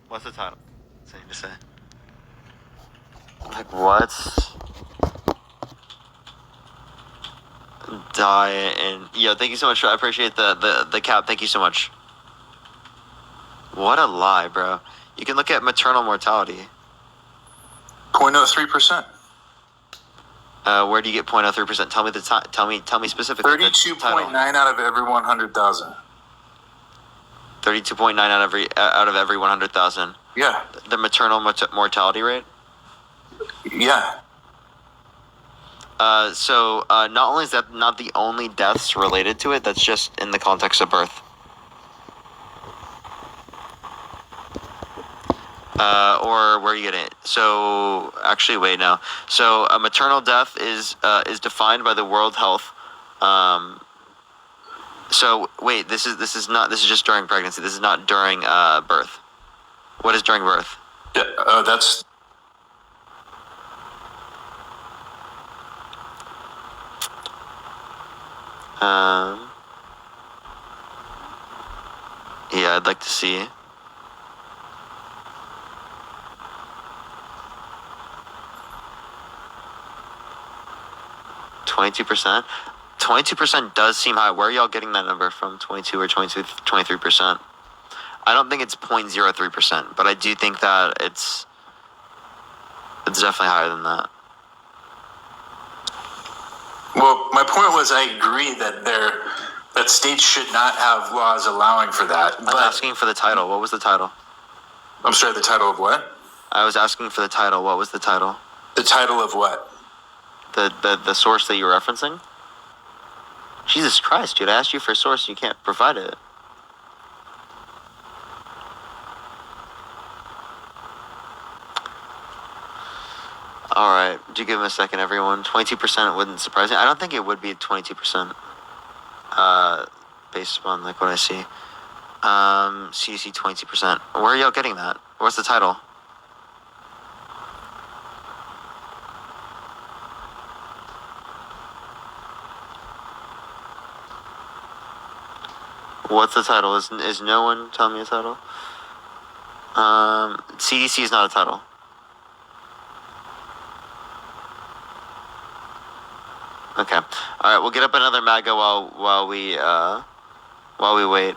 What's the title? Same to say. Like what? Diet and thank you so much. I appreciate the cap. Thank you so much. What a lie, bro. You can look at maternal mortality. 0.03%. Where do you get 0.03%? Tell me tell me specifically. 32.9 out of every 100,000. 32.9 out of every 100,000. Yeah. The maternal mortality rate. Yeah. So not only is that not the only deaths related to it, that's just in the context of birth. Or where are you getting it? So actually, wait, no. So a maternal death is defined by the World Health. So wait, this is just during pregnancy. This is not during birth. What is during birth? Yeah, that's. Yeah, I'd like to see. %. 22% does seem high. Where are y'all getting that number from? 22 or 23%? I don't think it's 0.03%, but I do think that it's definitely higher than that. Well, my point was, I agree that states should not have laws allowing for that. I'm asking for the title. What was the title? I'm sorry, the title of what? I was asking for the title. What was the title? The title of what? The source that you're referencing? Jesus Christ, dude! I asked you for a source. You can't provide it. All right, do give him a second, everyone. 22% wouldn't surprise me. I don't think it would be 22%. Based upon like what I see. CDC 22%. Where are y'all getting that? What's the title? What's the title? Is no one telling me a title? CDC is not a title. Okay. All right. We'll get up another MAGA while we wait.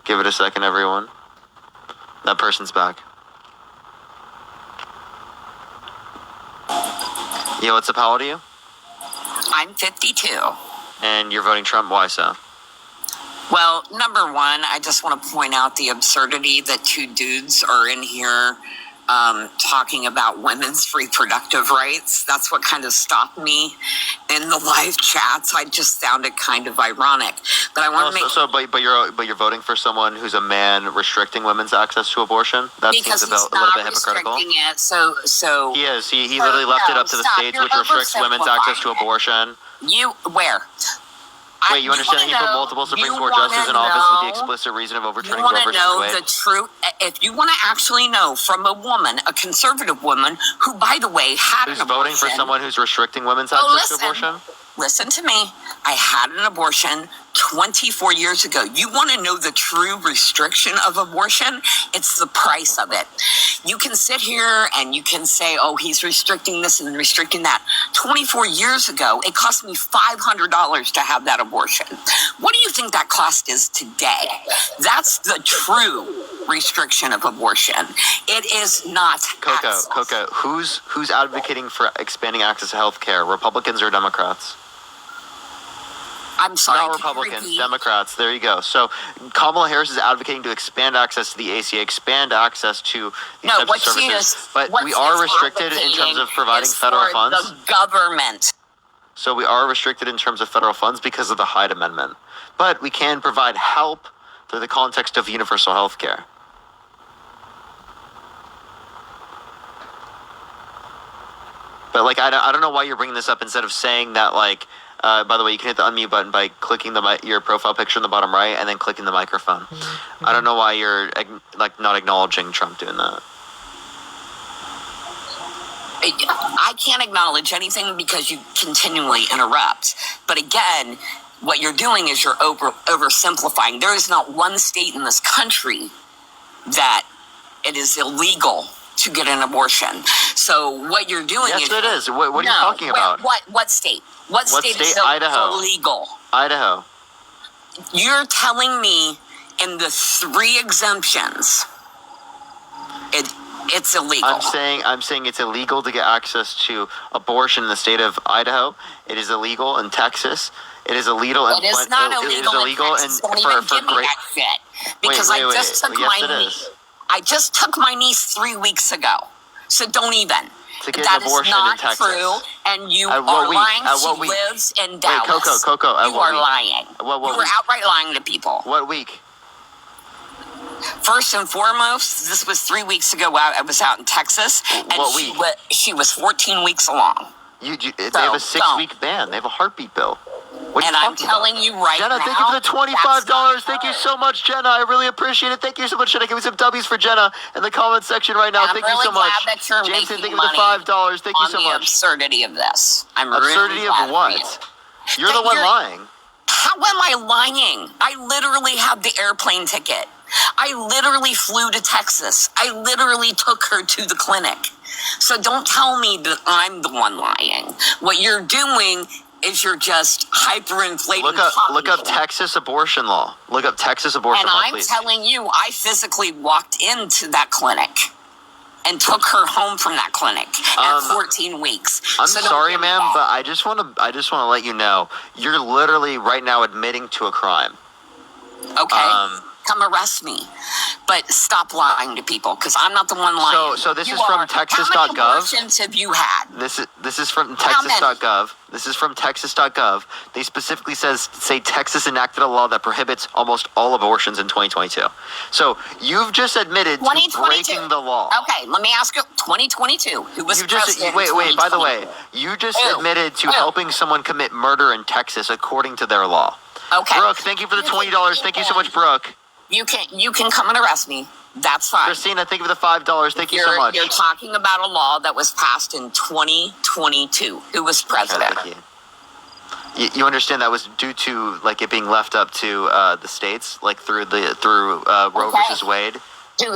Give it a second, everyone. That person's back. Yo, what's up? How old are you? I'm 52. And you're voting Trump. Why so? Well, number one, I just want to point out the absurdity that two dudes are in here talking about women's reproductive rights. That's what kind of stopped me in the live chats. I just found it kind of ironic. But I want to make but you're voting for someone who's a man restricting women's access to abortion. That seems a little bit hypocritical. It, so he is. He literally left it up to the states, which restricts women's access to abortion. Where? Wait, you understand that he put multiple Supreme Court justices in office with the explicit reason of overturning Roe versus Wade? You want to know the truth? If you want to actually know from a woman, a conservative woman, who, by the way, had who's an abortion. Voting for someone who's restricting women's access to abortion? Listen to me. I had an abortion 24 years ago. You want to know the true restriction of abortion? It's the price of it. You can sit here and you can say, oh, he's restricting this and restricting that. 24 years ago, it cost me $500 to have that abortion. What do you think that cost is today? That's the true restriction of abortion. It is not Coco, who's advocating for expanding access to health care? Republicans or Democrats? I'm sorry. Not Republicans, Democrats. There you go. So Kamala Harris is advocating to expand access to the ACA, expand access to these types of services. But we are restricted in terms of providing federal funds. The government. So we are restricted in terms of federal funds because of the Hyde Amendment. But we can provide help through the context of universal health care. But like, I don't know why you're bringing this up instead of saying that like. By the way, you can hit the unmute button by clicking your profile picture in the bottom right and then clicking the microphone. Mm-hmm. I don't know why you're like not acknowledging Trump doing that. I can't acknowledge anything because you continually interrupt. But again, what you're doing is you're oversimplifying. There is not one state in this country that it is illegal to get an abortion. So what you're doing Yes, is it is. What are you talking about? What state? What state is Idaho. illegal? Idaho. You're telling me in the 3 exemptions, it's illegal. I'm saying it's illegal to get access to abortion in the state of Idaho. It is illegal in Texas. It is illegal in It is not illegal. It is illegal in Texas. Don't even give me that shit. Because I just took my niece. I just took my niece 3 weeks ago. So don't even. To get That an abortion is not in Texas. true, and you At what are week? lying. At what She week? lives in Dallas. Wait, Coco, at you what are week? lying. What you were week? outright lying to people. What week? First and foremost, this was 3 weeks ago. I was out in Texas, and What week? she was 14 weeks along. They have a 6-week ban. They have a heartbeat bill. What are And you I'm talking telling about? you right Jenna, now, thank you for the $25. that's not Thank you good. so much, Jenna. I really appreciate it. Thank you so much, Jenna. Give me some W's for Jenna in the comment section right now. I'm Thank really you so much. glad that you're Jameson, making thank you for the money $5. Thank you on so the much. absurdity of this. I'm Absurdity really glad of for what? you. You're the That one you're- lying. How am I lying? I literally had the airplane ticket. I literally flew to Texas. I literally took her to the clinic. So don't tell me that I'm the one lying. What you're doing is you're just hyperinflating. Look up Texas abortion law. Look up Texas abortion And law, I'm please. telling you, I physically walked into that clinic and took her home from that clinic at 14 weeks. I'm So don't sorry, give me ma'am, that. but I just want to let you know you're literally right now admitting to a crime. Okay, come arrest me, but stop lying to people because I'm not the one lying. So this You is from are. Texas.gov? How many abortions have you had? This is from How many? Texas.gov. This is from Texas.gov. They specifically say Texas enacted a law that prohibits almost all abortions in 2022. So you've just admitted to 2022. breaking the law. Okay, let me ask you. 2022. Who was You just president? wait. in By the 2020? way, you just Who? admitted to Who? helping someone commit murder in Texas according to their law. Okay, Brooke, thank you for the $20. Thank you so much, Brooke. you can come and arrest me. That's fine. Christina, thank you for the $5. Thank you so much. You're talking about a law that was passed in 2022. Who was president? Thank you. You understand that was due to like it being left up to the states, like through Roe Okay. versus Wade, Dude,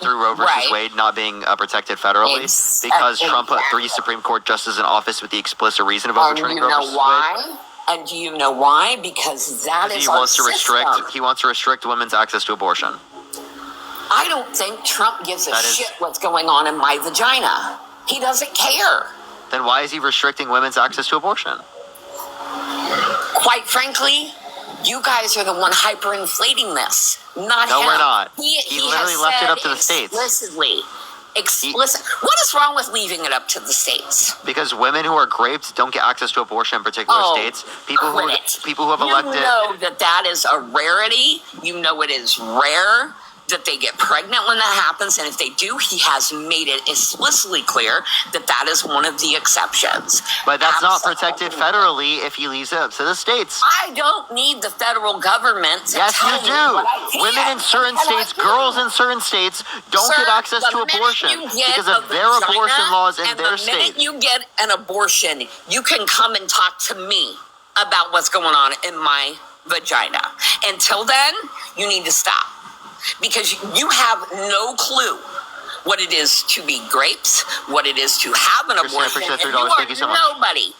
through Roe versus right. Wade not being protected federally because Trump put 3 Supreme Court justices in office with the explicit reason of And overturning you Roe know versus Wade. why? And do you know why? Because that is He our wants to system. restrict women's access to abortion. I don't think Trump gives a That is- shit what's going on in my vagina. He doesn't care. Then why is he restricting women's access to abortion? Quite frankly, you guys are the one hyperinflating this, not No, him. we're not. He literally has left it said up to the states. Explicit. What is wrong with leaving it up to the states? Because women who are raped don't get access to abortion in particular states. People who have elected. You know that is a rarity. You know it is rare that they get pregnant when that happens, and if they do, he has made it explicitly clear that is one of the exceptions. But that's not protected Absolutely. federally if he leaves it up to the states. I don't need the federal government to Yes, tell you me what I do. can. Women in certain What I states, do. girls in certain states don't Sir, get access the to minute abortion you get because a of their vagina abortion laws in and their the state. minute you get an abortion, you can come and talk to me about what's going on in my vagina. Until then, you need to stop because you have no clue what it is to be grapes, what it is to have an Christina, I abortion, appreciate and $3. you are Thank you so much. nobody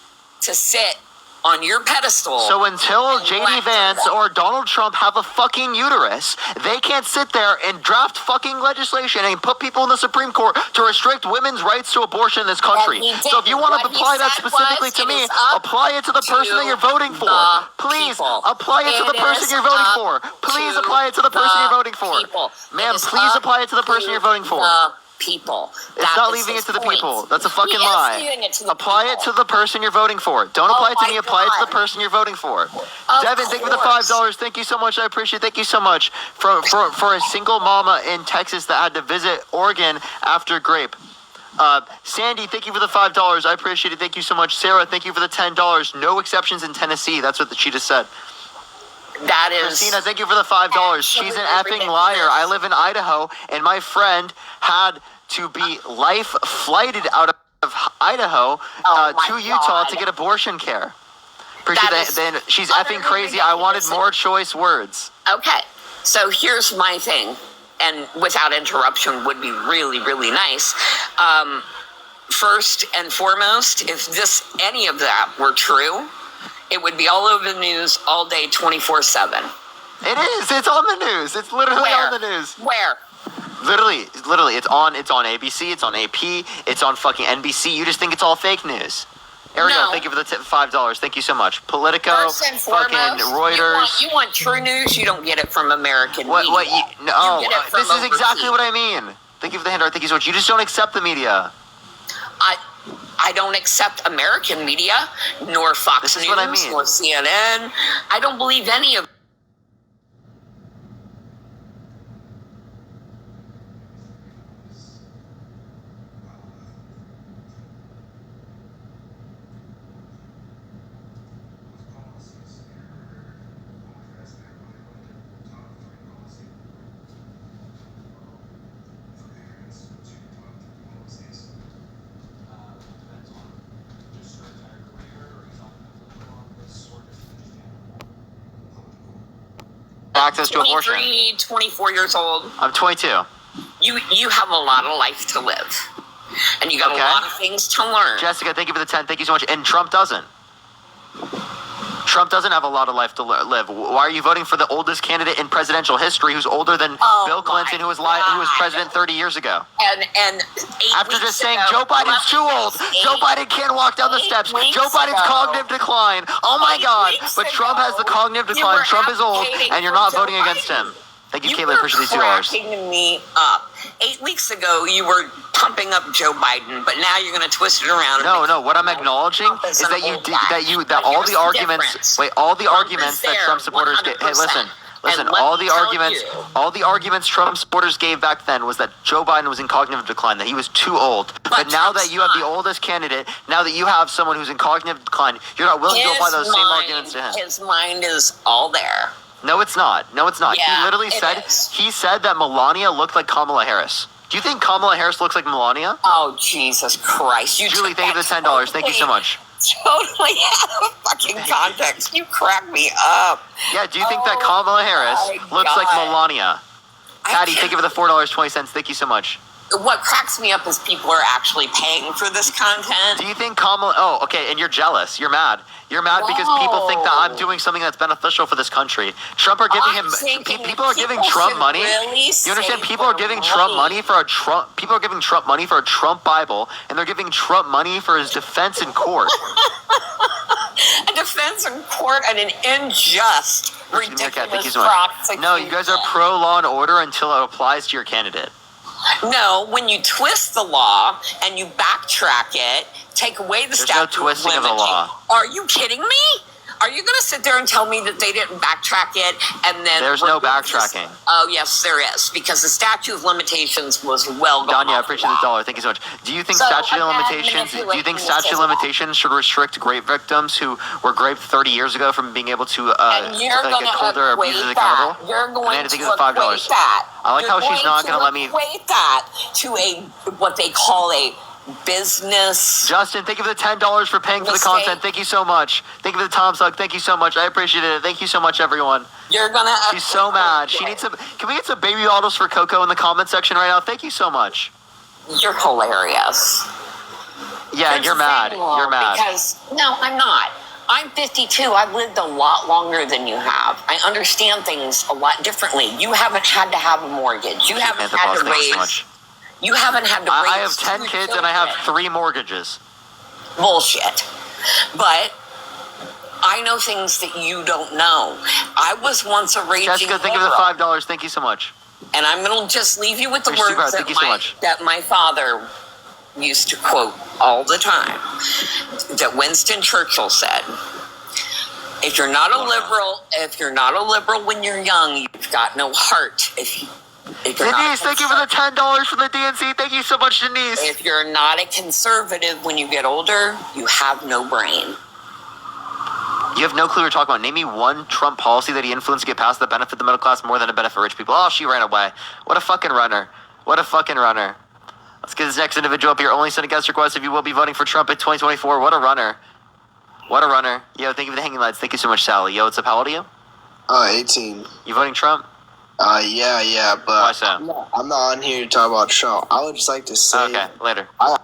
to sit on your pedestal. So until and JD lecture Vance them. or Donald Trump have a fucking uterus, they can't sit there and draft fucking legislation and put people in the Supreme Court to restrict women's rights to abortion in this country. And he So if you want didn't. to What he apply that said specifically was, to it me, is up apply it to the person that you're voting for. the Please people. apply it to the It person is you're voting up for. Please to apply it to the person the you're voting for. people. Ma'am, It is please up apply it to the person to you're voting for. the people. It's That not is leaving his it to the point. people. That's a fucking He is lie. leaving it to the Apply it people. to the person you're voting for. Don't Oh apply it to my me. Apply it to the God. person you're voting for. Of Devin, thank you for the course. $5. Thank you so much. I appreciate it. Thank you so much for a single mama in Texas that had to visit Oregon after grape. Sandy, thank you for the $5. I appreciate it. Thank you so much. Sarah, thank you for the $10. No exceptions in Tennessee. That's what she just said. That is. Christina, thank you for the $5. She's an effing liar. I live in Idaho, and my friend had to be life flighted out of Idaho Oh my to Utah God. to get abortion care. Appreciate That that. is Then she's utterly effing crazy. I wanted ridiculous. more choice words. Okay, so here's my thing. and without interruption would be really, really nice. First and foremost, if any of that were true, it would be all over the news all day, 24/7. It is. It's on the news. It's literally Where? on the news. Where? Literally, it's on ABC, it's on AP, it's on fucking NBC. You just think it's all fake news. Ariel, No. thank you for the $5. Thank you so much. Politico, First and fucking foremost, Reuters. You want true news? You don't get it from American media. No, You get it from this is exactly overseas. what I mean. Thank you for the handout. Thank you so much. You just don't accept the media. I don't accept American media, nor Fox This is News, what I mean. nor CNN. I don't believe any of. Access to abortion. 23, 24 years old. I'm 22. You have a lot of life to live, and you got Okay. a lot of things to learn. Jessica, thank you for the 10. Thank you so much. And Trump doesn't. Trump doesn't have a lot of life to live. Why are you voting for the oldest candidate in presidential history who's older than Oh Bill Clinton, my who was God. president 30 years ago? And 8 After weeks just saying ago, Joe Biden's too old, Joe Biden can't walk down the 8 steps, weeks Joe Biden's ago. cognitive decline. Oh my 8 God! weeks But Trump has the ago, cognitive you decline. were Trump is old, advocating and you're for not Joe voting against Biden. him. Thank you, You Caitlin. were Appreciate the $2. cracking me up. 8 weeks ago, you were pumping up Joe Biden, but now you're going to twist it around. No. What I'm acknowledging Trump is an that old guy. that But all here's the the arguments. difference. Wait, all the Trump arguments is that there Trump supporters get. Hey, 100%. listen. And let All me the tell arguments. you- All the arguments Trump supporters gave back then was that Joe Biden was in cognitive decline, that he was too old. But now Trump's that you have the not. oldest candidate, now that you have someone who's in cognitive decline, you're not willing to apply those same arguments to him. His mind is all there. No, it's not. Yeah, He literally it is. he said that Melania looked like Kamala Harris. Do you think Kamala Harris looks like Melania? Oh, Jesus Christ. You Julie, took thank you that for the $10. Thank you so much. Totally out of fucking context. You crack me up. Yeah, do you think that Kamala Harris my looks like God. Melania? I Patty, can't- thank you for the $4.20. Thank you so much. What cracks me up is people are actually paying for this content. Do you think Kamala... Oh, okay, and you're jealous. You're mad. You're mad because people think that I'm No. doing something that's beneficial for this country. Trump are giving I'm him... thinking People are giving people Trump should money. really You understand? save People are their giving Trump money. money for a Trump... People are giving Trump money for a Trump Bible, and they're giving Trump money for his defense in court. A defense in court and an unjust, Thank you ridiculous so much. prosecution. No, you guys are pro law and order until it applies to your candidate. No, when you twist the law and you backtrack it, take away the There's no statute twisting of the limiting- law. Are you kidding me? Are you going to sit there and tell me that they didn't backtrack it and then... There's no backtracking. Oh, yes, there is, because the statute of limitations was well gone. Danya, I off appreciate the the wall. $1. Thank you so much. Do you think So, statute of again, limitations? Do you think manipulating statute of the system. limitations should restrict rape victims who were raped 30 years ago from being able to And you're get going to colder or equate abusers that. accountable? You're going Amanda, to thank you for the $5. equate that. I like You're how she's not going gonna let me- equate that to what they call a business. Justin, thank you for the $10 for paying for the Mistake. content. Thank you so much. Thank you for the Tom Suck. Thank you so much. I appreciate it. Thank you so much, everyone. You're going to... She's so mad. She needs some. Can we get some baby bottles for Coco in the comment section right now? Thank you so much. You're hilarious. Yeah, Here's you're the mad. thing, Laura, You're mad. Because, no, I'm not. I'm 52. I've lived a lot longer than you have. I understand things a lot differently. You haven't had to have a mortgage. You haven't Panther had Boss, to thank you so raise... much. You haven't had to raise I have 10 two kids and I have children. 3 mortgages. Bullshit. But I know things that you don't know. I was once a raging Jessica, thank you for the liberal. $5. Thank you so much. And I'm going to just leave you with the You're super, words thank you so much. that my father used to quote all the time, that Winston Churchill said. If you're not a liberal when you're young, you've got no heart. If you're not Denise, thank you for the $10 from the DNC. Thank you so much, Denise. If you're not a conservative when you get older, you have no brain. You have no clue what you're talking about. Name me one Trump policy that he influenced to get passed that benefit the middle class more than to benefit rich people. Oh, she ran away. What a fucking runner. What a fucking runner. Let's get this next individual up here. Only send a guest request if you will be voting for Trump in 2024. What a runner. What a runner. Yo, thank you for the hanging lights. Thank you so much, Sally. Yo, what's up? How old are you? 18. You voting Trump? Yeah, Why but so? I'm not on here to talk about Trump. I would just like to say, Okay, later. I-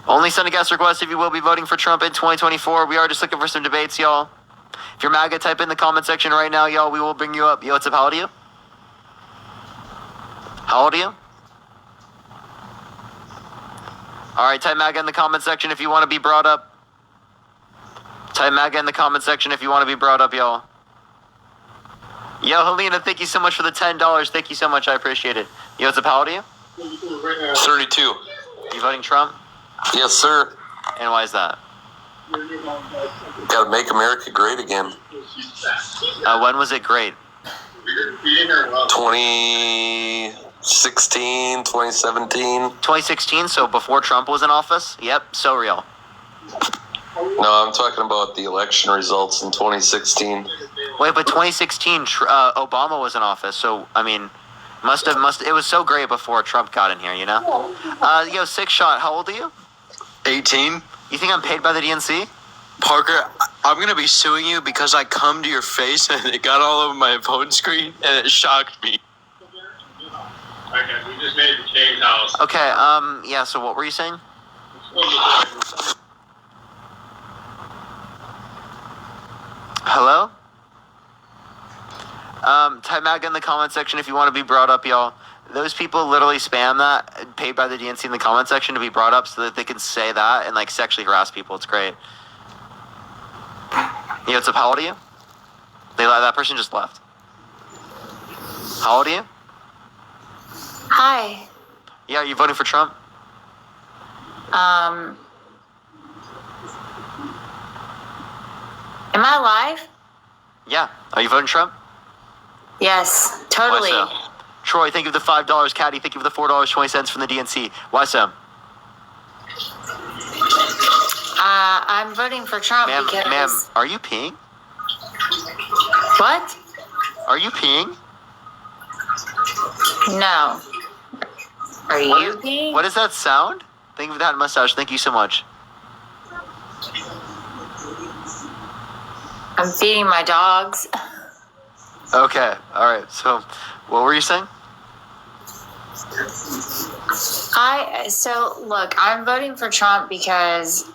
Only send a guest request if you will be voting for Trump in 2024. We are just looking for some debates, y'all. If you're MAGA, type in the comment section right now, y'all. We will bring you up. Yo, what's up? How old are you? How old are you? All right, type MAGA in the comment section if you want to be brought up. Type MAGA in the comment section if you want to be brought up, y'all. Yo, Helena, thank you so much for the $10. Thank you so much. I appreciate it. Yo, what's up? How old are you? 32. You voting Trump? Yes, sir. And why is that? Got to make America great again. When was it great? 2016, 2017. 2016, so before Trump was in office? Yep, so real. No, I'm talking about the election results in 2016. Wait, but 2016, Obama was in office, so, I mean, it was so great before Trump got in here, you know? Yo, Six Shot, how old are you? 18. You think I'm paid by the DNC? Parker, I'm going to be suing you because I come to your face and it got all over my phone screen and it shocked me. Okay, we just made the change house. Okay, yeah, so what were you saying? Hello? Type MAGA in the comment section if you want to be brought up, y'all. Those people literally spam that, paid by the DNC in the comment section to be brought up so that they can say that and, like, sexually harass people. It's great. Yo, what's up? How old are you? That person just left. How old are you? Hi. Yeah, are you voting for Trump? Am I live? Yeah. Are you voting Trump? Yes, totally. Why so? Troy, thank you for the $5. Caddy, thank you for the $4.20 from the DNC. Why so? I'm voting for Trump because... Ma'am, are you peeing? What? Are you peeing? No. Are you peeing? What is that sound? Thank you for that mustache. Thank you so much. I'm feeding my dogs. Okay, all right. So, what were you saying? Look, I'm voting for Trump because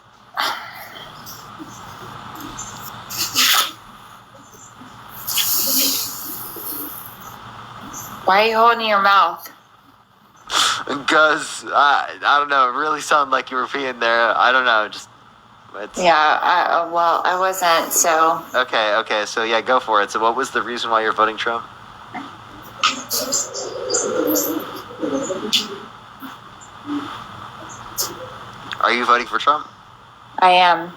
why are you holding your mouth? Because, I don't know, it really sounded like you were peeing there. I don't know, just... Yeah, I wasn't, so... Okay, so yeah, go for it. So what was the reason why you're voting Trump? Are you voting for Trump? I am.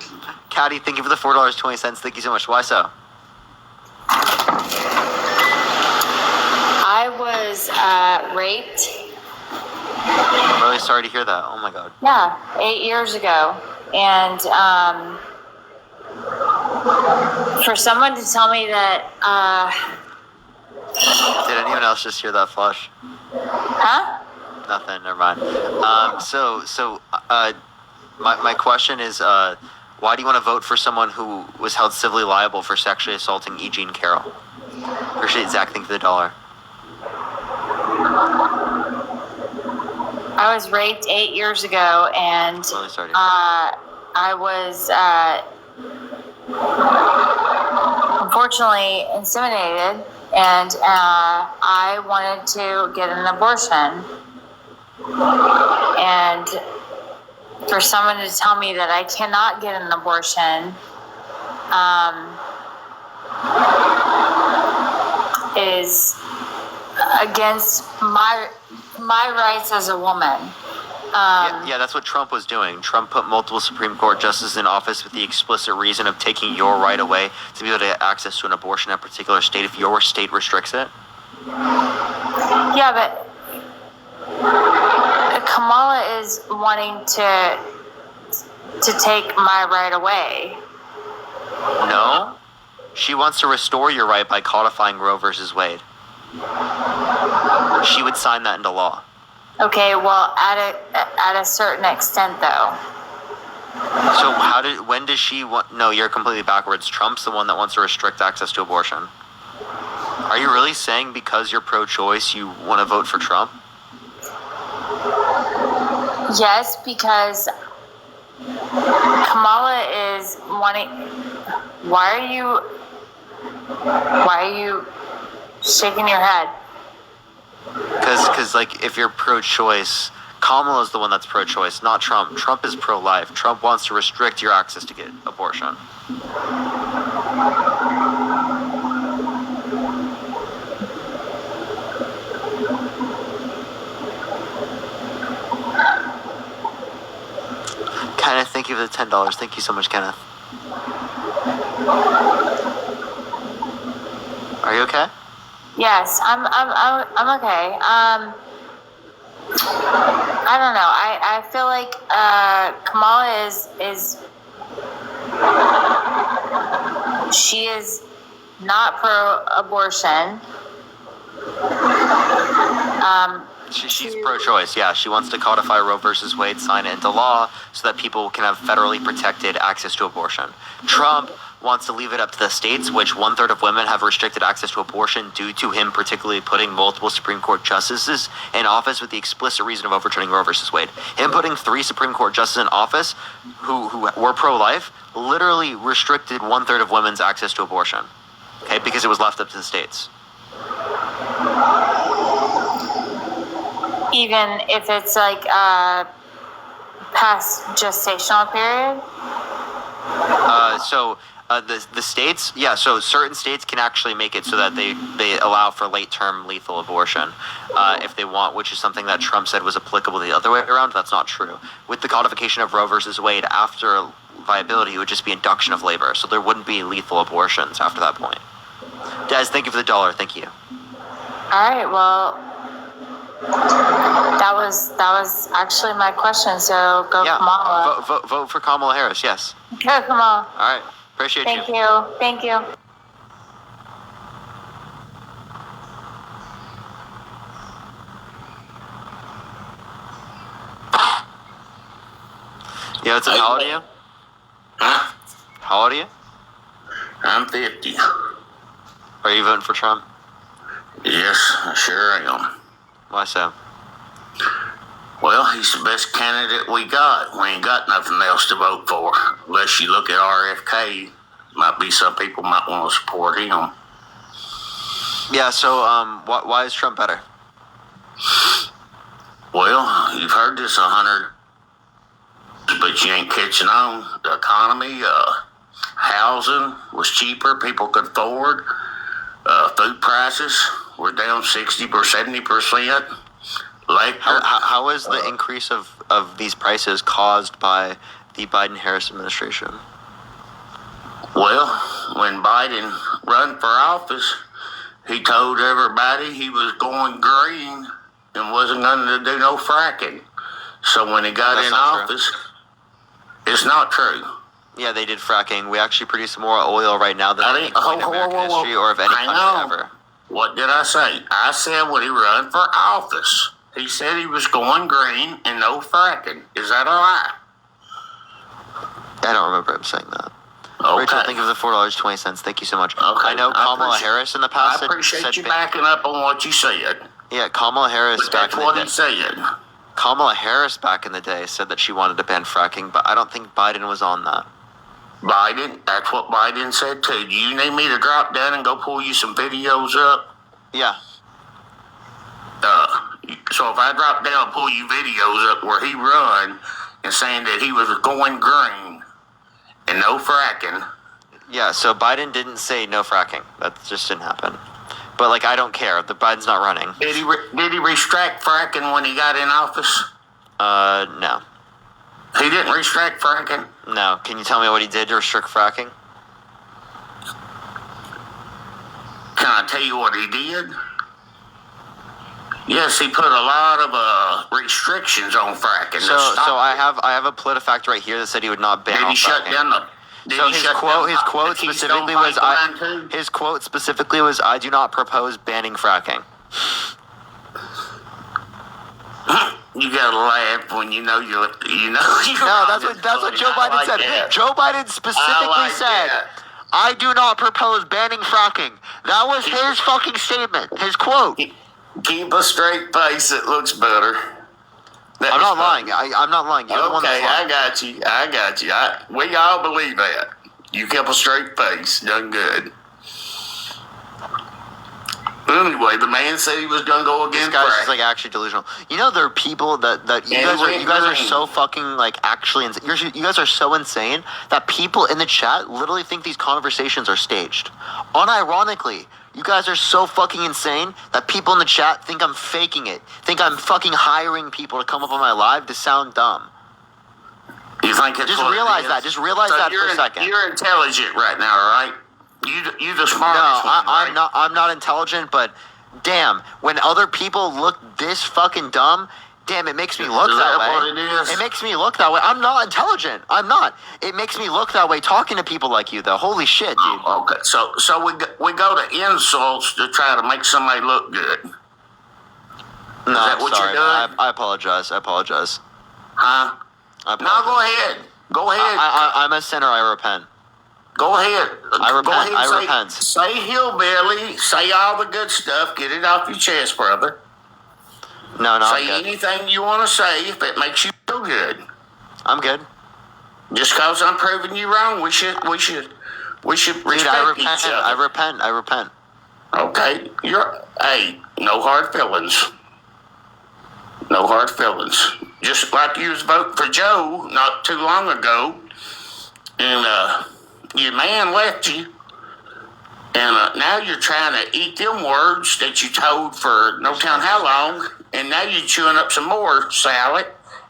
Caddy, thank you for the $4.20. Thank you so much. Why so? I was raped. I'm really sorry to hear that. Oh my god. Yeah, 8 years ago. And for someone to tell me that, Did anyone else just hear that flush? huh? Nothing, never mind. My question is, why do you want to vote for someone who was held civilly liable for sexually assaulting E. Jean Carroll? Appreciate Zach, thank you for the $1. I was raped 8 years ago, and Really sorry. I was unfortunately inseminated, and I wanted to get an abortion. And for someone to tell me that I cannot get an abortion is against my rights as a woman. Yeah, that's what Trump was doing. Trump put multiple Supreme Court justices in office with the explicit reason of taking your right away to be able to get access to an abortion in a particular state if your state restricts it. Yeah, but Kamala is wanting to take my right away. No, she wants to restore your right by codifying Roe versus Wade. She would sign that into law. Okay, well, at a certain extent, though. So when does she want? No, you're completely backwards. Trump's the one that wants to restrict access to abortion. Are you really saying because you're pro-choice you want to vote for Trump? Yes, because Kamala is wanting. Why are you shaking your head? Because like, if you're pro-choice, Kamala is the one that's pro-choice, not Trump. Trump is pro-life. Trump wants to restrict your access to get abortion. Kenneth, thank you for the $10. Thank you so much, Kenneth. Are you okay? Yes, I'm okay. I don't know. I feel like Kamala is she is not pro-abortion. She's pro-choice, yeah. She wants to codify Roe versus Wade, sign it into law, so that people can have federally protected access to abortion. Trump wants to leave it up to the states, which 1/3 of women have restricted access to abortion due to him particularly putting multiple Supreme Court justices in office with the explicit reason of overturning Roe versus Wade. Him putting 3 Supreme Court justices in office who were pro-life literally restricted 1/3 of women's access to abortion, okay, because it was left up to the states. Even if it's like past gestational period. The states, yeah, so certain states can actually make it so that they allow for late-term lethal abortion if they want, which is something that Trump said was applicable the other way around. That's not true. With the codification of Roe versus Wade, after viability, it would just be induction of labor, so there wouldn't be lethal abortions after that point. Des, thank you for the $1. Thank you. All right, well, that was actually my question. So go Kamala. Vote for Kamala Harris. Yes. Go Kamala. All right. Appreciate you. Thank you. Yeah, what's up? How old are you? Huh? How old are you? I'm 50. Are you voting for Trump? Yes, I sure am. Why so? Well, he's the best candidate we got. We ain't got nothing else to vote for. Unless you look at RFK, might be some people might want to support him. Yeah, so why is Trump better? Well, you've heard this 100, but you ain't catching on. The economy, housing was cheaper. People could afford. Food prices were down 60% or 70%. How is the increase of these prices caused by the Biden-Harris administration? Well, when Biden ran for office, he told everybody he was going green and wasn't going to do no fracking. So when he got in office, it's not true. Yeah, they did fracking. We actually produce more oil right now than any point in American history or of any country ever. What did I say? I said when he ran for office, he said he was going green and no fracking. Is that a lie? I don't remember him saying that. Okay. Rachel, thank you for the $4.20. Thank you so much. Okay. I know Kamala Harris in the past I appreciate you backing up on what you said. Yeah, Kamala Harris But that's what he said. Kamala Harris back in the day said that she wanted to ban fracking, but I don't think Biden was on that. Biden, that's what Biden said too. Do you need me to drop down and go pull you some videos up? Yeah. So if I drop down and pull you videos up where he run and saying that he was going green and no fracking. Yeah, so Biden didn't say no fracking. That just didn't happen. But like, I don't care. The Biden's not running. Did he restrict fracking when he got in office? No. He didn't restrict fracking? No. Can you tell me what he did to restrict fracking? Can I tell you what he did? Yes, he put a lot of restrictions on fracking. So I have a PolitiFact right here that said he would not ban all fracking. His quote specifically was, "I do not propose banning fracking." You gotta laugh when you know. No, that's what Joe Biden said. Joe Biden specifically said, I do not propose banning fracking. That was his fucking statement, his quote. Keep a straight face. It looks better. I'm not lying. I'm not lying. You're the one Okay, that's lying. I got you. We all believe that. You kept a straight face. Done good. Anyway, the man said he was gonna go This against guy's crack. just like actually delusional. You know, there are people that you guys are so fucking like actually insane. You guys are so insane that people in the chat literally think these conversations are staged. Unironically, you guys are so fucking insane that people in the chat think I'm faking it. Think I'm fucking hiring people to come up on my live to sound dumb. You think it's Just what it realize is? that. Just realize that for a second. You're intelligent right now, all right? You the No, smartest one, right? I'm not. I'm not intelligent, but damn, when other people look this fucking dumb, damn, it makes me look Is that that way. what it is? It makes me look that way. I'm not intelligent. I'm not. It makes me look that way talking to people like you, though. Holy shit, dude. Okay, so we go to insults to try to make somebody look good. No, that I'm what you're sorry, doing? man. I apologize. I apologize. Huh? I No, apologize. go ahead. Go ahead. I'm a sinner. I repent. Go ahead. I repent. Go ahead and I repent. Say hillbilly. Say all the good stuff. Get it off your chest, brother. No, I'm Say good. anything you want to say if it makes you feel good. I'm good. Just because I'm proving you wrong, we should respect Dude, I repent. each other. I repent. I repent. Okay, hey, no hard feelings. No hard feelings. Just like you was voting for Joe not too long ago, and your man left you, and now you're trying to eat them words that you told for no telling how long, and now you're chewing up some more salad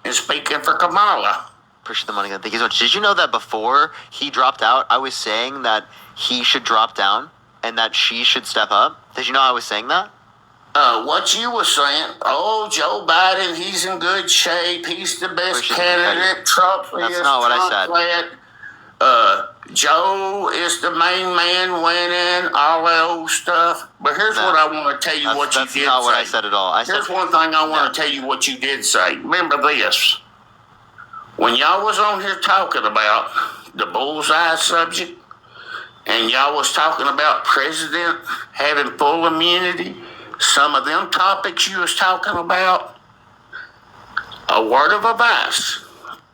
and speaking for Kamala. Appreciate the money. Thank you so much. Did you know that before he dropped out, I was saying that he should drop down and that she should step up? Did you know I was saying that? What you were saying, Joe Biden, he's in good shape. He's the best Appreciate candidate. Trump That's not what I said. said. Joe is the main man winning, all that old stuff. But here's No. what I want to tell you what you That's did not what say. I said at all. I said, Here's one thing I want to tell you what you did say. Remember this. When y'all was on here talking about the bullseye subject, and y'all was talking about president having full immunity, some of them topics you was talking about, a word of advice,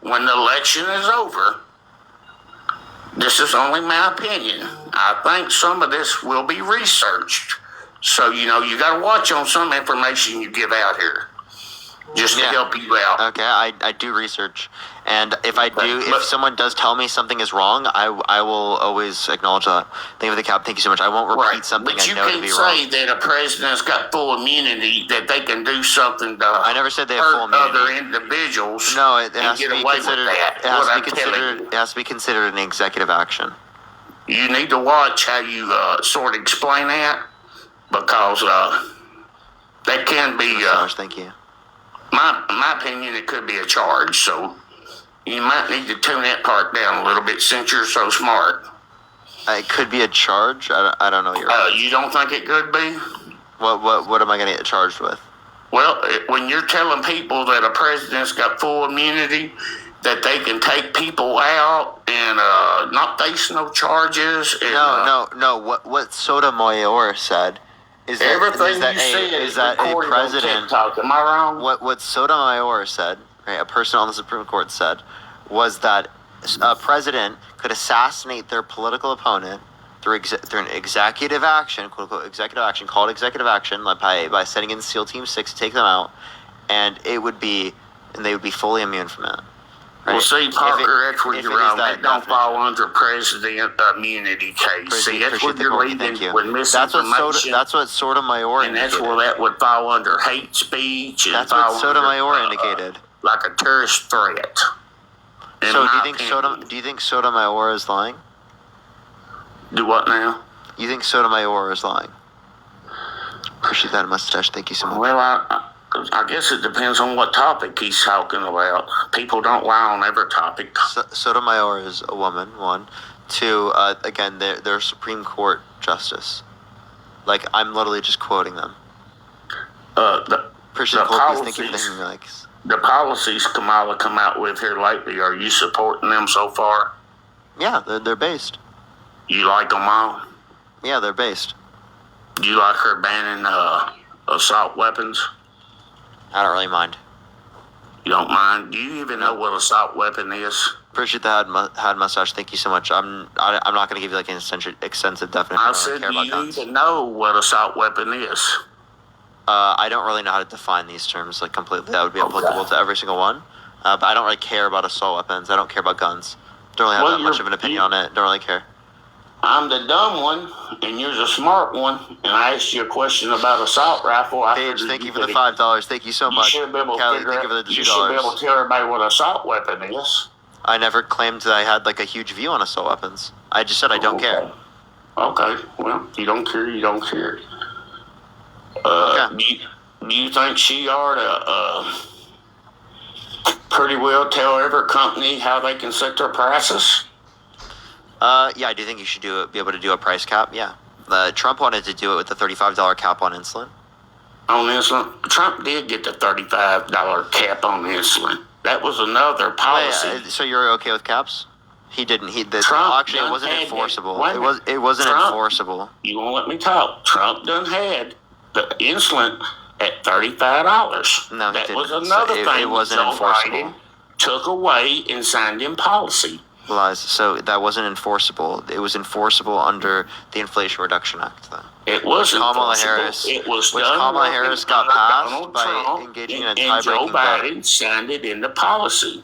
when the election is over, this is only my opinion, I think some of this will be researched. So, you got to watch on some information you give out here, just to Yeah. help you out. okay, I do research. And if I do, But- if someone does tell me something is wrong, I will always acknowledge that. Thank you for the cap. Thank you so much. I won't repeat something But I you know to can't be say wrong. that a president's got full immunity, that they can do something to I never said they have full hurt other immunity. individuals. No, it and has to get be away considered. with that. It has What to I'm be telling considered. you. It has to be considered an executive action. You need to watch how you sort of explain that, because that can be, So much, thank you. my opinion, it could be a charge. So you might need to tune that part down a little bit since you're so smart. It could be a charge. I don't know what you're. You don't think it could be? What am I going to get charged with? Well, when you're telling people that a president's got full immunity, that they can take people out and not face no charges. And, No. What Sotomayor said is that everything is that you said is that a recorded on president. TikTok. Am I wrong? What Sotomayor said, right, a person on the Supreme Court said, was that a president could assassinate their political opponent through an executive action, quote unquote executive action, called executive action, like by setting in SEAL Team 6 to take them out, and they would be fully immune from it. Right? Well, see, Parker, that's where if you're it is wrong. that That don't definite. fall under president immunity case. See, that's Appreciate what the you're quote. leading Thank you. with misinformation. That's what Sotomayor and that's indicated. where that would fall under hate speech. And That's fall what Sotomayor under, indicated. Like a terrorist threat. In So do my you think opinion. do you think Sotomayor is lying? Do what now? You think Sotomayor is lying? Appreciate that mustache. Thank you so much. Well, I guess it depends on what topic he's talking about. People don't lie on every topic. Sotomayor is a woman, one. Two, again, they're Supreme Court justice. Like, I'm literally just quoting them. Appreciate the the quote, please. Thank you for policies- the likes. The policies Kamala come out with here lately, are you supporting them so far? Yeah, they're based. You like them all? Yeah, they're based. Do you like her banning assault weapons? I don't really mind. You don't mind? Do you even know what assault weapon is? Appreciate the had mustache. Thank you so much. I'm not going to give you like an extensive definition. I don't said, care do about you guns. even know what assault weapon is? I don't really know how to define these terms like completely. That would be applicable to every single one. But I don't really care about assault weapons. I don't care about guns. Don't really have Well, that much of an opinion on it. Don't really care. I'm the dumb one, and you're the smart one, and I asked you a question about assault rifle. Paige, thank you for the $5. Thank you so You much. should be able to Callie, figure thank you for out, the you should be able $2. to tell everybody what assault weapon is. I never claimed that I had like a huge view on assault weapons. I just said I don't care. Okay, well, you don't care, you don't care. Okay. Do you think she ought to pretty well tell every company how they can set their prices? Yeah, I do think you should do it. Be able to do a price cap. Yeah, Trump wanted to do it with the $35 cap on insulin. On insulin, Trump did get the $35 cap on insulin. That was another policy. Wait, so you're okay with caps? He didn't. Trump Actually, it done wasn't had it. enforceable. Wait a minute. It wasn't Trump- enforceable. You won't let me talk. Trump done had the insulin at $35. No, he that didn't. was So another it thing wasn't Joe enforceable. Biden took away and signed in policy. Lies. So that wasn't enforceable. It was enforceable under the Inflation Reduction Act, though. It wasn't Kamala enforceable. Harris, It was which done Kamala working Harris got under passed Donald by Trump, engaging in a and Joe tie-breaking vote. Biden signed it into policy,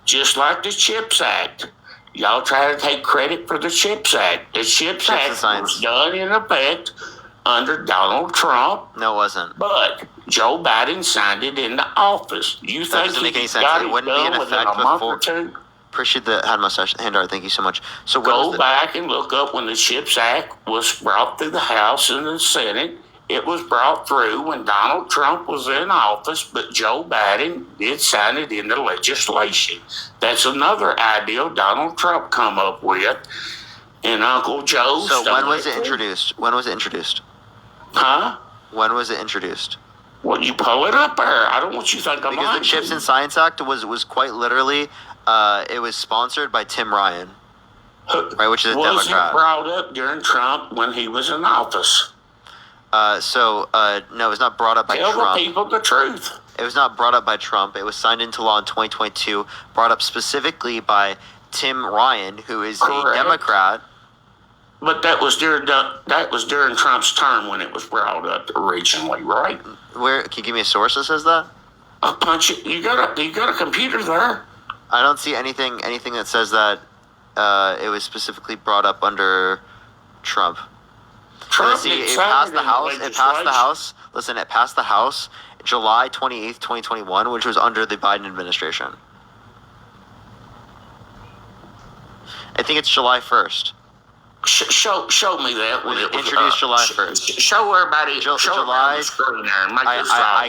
just like the CHIPS Act. Y'all try to take credit for the CHIPS Act. The CHIPS That's the Act science. was done in effect under Donald Trump, No, it wasn't. but Joe Biden signed it into office. You think doesn't he make any sense. got It it wouldn't be in done within effect a month or before- two? Appreciate the had mustache. Handar, thank you so much. So when Go was the, back and look up when the CHIPS Act was brought through the House and the Senate. It was brought through when Donald Trump was in office, but Joe Biden did sign it into legislation. That's another idea Donald Trump come up with, and Uncle Joe. So when stole was it too. introduced? When was it introduced? Huh? When was it introduced? Well, you pull it up there. I don't want you to think I'm Because the lying to Chips you. and Science Act was quite literally, it was sponsored by Tim Ryan, right, which is a Was Democrat. it brought up during Trump when he was in office? No, it was not brought up by Tell Trump. the people the truth. It was not brought up by Trump. It was signed into law in 2022, brought up specifically by Tim Ryan, who is a Correct. Democrat. But that was during Trump's term when it was brought up originally, right? Where can you give me a source that says that? A punch it. You got a computer there. I don't see anything that says that it was specifically brought up under Trump. Trump See, did it sign passed the into House. It passed the legislation. House. Listen, it passed the House July 28th, 2021, which was under the Biden administration. I think it's July 1st. Show me that when it was Introduced July 1st. Show everybody. show July- July. The screen there and make this all I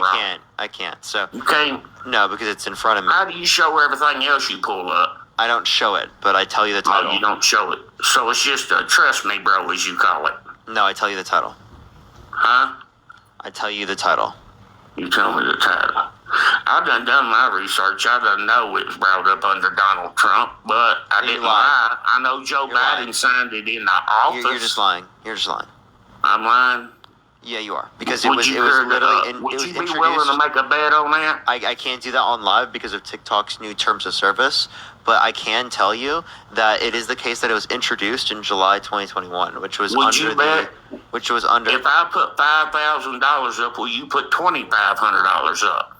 right. can't. So You can't. no, because it's in front of me. How do you show everything else you pull up? I don't show it, but I tell you the No, title. you don't show it. So it's just a trust me, bro, as you call it, No, I tell you the title. huh? I tell you the title. You tell me the title. I done my research. I done know it was brought up under Donald Trump, but I You didn't lied. lie. I know Joe You're Biden lying. signed it in the office. You're just lying. You're just lying. I'm lying. Yeah, you are. Because it Would was you literally it would was you be introduced. willing to make a bet on that? I can't do that on live because of TikTok's new terms of service, but I can tell you that it is the case that it was introduced in July 2021, which was Would you under bet? which was under. If I put $5,000 up, will you put $2,500 up?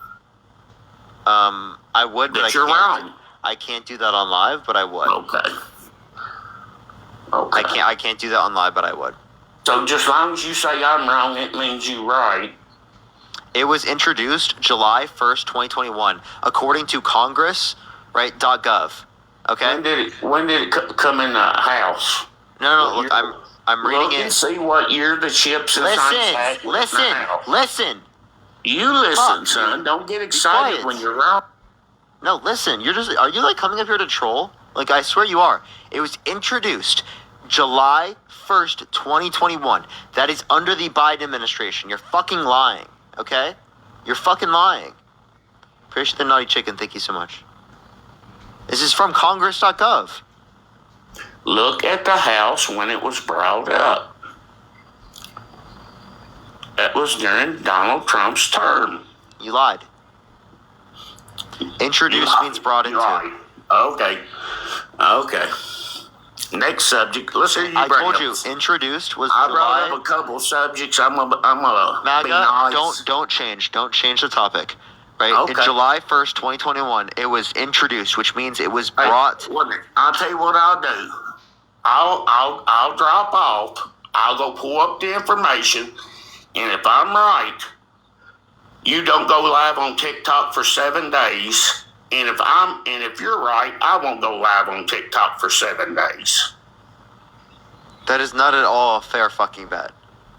I would, but But you're wrong. I can't do that on live, but I would. Okay. Okay. I can't do that on live, but I would. So just as long as you say I'm wrong, it means you right. It was introduced July 1st, 2021, according to Congress, right? .gov. Okay. When did it come in the house? No. Look, I'm reading Look and it. see what year the Chips and Science Act was in the house. Listen. You listen, Fuck. son. Don't get excited quiet. when you're wrong. No, listen. Are you like coming up here to troll? Like, I swear you are. It was introduced July 1st, 2021. That is under the Biden administration. You're fucking lying, okay? You're fucking lying. Appreciate the naughty chicken. Thank you so much. This is from congress.gov. look at the house when it was brought up. That was during Donald Trump's term. You lied. Introduced means brought into. Right. Okay. Next subject. Let's hear you. I bring told up. you, introduced was I July. brought up a couple subjects. I'm gonna MAGA, be nice. don't change the topic. Right? Okay. In July 1st, 2021, it was introduced, which means it was brought. Hey, I'll tell you what I'll do. I'll drop off. I'll go pull up the information, and if I'm right, you don't go live on TikTok for 7 days. And if you're right, I won't go live on TikTok for 7 days. That is not at all a fair fucking bet.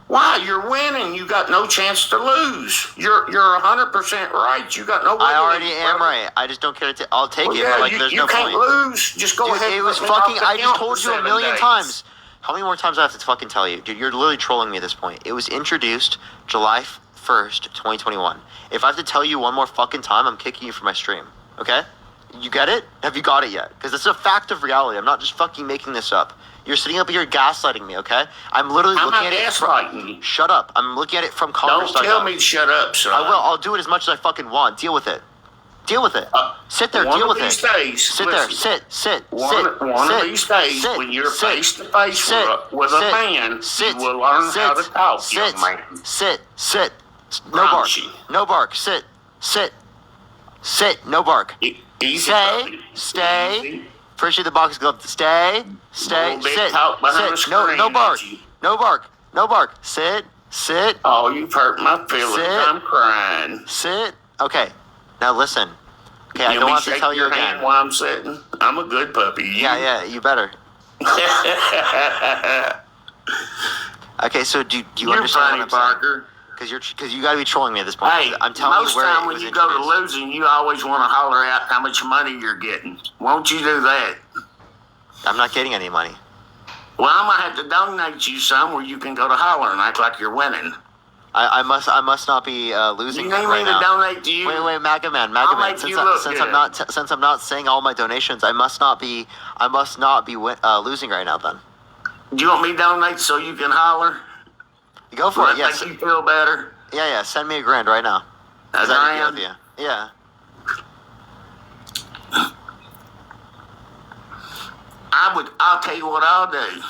Why? You're winning. You got no chance to lose. You're 100% right. You got no way I to already lose, am brother. right. I just don't care to. I'll take Well, it. yeah, But like, you, there's you no can't point. lose. Just go Dude, ahead. it was and let me off fucking. the I just count told for you a 7 million days. times. How many more times do I have to fucking tell you, dude? You're literally trolling me at this point. It was introduced July 1st, 2021. If I have to tell you one more fucking time, I'm kicking you from my stream. Okay? You get it? Have you got it yet? Because it's a fact of reality. I'm not just fucking making this up. You're sitting up here gaslighting me, okay? I'm literally I'm looking not at it. gaslighting you. Shut up. I'm looking at it from Don't Congress.gov. tell me to shut up, son. I will. I'll do it as much as I fucking want. Deal with it. Deal with it. Sit there. One Deal of with these it. days, Sit listen, there. Sit. One sit, of these days, sit, when you're sit, face to face sit, with a sit, man, sit, you will learn sit, how to talk, sit, young man. Sit. No bark. Promise you. No bark. Sit. No bark. Easy, Stay. puppy. Stay. Easy. Appreciate the box glove. Stay. Little bit Sit. talk behind the Sit. No screen, bark. ain't you? No bark. Sit. Oh, you've hurt my feelings. Sit. I'm crying. Sit. Okay. Now listen. Okay, I You don't want have me to tell you your hand again. while I'm sitting? I'm a good puppy. Yeah, you better. Okay, so do you You're understand funny, what I'm saying? Parker. Because you got to be trolling me at this point. Hey, I'm telling most you where time it when was you go to introduced. losing, you always want to holler out how much money you're getting. Won't you do that? I'm not getting any money. Well, I'm gonna have to donate you some where you can go to holler and act like you're winning. I must not be losing You need right me to now. donate to you? Wait, MAGA man. make Since you look I'm not saying all my donations, I must not be losing right now. Then Do you want me to donate so you can holler? go for Will it. that Yes. make you feel better? Yeah. Send me $1,000 right now. A Is that okay grand? with you? Yeah. I'll tell you what I'll do.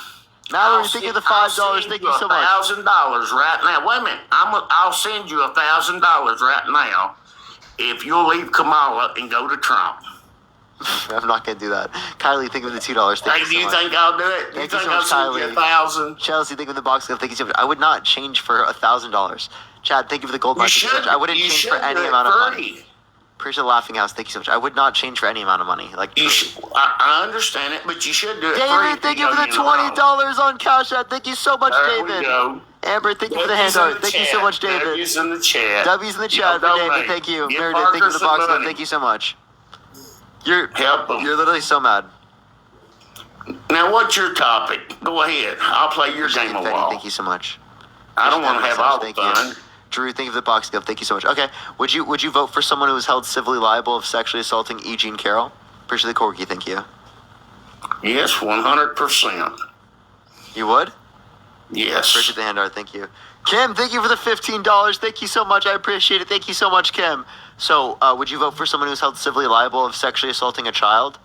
Mallory, thank you for the $5. Thank you so much. $1,000 right now. Wait a minute. I'll send you $1,000 right now if you'll leave Kamala and go to Trump. I'm not gonna do that. Kylie, think of the $2. Thank Hey, you do so you much. think I'll do it? Do you Thank you think so I'll much, send you Kylie. 1,000? Chelsea, thank you for the box. Thank you so much. I would not change for $1,000. Chad, thank you for the gold You mine. Thank you so should. much. I wouldn't You change should for do any it amount of money. free. Appreciate the laughing house. Thank you so much. I would not change for any amount of money. Like You truly. should, I understand it, but you should do it free. David, thank you for the $20 on Cash App. Thank you so much, There we David. go. Amber, thank you for the W's handout. in the Thank you so chat. much, David. W's in the chat. W's in the chat for Y'all David. donate. Thank you. Give Meredith, thank you Parker for the some box. money. Thank you so much. You're Help 'em. literally so mad. Now, what's your topic? Go ahead. I'll play your game of Betty, wall. thank you so much. I don't want to have all the Thank fun. you. Drew, thank you for the box gift. Thank you so much. Okay, would you vote for someone who was held civilly liable of sexually assaulting E. Jean Carroll? Appreciate the corgi. Thank you. Yes, 100%. You would? Yes. Appreciate the handout. Thank you. Kim, thank you for the $15. Thank you so much. I appreciate it. Thank you so much, Kim. So, would you vote for someone who's held civilly liable of sexually assaulting a child?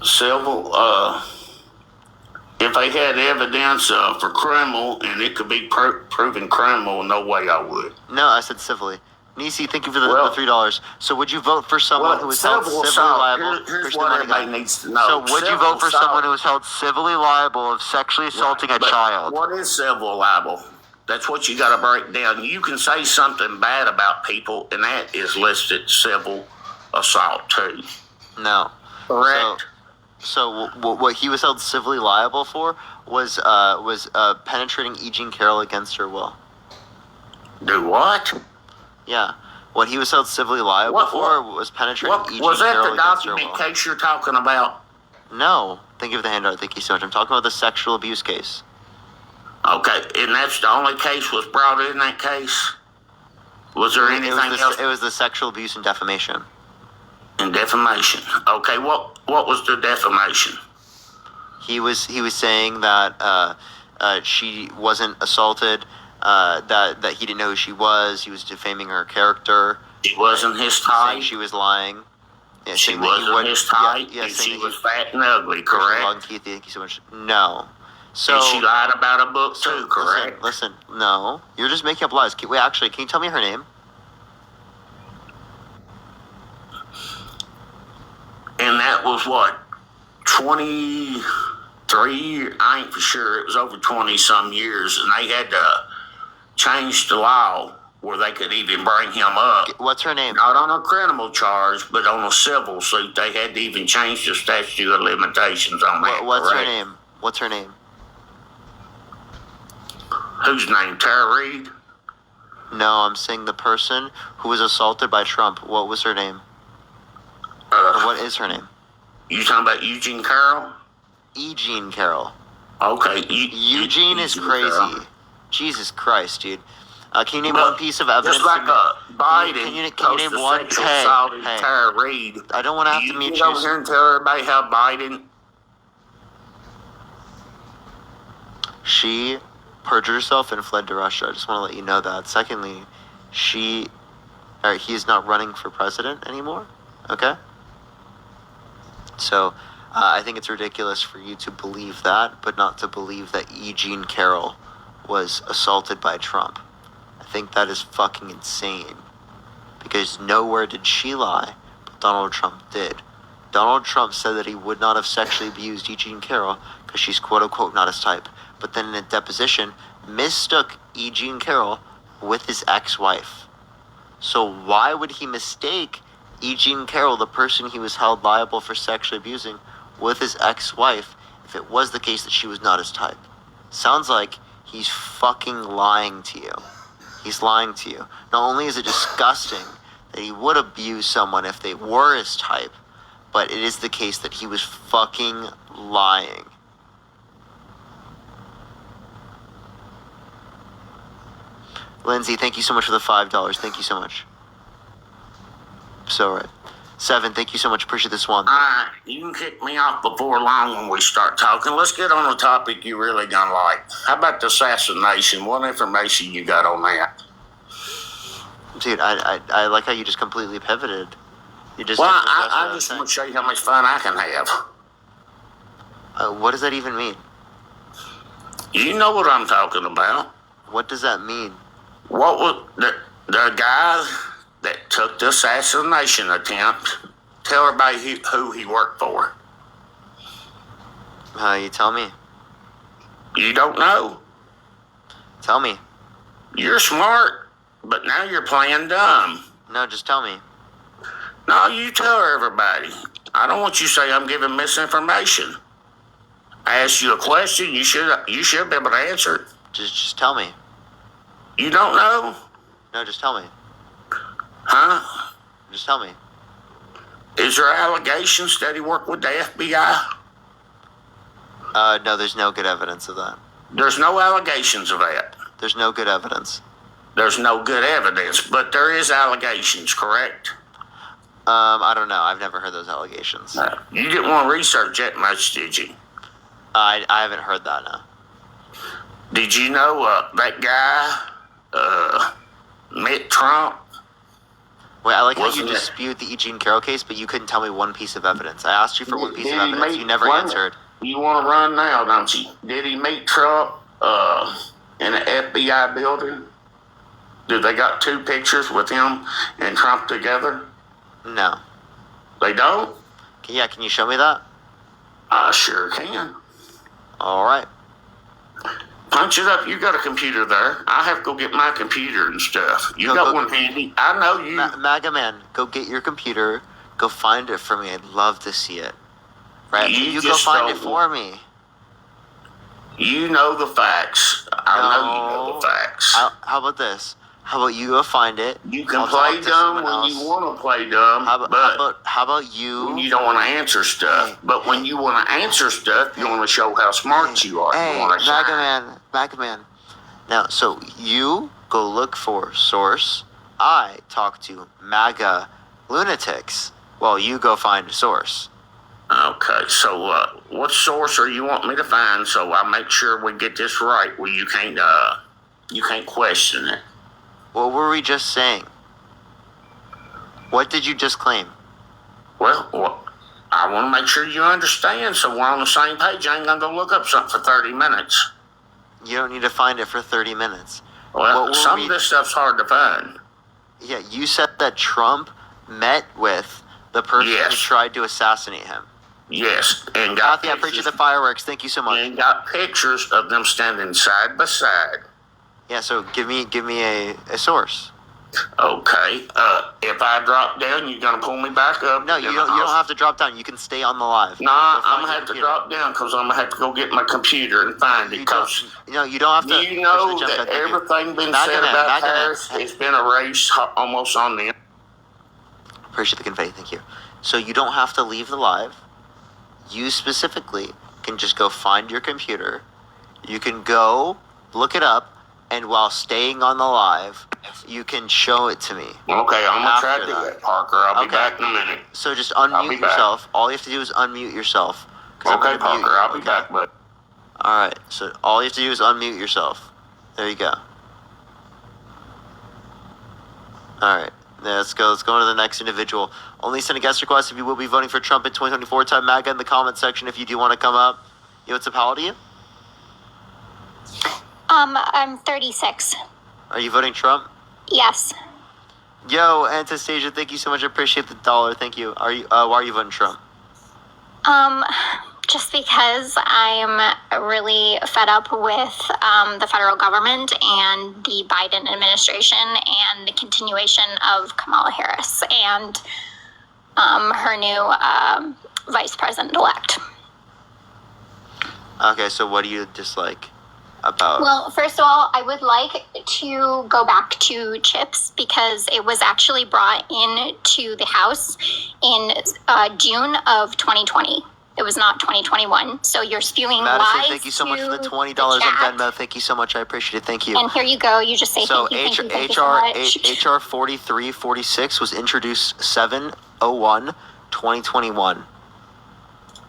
Civil, if they had evidence for criminal and it could be proven criminal, no way I would. No, I said civilly. Nisi, thank you for the Well- $3. So, would you vote for someone who was held civil civilly assault, liable? here's Appreciate what the money, everybody guy. needs to know. So, would you Civil vote for assault- someone who was held civilly liable of sexually assaulting a But child? What is civil libel? That's what you got to break down. You can say something bad about people, and that is listed civil assault too. No. Correct. So what he was held civilly liable for was penetrating E. Jean Carroll against her will. Do what? Yeah. What he was held civilly liable What- for was penetrating What E. was Jean that? Carroll The against her document will. case you're talking about? No. Thank you for the handout. Thank you so much. I'm talking about the sexual abuse case. Okay, and that's the only case was brought in that case. Was there anything else? It was the sexual abuse and defamation. And defamation. Okay, what was the defamation? He was saying that she wasn't assaulted, that he didn't know who she was. He was defaming her character. She wasn't his Saying type. she was lying. Yeah, She saying that he wasn't would- his type. Yeah, And saying she that was fat and ugly, Long correct? teeth. Thank you so much. No. So And she lied about a book so, too, correct? Listen, no, you're just making up lies. Wait, actually, can you tell me her name? And that was what, 23? I ain't for sure. It was over 20 some years, and they had to change the law where they could even bring him up. What's her name? Not on a criminal charge, but on a civil suit. They had to even change the statute of limitations on that. What's her correct? name? What's her name? Whose name? Tara Reid? No, I'm saying the person who was assaulted by Trump. What was her name? Or what is her name? You talking about Eugene Carroll? E. Jean Carroll. Okay. Eugene is Carroll. crazy. Jesus Christ, dude. Can you name But one piece of evidence? Just like to me? Biden Can you name posted one? sexual Hey, assault in hey. Tara Reid. I don't want to have to You mute get over you. here and tell everybody how Biden. She perjured herself and fled to Russia. I just want to let you know that. Secondly, he is not running for president anymore. Okay? So, I think it's ridiculous for you to believe that, but not to believe that E. Jean Carroll was assaulted by Trump. I think that is fucking insane. Because nowhere did she lie, but Donald Trump did. Donald Trump said that he would not have sexually abused E. Jean Carroll because she's quote-unquote not his type. But then in a deposition, mistook E. Jean Carroll with his ex-wife. So why would he mistake E. Jean Carroll, the person he was held liable for sexually abusing, with his ex-wife if it was the case that she was not his type? Sounds like he's fucking lying to you. He's lying to you. Not only is it disgusting that he would abuse someone if they were his type, but it is the case that he was fucking lying. Lindsay, thank you so much for the $5. Thank you so much. So right. 7, thank you so much. Appreciate this one. Alright, you can kick me off before long when we start talking. Let's get on a topic you really gonna like. How about the assassination? What information you got on that? Dude, I like how you just completely pivoted. You just Well, didn't address what I was just saying. want to show you how much fun I can have. What does that even mean? You know what I'm talking about. What does that mean? What was the guy that took the assassination attempt? Tell everybody who he worked for. You tell me. You don't know. Tell me. You're smart, but now you're playing dumb. No, just tell me. No, you tell everybody. I don't want you to say I'm giving misinformation. I asked you a question. You should be able to answer it. Just tell me. You don't know? No, just tell me. Huh? Just tell me. Is there allegations that he worked with the FBI? No, there's no good evidence of that. There's no allegations of that. There's no good evidence. There's no good evidence, but there is allegations, correct? I don't know. I've never heard those allegations. You didn't want to research that much, did you? I haven't heard that, no. Did you know that guy, Mitt Trump? Wait, I like how you Wasn't it- dispute the E. Jean Carroll case, but you couldn't tell me one piece of evidence. I asked you for one piece of Did he evidence. meet- You never wait a answered. minute. You want to run now, don't you? Did he meet Trump in an FBI building? Did they got 2 pictures with him and Trump together? No. They don't? Yeah, can you show me that? I sure can. All right. Punch it up. You got a computer there. I have to go get my computer and stuff. You Go- got go- one handy. I know you. MAGA man, go get your computer. Go find it for me. I'd love to see it. Right? You You go just find don't- it for me. You know the facts. I know you know No. the facts. How about this? How about you go find it? You can I'll play talk to dumb someone when else. you want to play dumb, How but about when you? you don't want to answer stuff. Hey, But when you want to answer stuff, you want to show how smart you are. Hey, you want to MAGA man. Now, so you go look for source. I talk to MAGA lunatics. Well, you go find a source. Okay, so what source are you want me to find so I make sure we get this right? Well, you can't question it. What were we just saying? What did you just claim? Well, I want to make sure you understand so we're on the same page. I ain't gonna go look up something for 30 minutes. You don't need to find it for 30 minutes. Well, What were some we- of this stuff's hard to find. Yeah, you said that Trump met with the person Yes. who tried to assassinate him. Yes, and got Kathy, I appreciate pictures, the fireworks. Thank you so much. and got pictures of them standing side by side. Yeah, so give me a source. Okay, if I drop down, you gonna pull me back up? No, you don't have to drop down. You can stay on the live. Nah, Go find I'm gonna your have to computer. drop down because I'm gonna have to go get my computer and find it. You Cause don't have to. you know push the jump that gun, thank you. everything been Back said in it, about back in it. Harris has been erased almost on the. Appreciate the confetti, thank you. So you don't have to leave the live. You specifically can just go find your computer. You can go look it up, and while staying on the live, you can show it to me. Okay, I'm gonna try After to do that. that, Parker. I'll be Okay. back in a minute. So just I'll be unmute back. yourself. All you have to do is unmute yourself. 'Cause I'm Okay, gonna mute Parker, you. I'll be back, bud. All right. So all you have to do is unmute yourself. There you go. All right. Let's go. Let's go on to the next individual. Only send a guest request if you will be voting for Trump in 2024. Type MAGA in the comment section if you do want to come up. Yo, what's up? How old are you? I'm 36. Are you voting Trump? Yes. Yo, Anastasia, thank you so much. I appreciate the $1. Thank you. Are you? Why are you voting Trump? Just because I'm really fed up with the federal government and the Biden administration and the continuation of Kamala Harris and her new vice president-elect. Okay, so what do you dislike about? Well, first of all, I would like to go back to CHIPS because it was actually brought into the House in June of 2020. It was not 2021. So you're spewing Madison, lies. thank you so much for the to $20 the on chat. Venmo. Thank you so much. I appreciate it. Thank you. And here you go. You just say So thank you, thank you so HR much. HR 4346 was introduced 7/01/2021.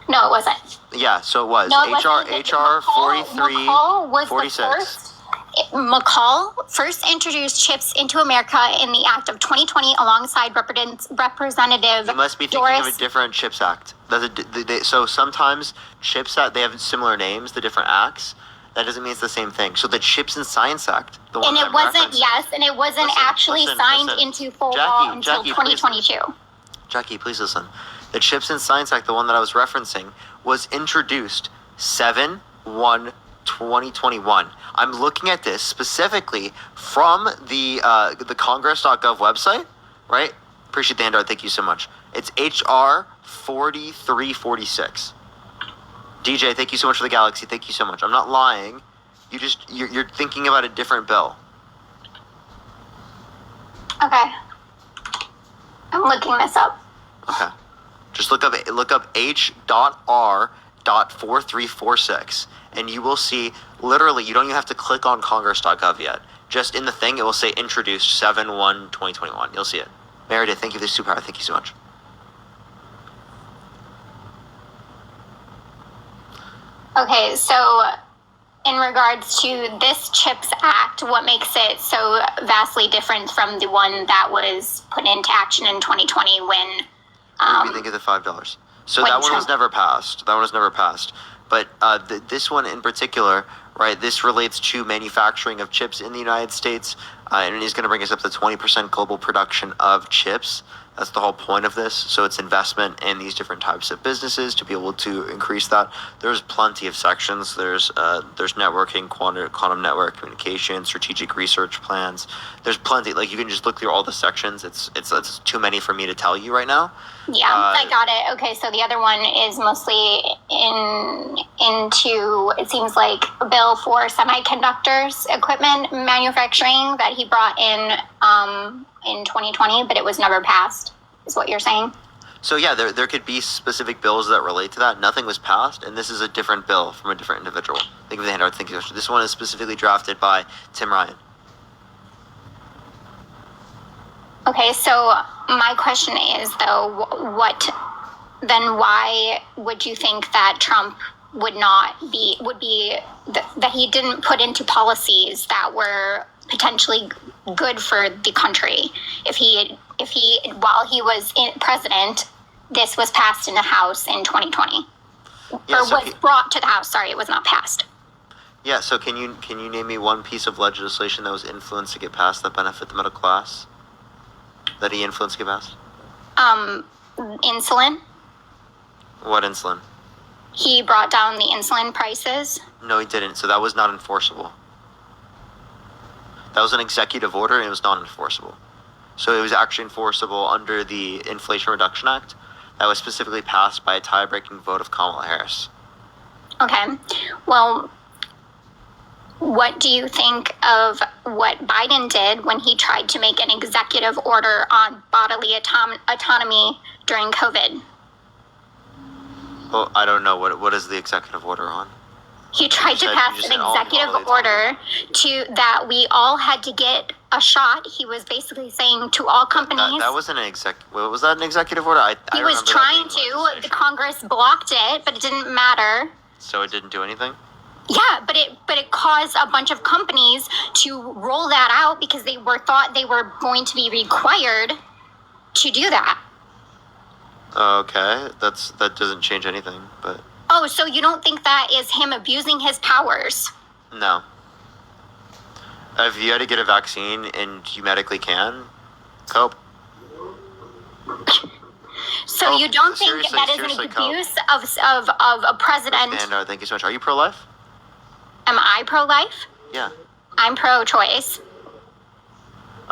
No, it wasn't. Yeah, so it was. No, it HR wasn't. HR McCall was 4346. McCall first introduced CHIPS into America in the Act of 2020 alongside Representative You must be thinking Doris. of a different CHIPS Act. So sometimes CHIPS Act, they have similar names, the different acts. That doesn't mean it's the same thing. So the CHIPS and Science Act, the one And that it I'm wasn't, referencing- yes, and it wasn't Listen, actually listen, signed listen. into full Jackie, law until Jackie, please 2022. Jackie, please listen. The CHIPS and Science Act, the one that I was referencing, was introduced 7/1/2021. I'm looking at this specifically from the Congress.gov website, right? Appreciate the handout. Thank you so much. It's HR 4346. DJ, thank you so much for the Galaxy. Thank you so much. I'm not lying. You're thinking about a different bill. Okay. I'm looking this up. Okay. Just look up H.R.4346 and you will see literally you don't even have to click on Congress.gov yet. Just in the thing it will say introduced 7/1/2021. You'll see it. Meredith, thank you for the superpower. Thank you so much. Okay, so in regards to this CHIPS Act, what makes it so vastly different from the one that was put into action in 2020 when What do you think of the $5? So When that one was Trump- never passed. But this one in particular, right? This relates to manufacturing of chips in the United States, and it is going to bring us up to 20% global production of chips. That's the whole point of this. So it's investment in these different types of businesses to be able to increase that. There's plenty of sections. There's networking, quantum network communication, strategic research plans. There's plenty. Like you can just look through all the sections. It's too many for me to tell you right now. Yeah, I got it. Okay, so the other one is mostly into, it seems like, a bill for semiconductors equipment manufacturing that he brought in 2020, but it was never passed, is what you're saying? So yeah, there could be specific bills that relate to that. Nothing was passed, and this is a different bill from a different individual. Think of the handout. Thank you. This one is specifically drafted by Tim Ryan. Okay, so my question is, though, why would you think that Trump that he didn't put into policies that were potentially good for the country? If he while he was president, this was passed in the House in 2020, Yeah, or so was brought to the House. Sorry, it was not passed. Yeah, so can you name me one piece of legislation that was influenced to get passed that benefit the middle class? That he influenced to get passed? Insulin. What insulin? He brought down the insulin prices. No, he didn't. So that was not enforceable. That was an executive order and it was non-enforceable. So it was actually enforceable under the Inflation Reduction Act that was specifically passed by a tie-breaking vote of Kamala Harris. Okay. Well, what do you think of what Biden did when he tried to make an executive order on bodily autonomy during COVID? Well, I don't know. What is the executive order on? He tried to pass an executive order that we all had to get a shot. He was basically saying to all companies. That wasn't an was that an executive order? He was trying to. The Congress blocked it, but it didn't matter. So it didn't do anything? Yeah, but it caused a bunch of companies to roll that out because they thought they were going to be required to do that. Okay, that doesn't change anything, but. Oh, so you don't think that is him abusing his powers? No. If you had to get a vaccine and you medically can, cope. So you don't think that is an abuse of a president? And thank you so much. Are you pro-life? Am I pro-life? Yeah. I'm pro-choice.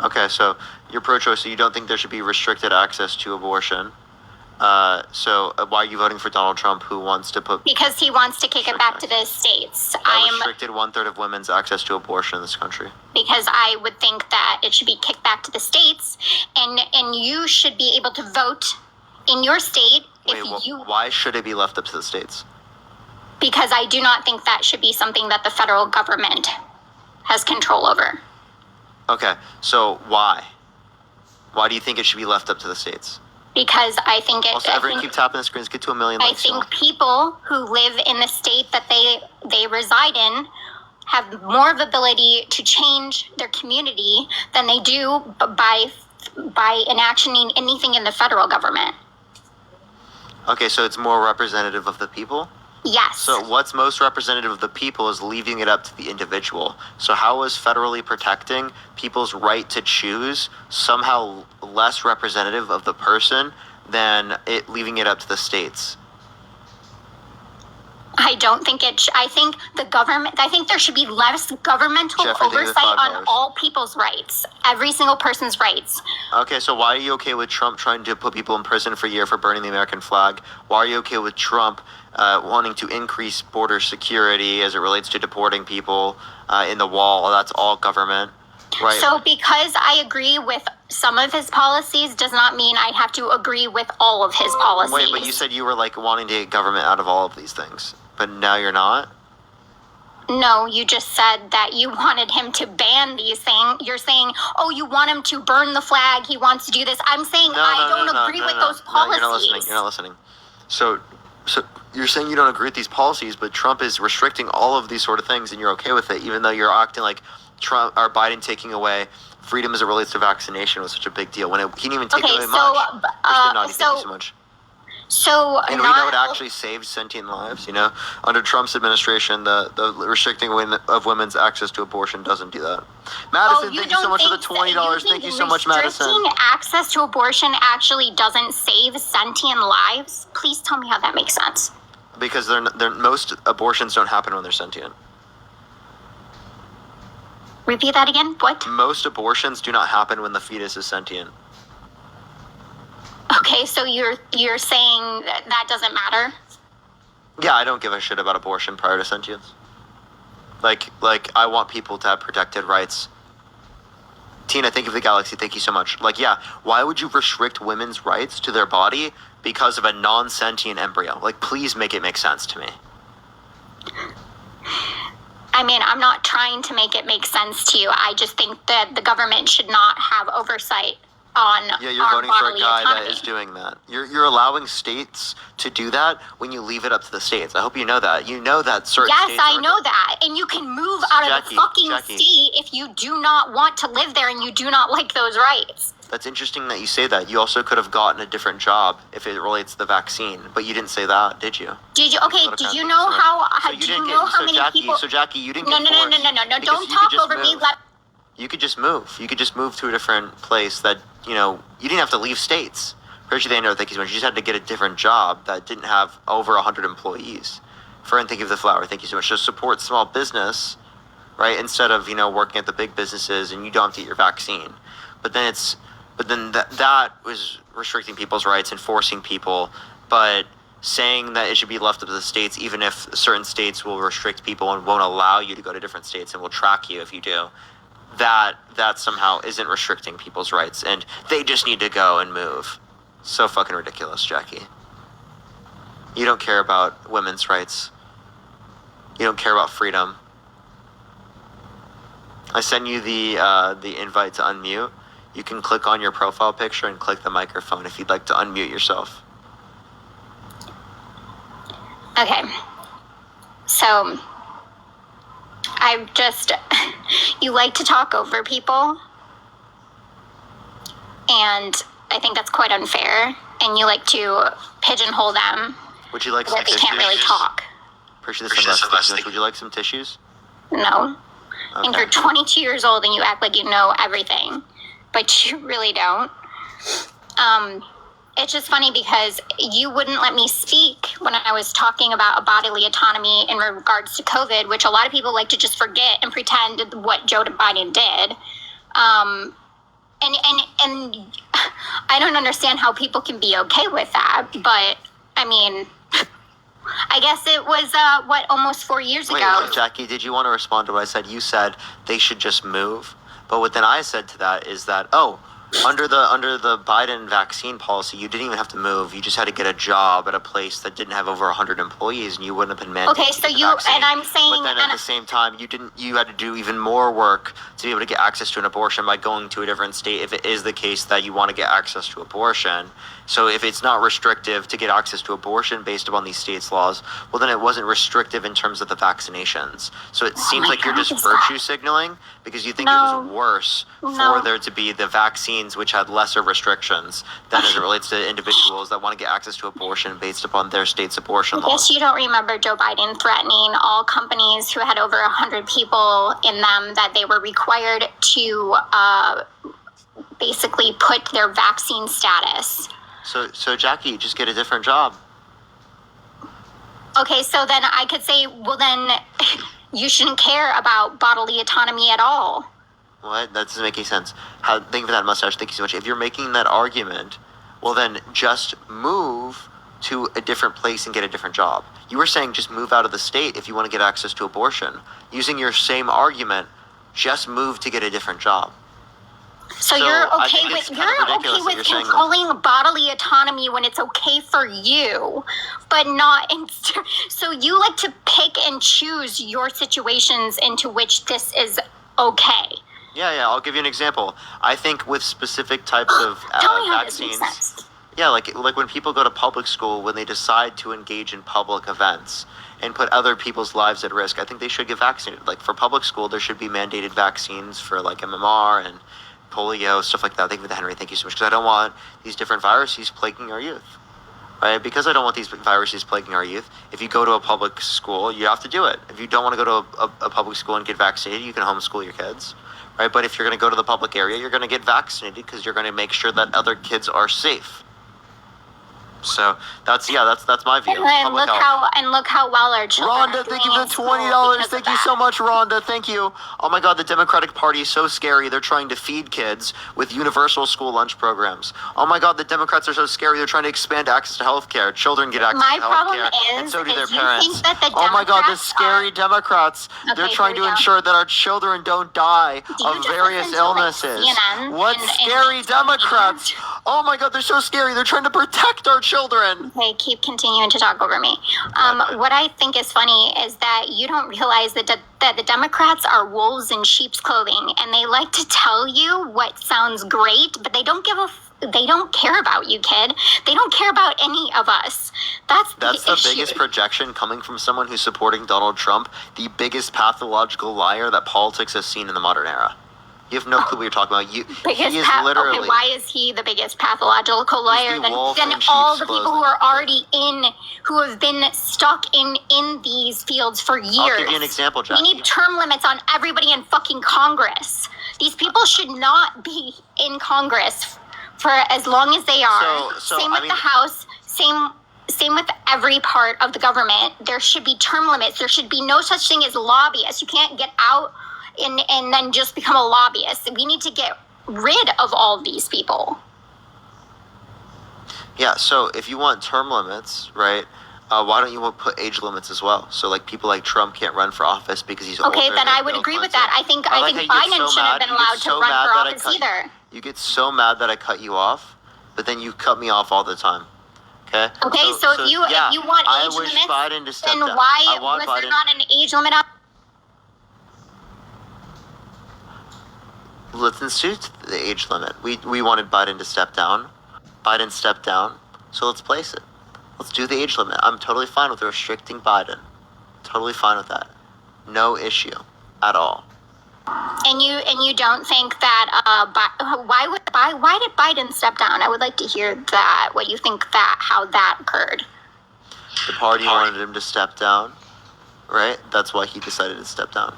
Okay, so you're pro-choice, so you don't think there should be restricted access to abortion. So why are you voting for Donald Trump, who wants to put... Because he wants to kick it back to the states. Restricted 1/3 of women's access to abortion in this country. Because I would think that it should be kicked back to the states, and you should be able to vote in your state why should it be left up to the states? Because I do not think that should be something that the federal government has control over. Okay, so why? Why do you think it should be left up to the states? Because I think it. Also, everyone keep tapping the screens. Get to 1 million likes. I think people who live in the state that they reside in have more of ability to change their community than they do by enacting anything in the federal government. Okay, so it's more representative of the people? Yes. So what's most representative of the people is leaving it up to the individual. So how is federally protecting people's right to choose somehow less representative of the person than it leaving it up to the states? I don't think I think the government, I think there should be less governmental oversight on all people's rights, every single person's rights. Okay, so why are you okay with Trump trying to put people in prison for a year for burning the American flag? Why are you okay with Trump wanting to increase border security as it relates to deporting people in the wall? That's all government, right? So because I agree with some of his policies does not mean I have to agree with all of his policies. Wait, but you said you were like wanting to get government out of all of these things, but now you're not? No, you just said that you wanted him to ban these things. You're saying, oh, you want him to burn the flag. He wants to do this. I'm saying I don't agree with those policies. No, you're not listening. So you're saying you don't agree with these policies, but Trump is restricting all of these sort of things, and you're okay with it, even though you're acting like Trump or Biden taking away freedom as it relates to vaccination was such a big deal when he didn't even take away much. Thank you so much. And we know it actually saved sentient lives. You know, under Trump's administration, the restricting of women's access to abortion doesn't do that. Madison, thank you so much for the $20. Thank you so much, Madison. Restricting access to abortion actually doesn't save sentient lives? Please tell me how that makes sense. Because most abortions don't happen when they're sentient. Repeat that again. What? Most abortions do not happen when the fetus is sentient. Okay, so you're saying that doesn't matter? Yeah, I don't give a shit about abortion prior to sentience. Like I want people to have protected rights. Tina, thank you for the galaxy. Thank you so much. Like, yeah, why would you restrict women's rights to their body because of a non-sentient embryo? Like, please make it make sense to me. I mean, I'm not trying to make it make sense to you. I just think that the government should not have oversight on Yeah, you're our voting for a bodily guy autonomy. that is doing that. You're allowing states to do that when you leave it up to the states. I hope you know that. You know that certain Yes, states I are- know that. And you can move out of Jackie, the fucking Jackie. state if you do not want to live there and you do not like those rights. That's interesting that you say that. You also could have gotten a different job if it relates to the vaccine, but you didn't say that, did you? Did you? Okay. Little Did you kind know of- how? So Do you didn't know get- how so many Jackie, people? So Jackie, you didn't No, get no, no, no, forced no, no, no! because Don't you could talk just over me. move. Let You could just move. You could just move to a different place that, you know, you didn't have to leave states. Appreciate the end. Thank you so much. You just had to get a different job that didn't have over 100 employees. Friend, thank you for the flower. Thank you so much. Just support small business, right? Instead of, you know, working at the big businesses and you don't have to get your vaccine. But then that was restricting people's rights and forcing people. But saying that it should be left up to the states, even if certain states will restrict people and won't allow you to go to different states and will track you if you do, that somehow isn't restricting people's rights, and they just need to go and move. So fucking ridiculous, Jackie. You don't care about women's rights. You don't care about freedom. I send you the invite to unmute. You can click on your profile picture and click the microphone if you'd like to unmute yourself. Okay. So, you like to talk over people, and I think that's quite unfair, and you like to pigeonhole them Would you like so some that they can't really tissues? talk. Appreciate the sunglasses. Would you like some tissues? No. I think Okay. you're 22 years old and you act like you know everything, but you really don't. It's just funny because you wouldn't let me speak when I was talking about bodily autonomy in regards to COVID, which a lot of people like to just forget and pretend what Joe Biden did. And I don't understand how people can be okay with that, but I mean, I guess it was almost 4 years ago. Wait, Jackie, did you want to respond to what I said? You said they should just move, but what then I said to that is that under the Biden vaccine policy, you didn't even have to move. You just had to get a job at a place that didn't have over 100 employees, and you wouldn't have been mandated. Okay, to so get the you vaccine. and I'm saying, But then at the same time, you had to do even more work to be able to get access to an abortion by going to a different state if it is the case that you want to get access to abortion. So if it's not restrictive to get access to abortion based upon these states' laws, well, then it wasn't restrictive in terms of the vaccinations. So it seems my like you're God, just is virtue that- signaling because you think No. it was worse No. for there to be the vaccines which had lesser restrictions than as it relates to individuals that want to get access to abortion based upon their state's abortion I laws. guess you don't remember Joe Biden threatening all companies who had over 100 people in them that they were required to basically put their vaccine status. So Jackie, just get a different job. Okay, so then I could say, well, then you shouldn't care about bodily autonomy at all. What? That doesn't make any sense. Thank you for that mustache. Thank you so much. If you're making that argument, well then just move to a different place and get a different job. You were saying just move out of the state if you want to get access to abortion. Using your same argument, just move to get a different job. So So, you're I okay think with it's kind of ridiculous that you're saying that. controlling bodily autonomy when it's okay for you, but not in. So you like to pick and choose your situations into which this is okay. Yeah, I'll give you an example. I think with specific types of Tell me how this makes vaccines, sense. yeah, like when people go to public school, when they decide to engage in public events and put other people's lives at risk, I think they should get vaccinated. Like for public school, there should be mandated vaccines for like MMR and polio, stuff like that. Thank you for the Henry. Thank you so much. Because I don't want these different viruses plaguing our youth. Right? Because I don't want these viruses plaguing our youth. If you go to a public school, you have to do it. If you don't want to go to a public school and get vaccinated, you can homeschool your kids. Right? But if you're going to go to the public area, you're going to get vaccinated because you're going to make sure that other kids are safe. So that's my view. And look how well our children are Rhonda, thank you doing for in the school $20. because Thank of you so that. much, Rhonda. Thank you. Oh my God, the Democratic Party is so scary. They're trying to feed kids with universal school lunch programs. Oh my God, the Democrats are so scary. They're trying to expand access to health care. Children get access My to health problem care, and is so do their you parents. think that the Oh my God, the Democrats scary Democrats. Okay, They're trying here to we go. ensure that our children don't die Do you of just various listen to, like, illnesses. CNN What and scary mainstream Democrats? media? Oh my God, they're so scary. They're trying to protect our children. Okay, keep continuing to talk over me. What I think is funny is that you don't realize that the Democrats are wolves in sheep's clothing, and they like to tell you what sounds great, but they don't they don't care about you, kid. They don't care about any of us. That's the issue. biggest projection coming from someone who's supporting Donald Trump, the biggest pathological liar that politics has seen in the modern era. You have no clue what you're talking about. He is literally... Okay, why is he the biggest pathological liar than all the people who are already who have been stuck in these fields for years? I'll give you an example, Jackie. We need term limits on everybody in fucking Congress. These people should not be in Congress for as long as they are. Same with the House. Same with every part of the government. There should be term limits. There should be no such thing as lobbyists. You can't get out and then just become a lobbyist. We need to get rid of all these people. Yeah, so if you want term limits, right, why don't you put age limits as well? So like people like Trump can't run for office because he's older. Okay, then I would agree with that. I think Biden shouldn't have been allowed to run for office either. You get so mad that I cut you off, but then you cut me off all the time. Okay? Okay, so if you want age limits, Biden to step then down. why was there not an age limit on? Let's institute the age limit. We wanted Biden to step down. Biden stepped down, so let's place it. Let's do the age limit. I'm totally fine with restricting Biden. Totally fine with that. No issue at all. And you don't think that why did Biden step down? I would like to hear that. What you think how that occurred? The party wanted him to step down, right? That's why he decided to step down.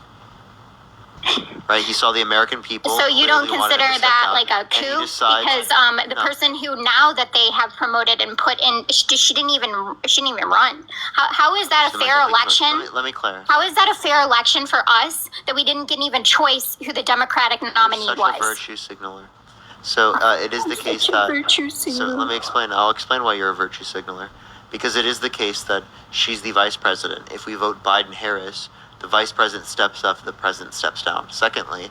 Right, he saw the American people. So you don't consider that like a coup because the person who now that they have promoted and put in, she shouldn't even run. How is that a fair election? Let me clarify. How is that a fair election for us that we didn't get even choice who the Democratic nominee was? Was? Such a virtue signaler. So it is the case that. So let me explain. I'll explain why you're a virtue signaler, because it is the case that she's the vice president. If we vote Biden-Harris, the vice president steps up, the president steps down. Secondly,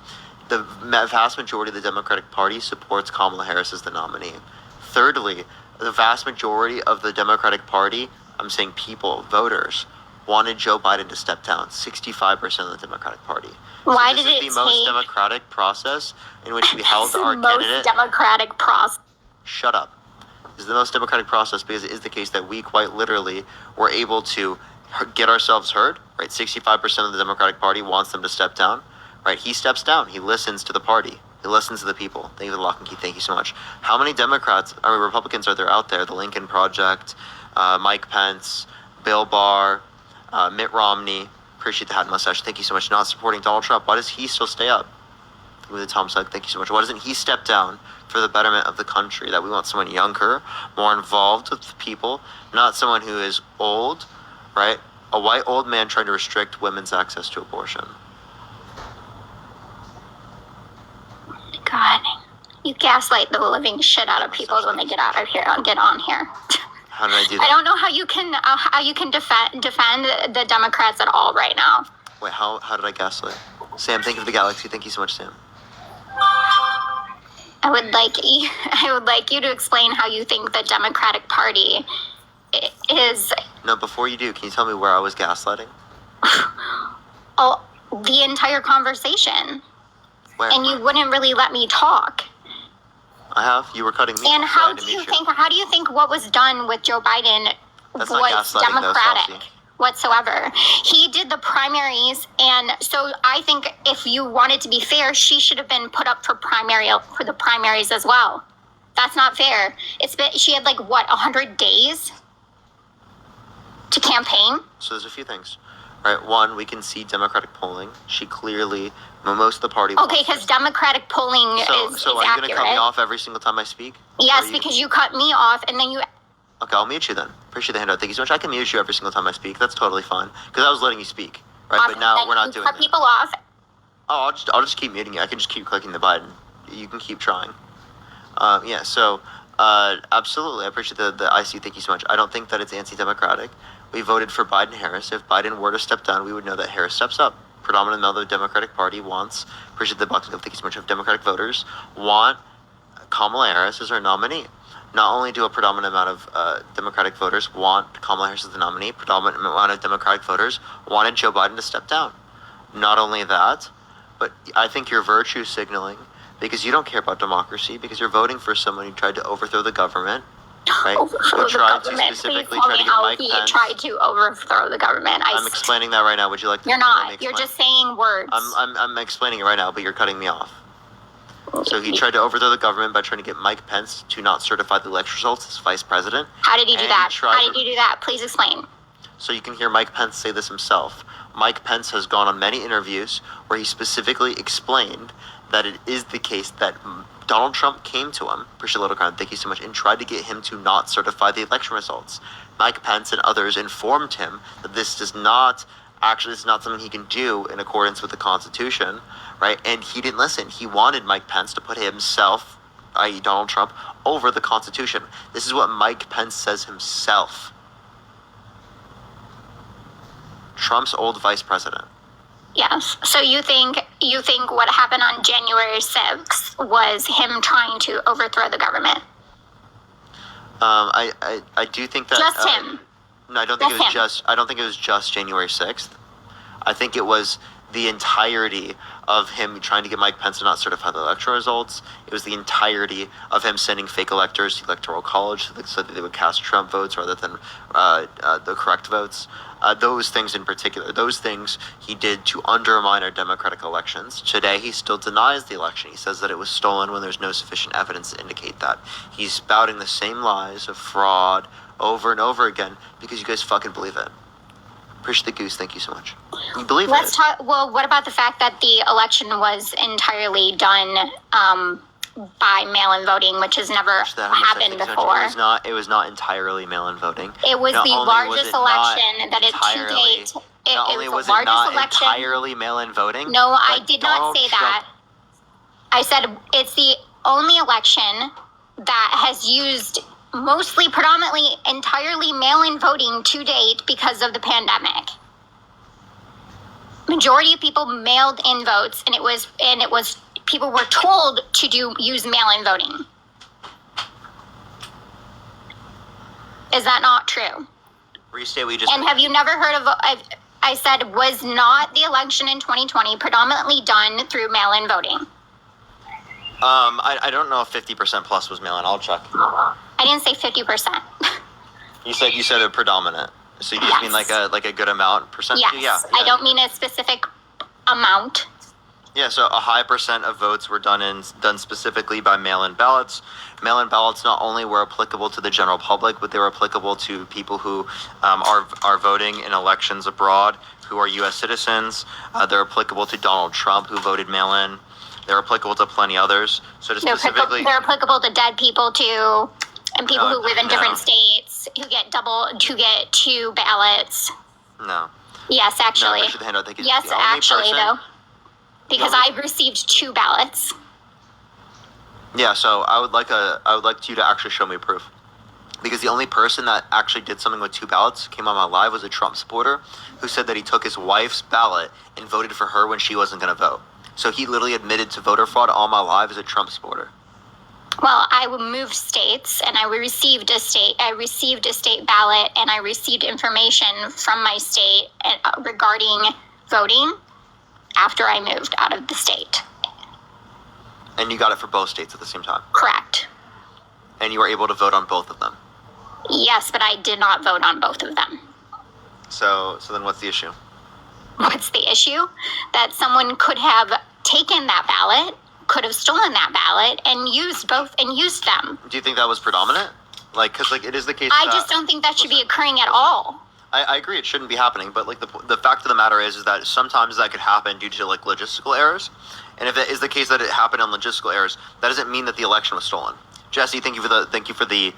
the vast majority of the Democratic Party supports Kamala Harris as the nominee. Thirdly, the vast majority of the Democratic Party, I'm saying people, voters, wanted Joe Biden to step down. 65% of the Democratic Party. Why so did it take... This is the most democratic process in which we held our candidate... most democratic process. Shut up. This is the most democratic process because it is the case that we quite literally were able to get ourselves heard, right? 65% of the Democratic Party wants them to step down, right? He steps down. He listens to the party. He listens to the people. Thank you, the Lock and Key. Thank you so much. How many Republicans are there out there? The Lincoln Project, Mike Pence, Bill Barr, Mitt Romney. Appreciate the hat and mustache. Thank you so much. Not supporting Donald Trump. Why does he still stay up? With the Tom Sugg, thank you so much. Why doesn't he step down for the betterment of the country? That we want someone younger, more involved with the people, not someone who is old, right? A white old man trying to restrict women's access to abortion. God, you gaslight the living shit out of people when they get out of here and get on here. How did I do that? I don't know how you can defend the Democrats at all right now. Wait, how did I gaslight? Sam, thank you for the galaxy. Thank you so much, Sam. I would like you to explain how you think the Democratic Party is. No, before you do, can you tell me where I was gaslighting? Oh, the entire conversation. Where? And you wouldn't really let me talk. I have. You were cutting me. And how do you think what was done with Joe Biden was democratic whatsoever? He did the primaries, and so I think if you wanted to be fair, she should have been put up for the primaries as well. That's not fair. She had 100 days to campaign. So there's a few things. Right, one, we can see Democratic polling. She clearly, most of the party. Okay, because Democratic polling is accurate. So are you going to cut me off every single time I speak? Yes, because you cut me off and then you. Okay, I'll mute you then. Appreciate the handout. Thank you so much. I can mute you every single time I speak. That's totally fine. Because I was letting you speak, right? But now we're not doing that. Cut people off. Oh, I'll just keep muting you. I can just keep clicking the button. You can keep trying. Yeah. So absolutely, I appreciate the IC. Thank you so much. I don't think that it's anti-democratic. We voted for Biden-Harris. If Biden were to step down, we would know that Harris steps up. Predominant of the Democratic Party wants, appreciate the box, thank you so much, of Democratic voters want Kamala Harris as her nominee. Not only do a predominant amount of Democratic voters want Kamala Harris as the nominee, predominant amount of Democratic voters wanted Joe Biden to step down. Not only that, but I think you're virtue signaling because you don't care about democracy because you're voting for someone who tried to overthrow the government, right? Overthrow the government. Please tell me how he tried to overthrow the government. I'm explaining that right now. Would you like to? You're not. You're just saying words. I'm explaining it right now, but you're cutting me off. So he tried to overthrow the government by trying to get Mike Pence to not certify the election results as vice president. How did he do that? How did he do that? Please explain. So you can hear Mike Pence say this himself. Mike Pence has gone on many interviews where he specifically explained that it is the case that Donald Trump came to him, appreciate Little Crown, thank you so much, and tried to get him to not certify the election results. Mike Pence and others informed him that this is not something he can do in accordance with the Constitution, right? And he didn't listen. He wanted Mike Pence to put himself, i.e. Donald Trump, over the Constitution. This is what Mike Pence says himself. Trump's old vice president. Yes. So you think what happened on January 6th was him trying to overthrow the government? I do think that just him. No, I don't think it was just January 6th. I think it was the entirety of him trying to get Mike Pence to not certify the election results. It was the entirety of him sending fake electors to the Electoral College so that they would cast Trump votes rather than the correct votes. Those things in particular, those things he did to undermine our democratic elections. Today, he still denies the election. He says that it was stolen when there's no sufficient evidence to indicate that. He's spouting the same lies of fraud over and over again because you guys fucking believe it. Appreciate the goose. Thank you so much. You believe it. Let's talk. Well, what about the fact that the election was entirely done by mail-in voting, which has never happened before? It was not entirely mail-in voting. It was the largest election that it to date. It was the largest election. Entirely mail-in voting. No, I did not say that. I said it's the only election that has used mostly, predominantly, entirely mail-in voting to date because of the pandemic. Majority of people mailed in votes, and it was people were told to use mail-in voting. Is that not true? Restate what you just. And have you never heard of? I said, was not the election in 2020 predominantly done through mail-in voting? I don't know if 50% plus was mail-in. I'll check. I didn't say 50%. You said a predominant. So you just mean like a good amount percent? Yes. Yeah. I don't mean a specific amount. Yeah, so a high percent of votes were done specifically by mail-in ballots. Mail-in ballots not only were applicable to the general public, but they were applicable to people who are voting in elections abroad, who are U.S. citizens. They're applicable to Donald Trump, who voted mail-in. They're applicable to plenty others. So to specifically, they're applicable to dead people too, and people who live in different states who get two ballots. No. Yes, actually. No, yes, actually, though. Because I received 2 ballots. Yeah, so I would like you to actually show me proof. Because the only person that actually did something with 2 ballots came on my live was a Trump supporter who said that he took his wife's ballot and voted for her when she wasn't going to vote. So he literally admitted to voter fraud on my live as a Trump supporter. Well, I moved states, and I received a state ballot, and I received information from my state regarding voting after I moved out of the state. And you got it for both states at the same time? Correct. And you were able to vote on both of them? Yes, but I did not vote on both of them. So then what's the issue? What's the issue? That someone could have taken that ballot, could have stolen that ballot, and used them. Do you think that was predominant? Because it is the case. I just don't think that should be occurring at all. I agree it shouldn't be happening, but the fact of the matter is that sometimes that could happen due to logistical errors, and if it is the case that it happened on logistical errors, that doesn't mean that the election was stolen. Jesse, thank you for the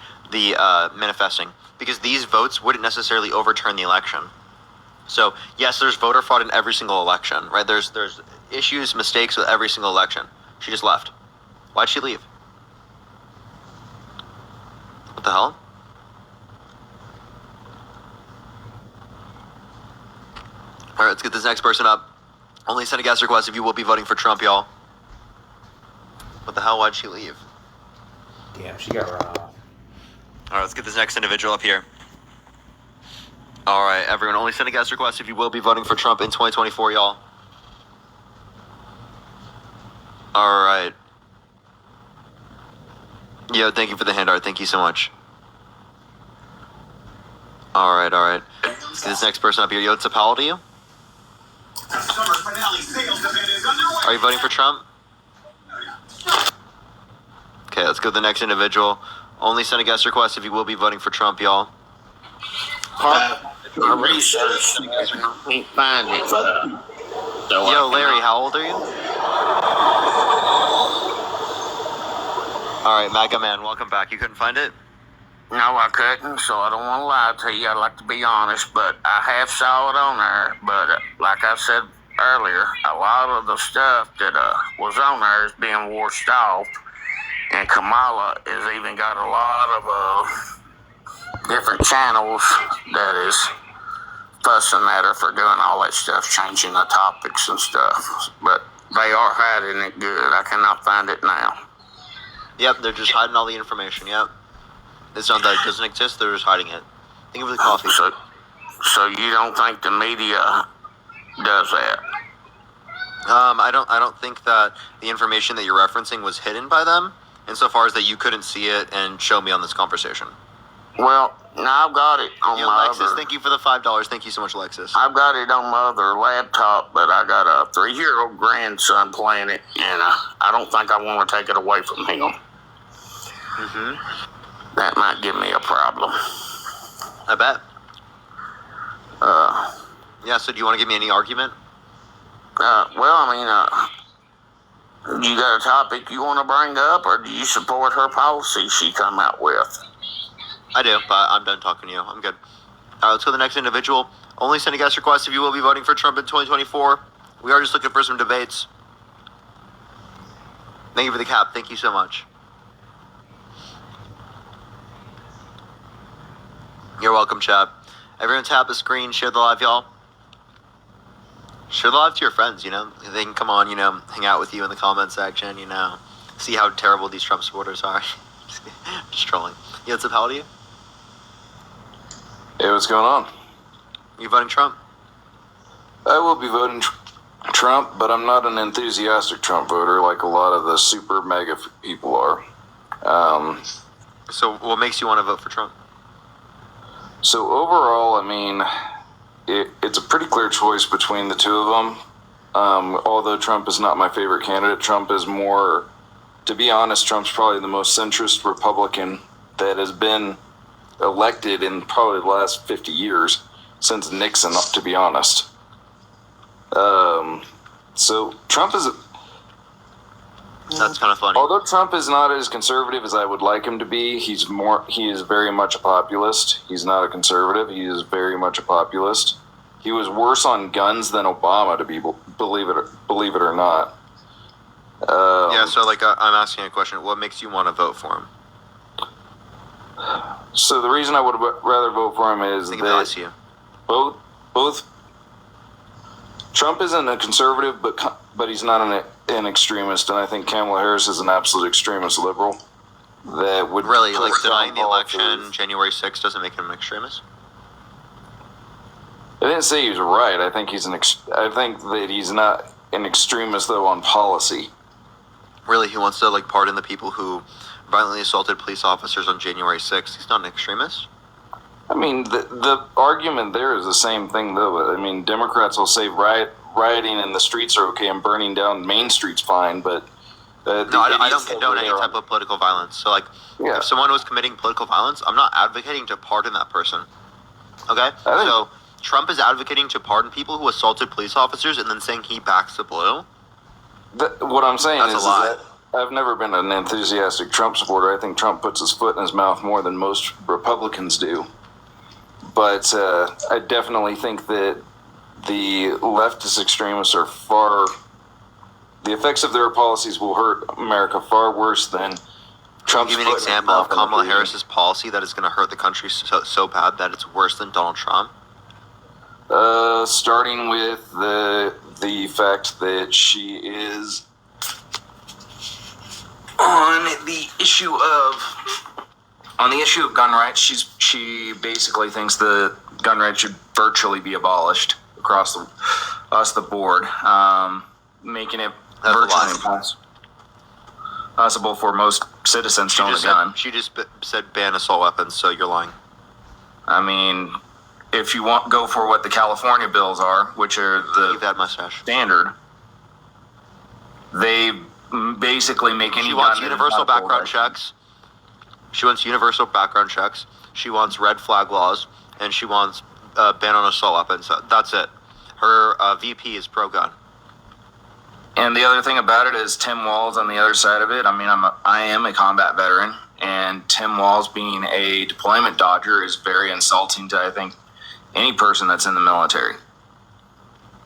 manifesting, because these votes wouldn't necessarily overturn the election. So yes, there's voter fraud in every single election, right? There's issues, mistakes with every single election. She just left. Why'd she leave? What the hell? All right, let's get this next person up. Only send a guest request if you will be voting for Trump, y'all. What the hell? Why'd she leave? Damn, she got run off. All right, let's get this next individual up here. All right, everyone, only send a guest request if you will be voting for Trump in 2024, y'all. All right. Yo, thank you for the hand art. Thank you so much. All right, all right. Let's get this next person up here. Yo, it's a pal to you? Are you voting for Trump? Okay, let's go to the next individual. Only send a guest request if you will be voting for Trump, y'all. I researched and can't find it. So Yo, Larry, how old are you? All right, MAGA man, welcome back. You couldn't find it? No, I couldn't, so I don't want to lie to you. I'd like to be honest, but I have saw it on there. But like I said earlier, a lot of the stuff that was on there is being washed off, and Kamala has even got a lot of different channels that is fussing at her for doing all that stuff, changing the topics and stuff. But they are hiding it good. I cannot find it now. Yep, they're just hiding all the information, yep. It's not that it doesn't exist, they're just hiding it. Thank you for the coffee. So you don't think the media does that? I don't think that the information that you're referencing was hidden by them, insofar as that you couldn't see it and show me on this conversation. Well, now I've got it on my Alexis, other. thank you for the $5. Thank you so much, Alexis. I've got it on my other laptop, but I got a 3-year-old grandson playing it, and I don't think I want to take it away from him. That might give me a problem. I bet. Yeah, so do you want to give me any argument? Well, I mean, you got a topic you want to bring up, or do you support her policy she come out with? I do, but I'm done talking to you. I'm good. All right, let's go to the next individual. Only send a guest request if you will be voting for Trump in 2024. We are just looking for some debates. Thank you for the cap. Thank you so much. You're welcome, chat. Everyone tap the screen, share the live, y'all. Share the live to your friends, you know. They can come on, you know, hang out with you in the comment section, you know. See how terrible these Trump supporters are. Just trolling. Yeah, what's up, how old are you? Hey, what's going on? You voting Trump? I will be voting Trump, but I'm not an enthusiastic Trump voter like a lot of the super mega people are. So what makes you want to vote for Trump? So overall, I mean, it's a pretty clear choice between the two of them. Although Trump is not my favorite candidate, Trump is more, to be honest, Trump's probably the most centrist Republican that has been elected in probably the last 50 years since Nixon, to be honest. So Trump is... That's kind of funny. Although Trump is not as conservative as I would like him to be, he is very much a populist. He's not a conservative. He is very much a populist. He was worse on guns than Obama, to be believe it or not. Yeah, so like I'm asking a question. What makes you want to vote for him? So the reason I would rather vote for him is that both Trump isn't a conservative, but he's not an extremist, and I think Kamala Harris is an absolute extremist liberal that would really like denying the election. January 6th doesn't make him an extremist. I didn't say he was right. I think I think that he's not an extremist though on policy. Really, he wants to like pardon the people who violently assaulted police officers on January 6th. He's not an extremist. I mean, the argument there is the same thing, though. I mean, Democrats will say rioting in the streets are okay and burning down Main Street's fine, but... no, I don't condone any type of political violence. So, like, if someone was committing political violence, I'm not advocating to pardon that person. Okay? So, Trump is advocating to pardon people who assaulted police officers and then saying he backs the blue? What I'm saying is that I've never been an enthusiastic Trump supporter. I think Trump puts his foot in his mouth more than most Republicans do. But I definitely think that the leftist extremists are the effects of their policies will hurt America far worse than Trump's. Give me an example of Kamala Harris's policy that is going to hurt the country so bad that it's worse than Donald Trump. Starting with the fact that she is on the issue of gun rights, she basically thinks the gun rights should virtually be abolished across the board, making it virtually impossible for most citizens to own a gun. She just said ban assault weapons, so you're lying. I mean, if you go for what the California bills are, which are Leave that mustache. standard, they basically make any She wants gun universal that is background checks. She wants universal background checks. She wants red flag laws, and she wants ban on assault weapons. That's it. Her VP is pro-gun. And the other thing about it is Tim Walz on the other side of it. I mean, I am a combat veteran, and Tim Walz being a deployment dodger is very insulting to, I think, any person that's in the military.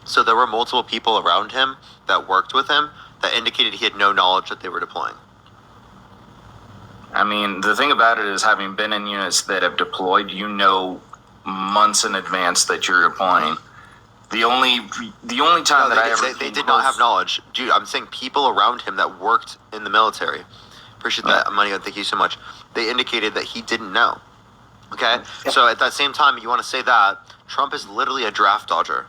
So there were multiple people around him that worked with him that indicated he had no knowledge that they were deploying. I mean, the thing about it is, having been in units that have deployed, you know months in advance that you're deploying. The only time they did not have knowledge, dude. I'm saying people around him that worked in the military. Appreciate that, money. Thank you so much. They indicated that he didn't know. Okay, so at that same time, you want to say that Trump is literally a draft dodger.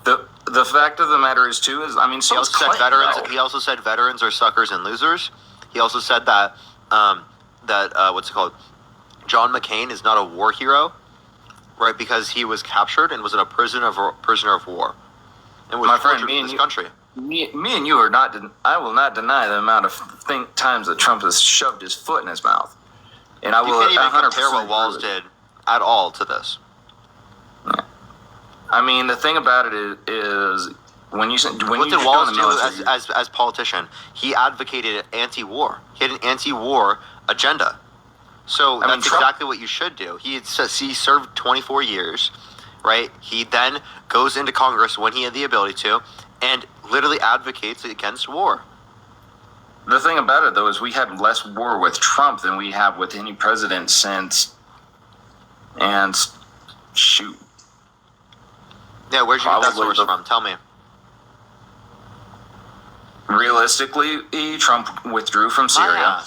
The fact of the matter is too is, I mean, He also said veterans. He also said veterans are suckers and losers. He also said that what's it called? John McCain is not a war hero, right? Because he was captured and was in a prisoner of war, and was tortured in this country. Me and you are not. I will not deny the amount of times that Trump has shoved his foot in his mouth, and I will. You can't even compare what Walz did at all to this. Yeah. I mean, the thing about it is when you what did Walz do as politician? He advocated anti-war. He had an anti-war agenda. So that's exactly what you should do. He served 24 years, right? He then goes into Congress when he had the ability to, and literally advocates against war. The thing about it, though, is we had less war with Trump than we have with any president since. And shoot. Yeah, where'd you get that source from? Tell me. Realistically, Trump withdrew from Syria.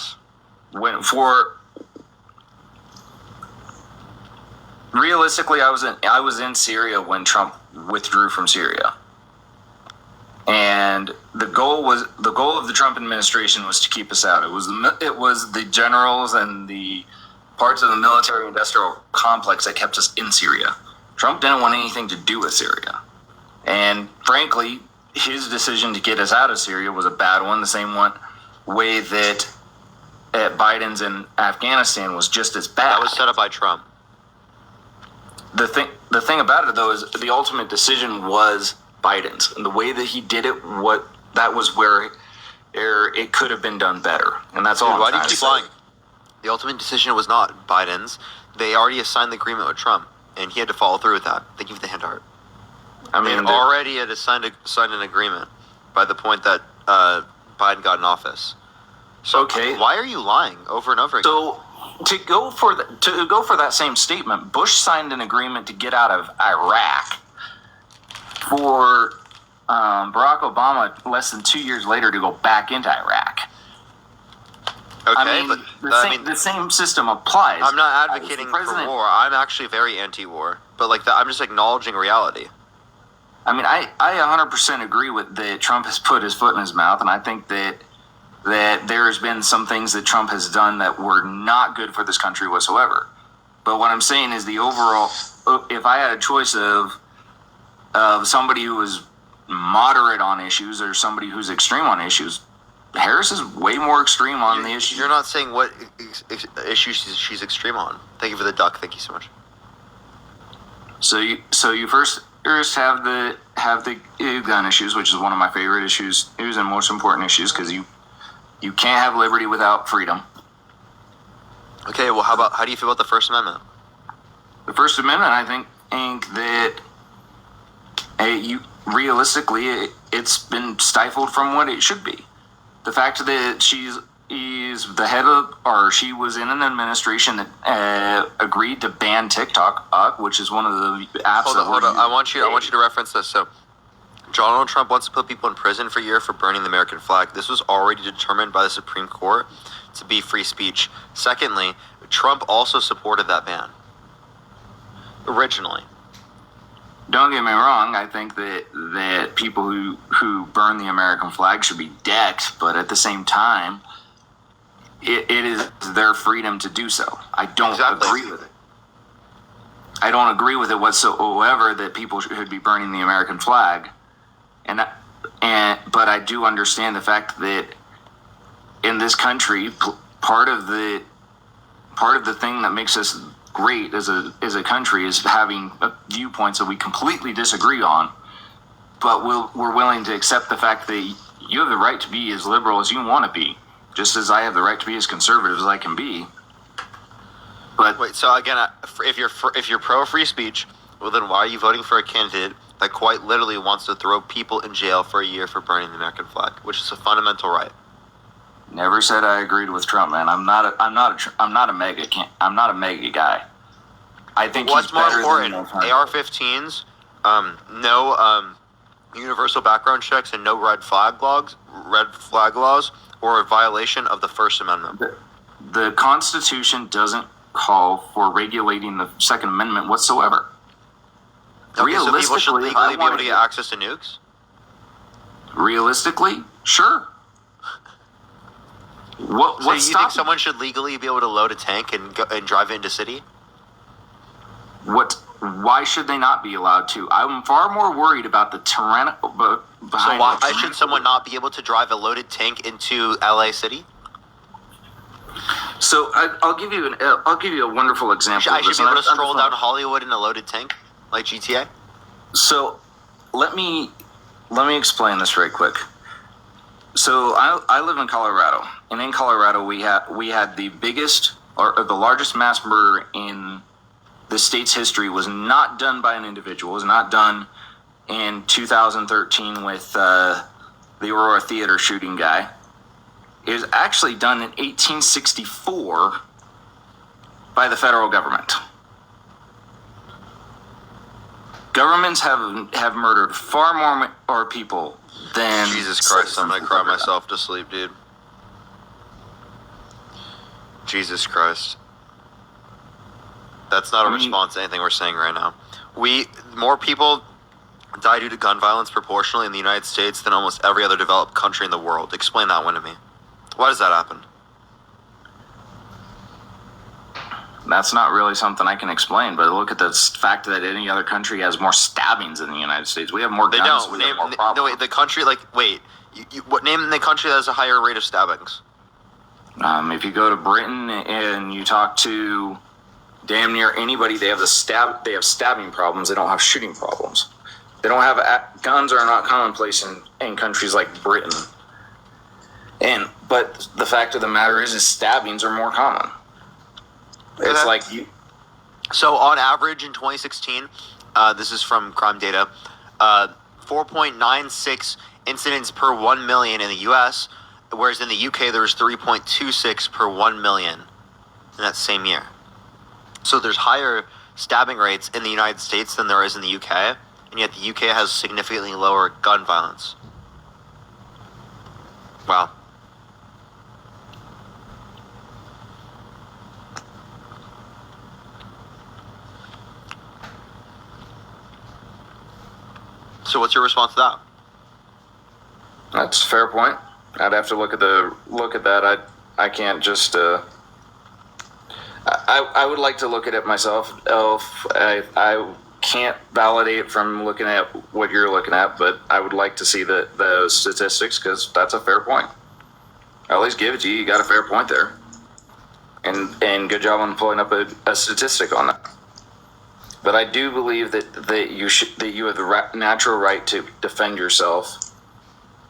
Realistically, I was in Syria when Trump withdrew from Syria, and the goal of the Trump administration was to keep us out. It was the generals and the parts of the military-industrial complex that kept us in Syria. Trump didn't want anything to do with Syria, and frankly, his decision to get us out of Syria was a bad one. The same way that Biden's in Afghanistan was just as bad. That was set up by Trump. The thing about it, though, is the ultimate decision was Biden's, and the way that he did it, that was where it could have been done better, and that's all. Why do you keep lying? The ultimate decision was not Biden's. They already assigned the agreement with Trump, and he had to follow through with that. Thank you for the hand heart. I mean, already had signed an agreement by the point that Biden got in office. So why are you lying over and over again? So to go for that same statement, Bush signed an agreement to get out of Iraq. For Barack Obama, less than 2 years later, to go back into Iraq. Okay, I mean, the same system applies. I'm not advocating for war. I'm actually very anti-war, but I'm just acknowledging reality. I mean, I 100% agree with that Trump has put his foot in his mouth, and I think that there has been some things that Trump has done that were not good for this country whatsoever. But what I'm saying is the overall, if I had a choice of somebody who is moderate on issues or somebody who's extreme on issues, Harris is way more extreme on the issue. You're not saying what issue she's extreme on. Thank you for the duck. Thank you so much. So you first have the gun issues, which is one of my favorite issues and most important issues, because you can't have liberty without freedom. Okay, well, how do you feel about the First Amendment? The First Amendment, I think that realistically, it's been stifled from what it should be. The fact that she's the head of, or she was in an administration that agreed to ban TikTok, which is one of the apps. Hold on. I want you to reference this. So, Donald Trump wants to put people in prison for a year for burning the American flag. This was already determined by the Supreme Court to be free speech. Secondly, Trump also supported that ban. Originally. Don't get me wrong, I think that people who burn the American flag should be decked, but at the same time, it is their freedom to do so. I don't agree with it. I don't agree with it whatsoever that people should be burning the American flag. But I do understand the fact that in this country, part of the thing that makes us great as a country is having viewpoints that we completely disagree on, but we're willing to accept the fact that you have the right to be as liberal as you want to be, just as I have the right to be as conservative as I can be. But wait, so again, if you're pro free speech, well then why are you voting for a candidate that quite literally wants to throw people in jail for a year for burning the American flag, which is a fundamental right? Never said I agreed with Trump, man. I'm not a mega guy. I think what's he's more better important, than AR-15s, no universal background checks, and no red flag laws, or a violation of the First Amendment. The Constitution doesn't call for regulating the Second Amendment whatsoever. Okay, so people should legally be able to get access to nukes? Realistically, sure. So you think someone should legally be able to load a tank and drive it into city? Why should they not be allowed to? I'm far more worried about the tyrannical. So why should someone not be able to drive a loaded tank into LA City? So I'll give you a wonderful example. I should be able to stroll down Hollywood in a loaded tank, like GTA. So let me explain this right quick. So I live in Colorado, and in Colorado we had the biggest or the largest mass murder in the state's history. Was not done by an individual. Was not done in 2013 with the Aurora Theater shooting guy. It was actually done in 1864 by the federal government. Governments have murdered far more people than... Jesus Christ, I'm gonna cry myself to sleep, dude. Jesus Christ. That's not a response to anything we're saying right now. More people die due to gun violence proportionally in the United States than almost every other developed country in the world. Explain that one to me. Why does that happen? That's not really something I can explain, but look at the fact that any other country has more stabbings than the United States. We have more guns. They don't. No, wait, the country, what name the country that has a higher rate of stabbings? If you go to Britain and you talk to damn near anybody, they have stabbing problems. They don't have shooting problems. They don't have guns are not commonplace in countries like Britain. But the fact of the matter is stabbings are more common. It's like you. So on average in 2016, this is from crime data, 4.96 incidents per 1 million in the U.S., whereas in the UK there was 3.26 per 1 million in that same year. So there's higher stabbing rates in the United States than there is in the UK, and yet the UK has significantly lower gun violence. Wow. So what's your response to that? That's a fair point. I'd have to look at that. I can't just. I would like to look at it myself. I can't validate it from looking at what you're looking at, but I would like to see the statistics because that's a fair point. I'll at least give it to you. You got a fair point there, and good job on pulling up a statistic on that. But I do believe that you have the natural right to defend yourself,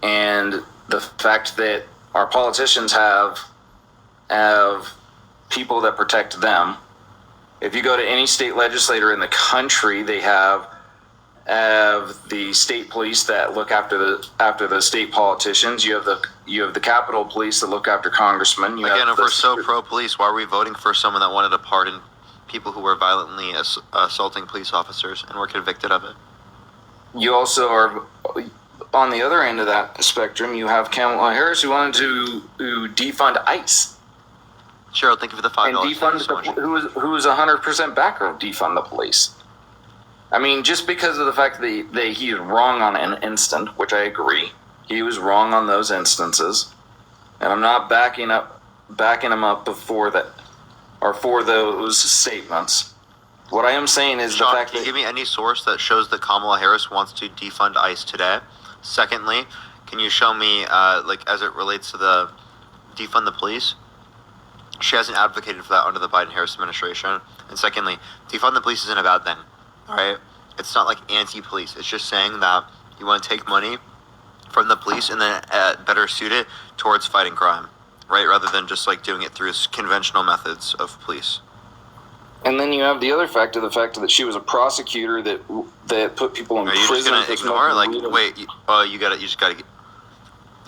and the fact that our politicians have people that protect them. If you go to any state legislator in the country, they have the state police that look after the state politicians. You have the Capitol Police that look after congressmen. If we're so pro police, why are we voting for someone that wanted to pardon people who were violently assaulting police officers and were convicted of it? You also are on the other end of that spectrum, you have Kamala Harris, who wanted to defund ICE. Cheryl, thank you for the $5. And defund who is 100% backer of defund the police. I mean, just because of the fact that he is wrong on an instant, which I agree, he was wrong on those instances, and I'm not backing him up before that or for those statements. What I am saying is Sean, the fact can you that give me any source that shows that Kamala Harris wants to defund ICE today? Secondly, can you show me, like, as it relates to the defund the police? She hasn't advocated for that under the Biden-Harris administration. And secondly, defund the police isn't a bad thing, all right? It's not like anti-police. It's just saying that you want to take money from the police and then better suit it towards fighting crime, right? Rather than just like doing it through conventional methods of police. and then you have the other factor, the fact that she was a prosecutor that put people in Are you prison. just gonna for ignore? smoking Like, weed. wait, you just gotta get.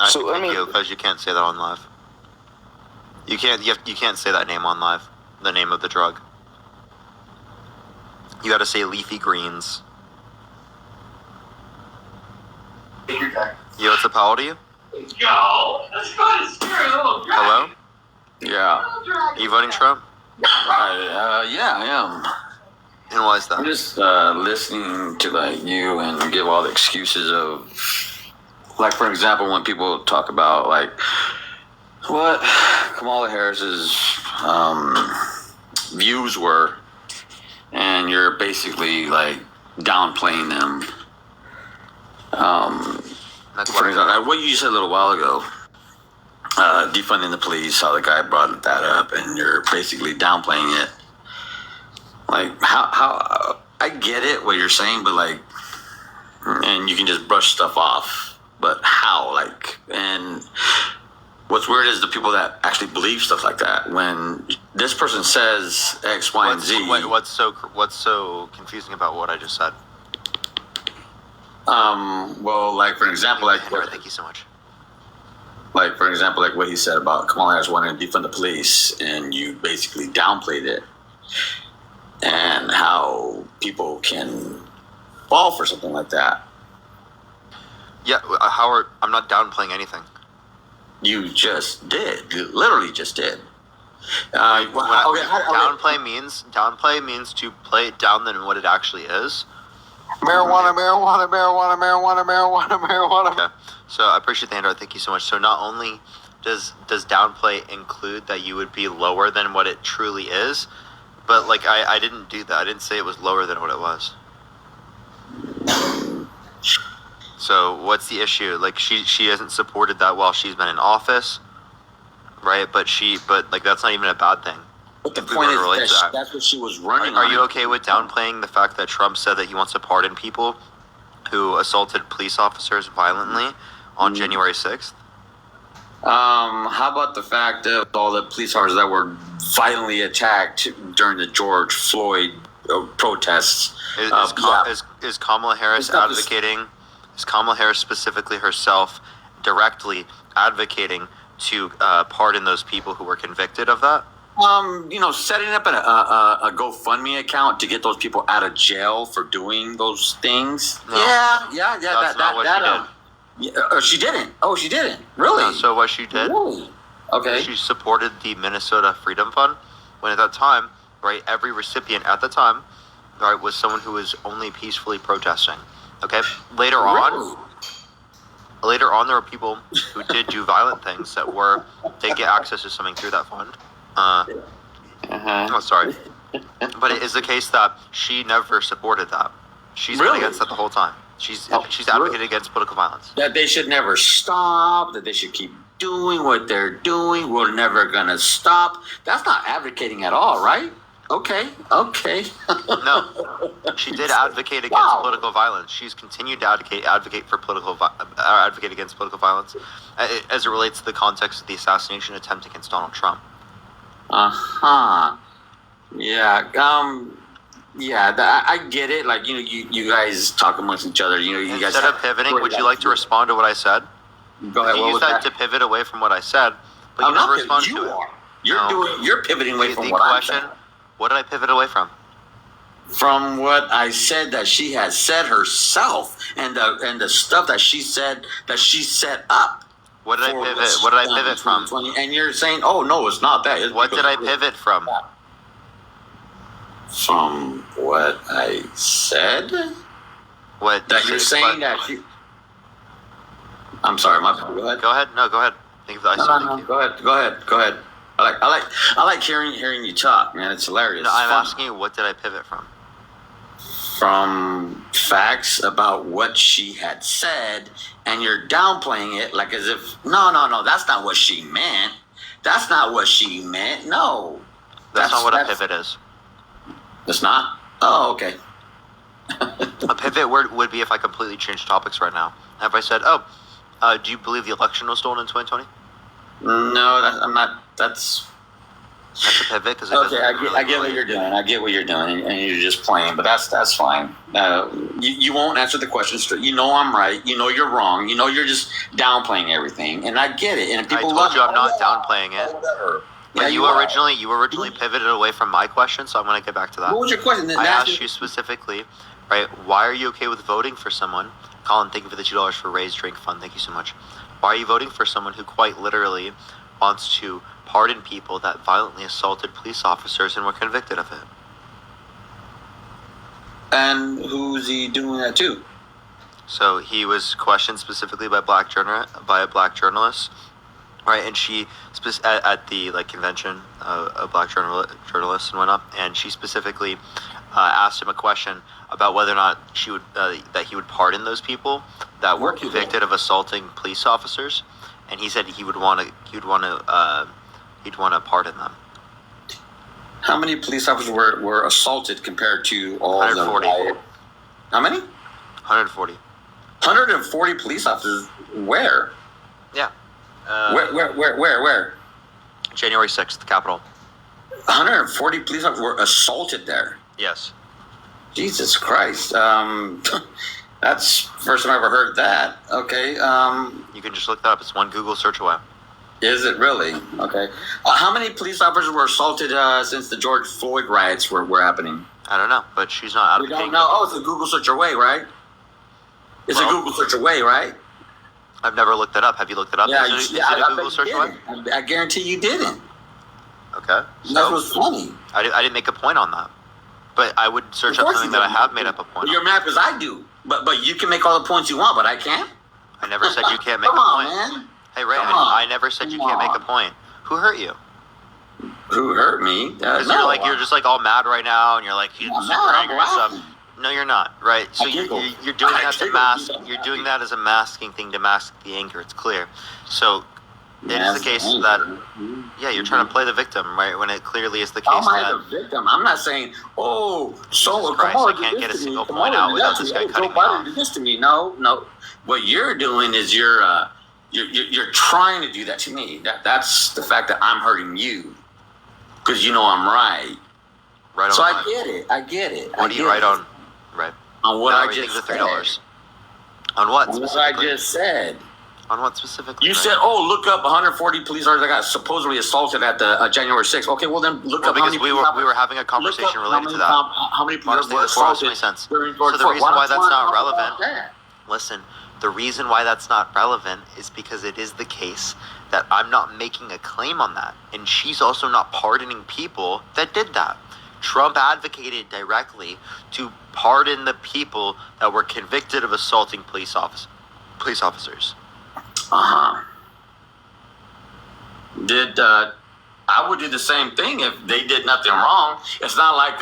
So, I mean- because you can't say that on live. You can't say that name on live. The name of the drug. You got to say leafy greens. Yo, it's a pal to you? Yo, let's go to school. Hello? Yeah. Are you voting Trump? Yeah, I am. And why is that? I'm just listening to like you and give all the excuses of, like, for example, when people talk about like what Kamala Harris's views were, and you're basically like downplaying them. For example, like what you said a little while ago, defunding the police, how the guy brought that up, and you're basically downplaying it. Like, how I get it, what you're saying, but like, and you can just brush stuff off, but how? Like, and what's weird is the people that actually believe stuff like that. When this person says X, Y, and Z. What's so confusing about what I just said? Well, like, for example, like, Thank you so much. Like, for example, like what he said about Kamala Harris wanting to defund the police, and you basically downplayed it, and how people can fall for something like that. Yeah, Howard, I'm not downplaying anything. You just did. You literally just did. Downplay means to play it down than what it actually is. Marijuana. Okay. So I appreciate the handout. Thank you so much. So not only does downplay include that you would be lower than what it truly is, but like I didn't do that. I didn't say it was lower than what it was. So what's the issue? Like she hasn't supported that while she's been in office, right? But like that's not even a bad thing. But the point is that's what she was running on. Are you okay with downplaying the fact that Trump said that he wants to pardon people who assaulted police officers violently on January 6th? How about the fact of all the police officers that were violently attacked during the George Floyd protests? Is Kamala Harris advocating? Is Kamala Harris specifically herself directly advocating to pardon those people who were convicted of that? Setting up a GoFundMe account to get those people out of jail for doing those things. No. Yeah. That's not what she did. She didn't. Oh, she didn't. Really? No, so what she did? Really? Okay. She supported the Minnesota Freedom Fund when at that time, right, every recipient at the time, right, was someone who was only peacefully protesting. Okay. Later on, there were people who did do violent things that they get access to something through that fund. Oh, sorry. But it is the case that she never supported that. She's been against that the whole time. She's advocated against political violence. That they should never stop, that they should keep doing what they're doing. We're never going to stop. That's not advocating at all, right? Okay. No, she did advocate against political violence. She's continued to advocate against political violence as it relates to the context of the assassination attempt against Donald Trump. Yeah. I get it. Like, you guys talk amongst each other. Instead of pivoting, would you like to respond to what I said? Go ahead. You used that to pivot away from what I said, but you never responded to it. You're pivoting away from what I said. What did I pivot away from? from what I said that she had said herself, and the stuff that she said that she set up. What did I for pivot? what's What did I done in pivot from? 2020, and you're saying, oh no, it's not that. It's What did I because- pivot from? From what I said? What That you're saying that you. I'm sorry, my bad. Go ahead. Go ahead. No, go ahead. Think of the No. Go ahead. I like hearing you talk, man. It's hilarious. No, I'm It's fun. asking you, what did I pivot from? From facts about what she had said, and you're downplaying it like as if no, that's not what she meant. That's not what she meant. No, That's not what a pivot is. It's not. Oh, okay. A pivot would be if I completely changed topics right now. If I said, do you believe the election was stolen in 2020? No, I'm not. That's a pivot because okay. I get what you're doing. I get what you're doing, and you're just playing. But that's fine. You won't answer the question straight. You know I'm right. You know you're wrong. You know you're just downplaying everything, and I get it. And I people told love you I'm it. not downplaying it. Whatever. But Yeah, you are. originally pivoted away from my question, so I'm going to get back to that. What was your question? I asked you specifically, right? Why are you okay with voting for someone? Colin, thank you for the $2 for Raise Drink Fund. Thank you so much. Why are you voting for someone who quite literally wants to pardon people that violently assaulted police officers and were convicted of it? And who's he doing that to? So he was questioned specifically by a black journalist, right? And she at the convention, a black journalist and went up, and she specifically asked him a question about whether or not she would that he would pardon those people that were convicted of assaulting police officers, and he said he'd want to pardon them. How many police officers were assaulted compared to all of them? 140. How many? 140. 140 police officers. Where? Yeah. Where? January 6th, the Capitol. 140 police officers were assaulted there. Yes. Jesus Christ. That's first time I ever heard that. Okay. You can just look that up. It's one Google search away. Is it really? Okay. How many police officers were assaulted since the George Floyd riots were happening? I don't know, but she's not We advocating. don't know. Oh, it's a Google search away, right? It's a Google search away, right? I've never looked it up. Have you looked it up? Yeah, Is it I a bet Google you search away? didn't. I guarantee you didn't. Okay. That was funny. I didn't make a point on that. But I would search Of up course something you that I didn't. have made up a point on. You're mad because I do. But you can make all the points you want, but I can't. I never said you can't make Come a on, point. man. Hey, Ray, Come I on. never said you Come can't make a on. point. Who hurt you? Who hurt me? Because No, you're just all mad right now, and you're like you're I'm super not, I'm angry and stuff. laughing. No, you're not. Right? So I giggled. you're doing I that to giggled. mask. You're doing that as a masking thing to mask the anger. It's clear. So it is the case that you're trying to play the victim, right? When it clearly is the case How am I that. the victim? I'm not saying, oh, so Christ, Kamala I can't did get a this to me. single Kamala point out did without that this to guy me. cutting Joe me Biden off. did this to me. No. What you're doing is you're trying to do that to me. That's the fact that I'm hurting you because you know I'm right. Right on. So what? I get it. What do you write on? Right. On what Now I we think just the $3. said. On what On what I specifically? just said. On what specifically? You Ray? said, "Oh, look up 140 police officers that got supposedly assaulted at the January 6th." Okay, well then look Well, up how because many. we were having a conversation related to that. How many police Honestly, were this doesn't assaulted make sense. during So George the Floyd? reason why that's don't not talk relevant. about that? Listen, the reason why that's not relevant is because it is the case that I'm not making a claim on that, and she's also not pardoning people that did that. Trump advocated directly to pardon the people that were convicted of assaulting police officers. I would do the same thing if they did nothing wrong. It's not like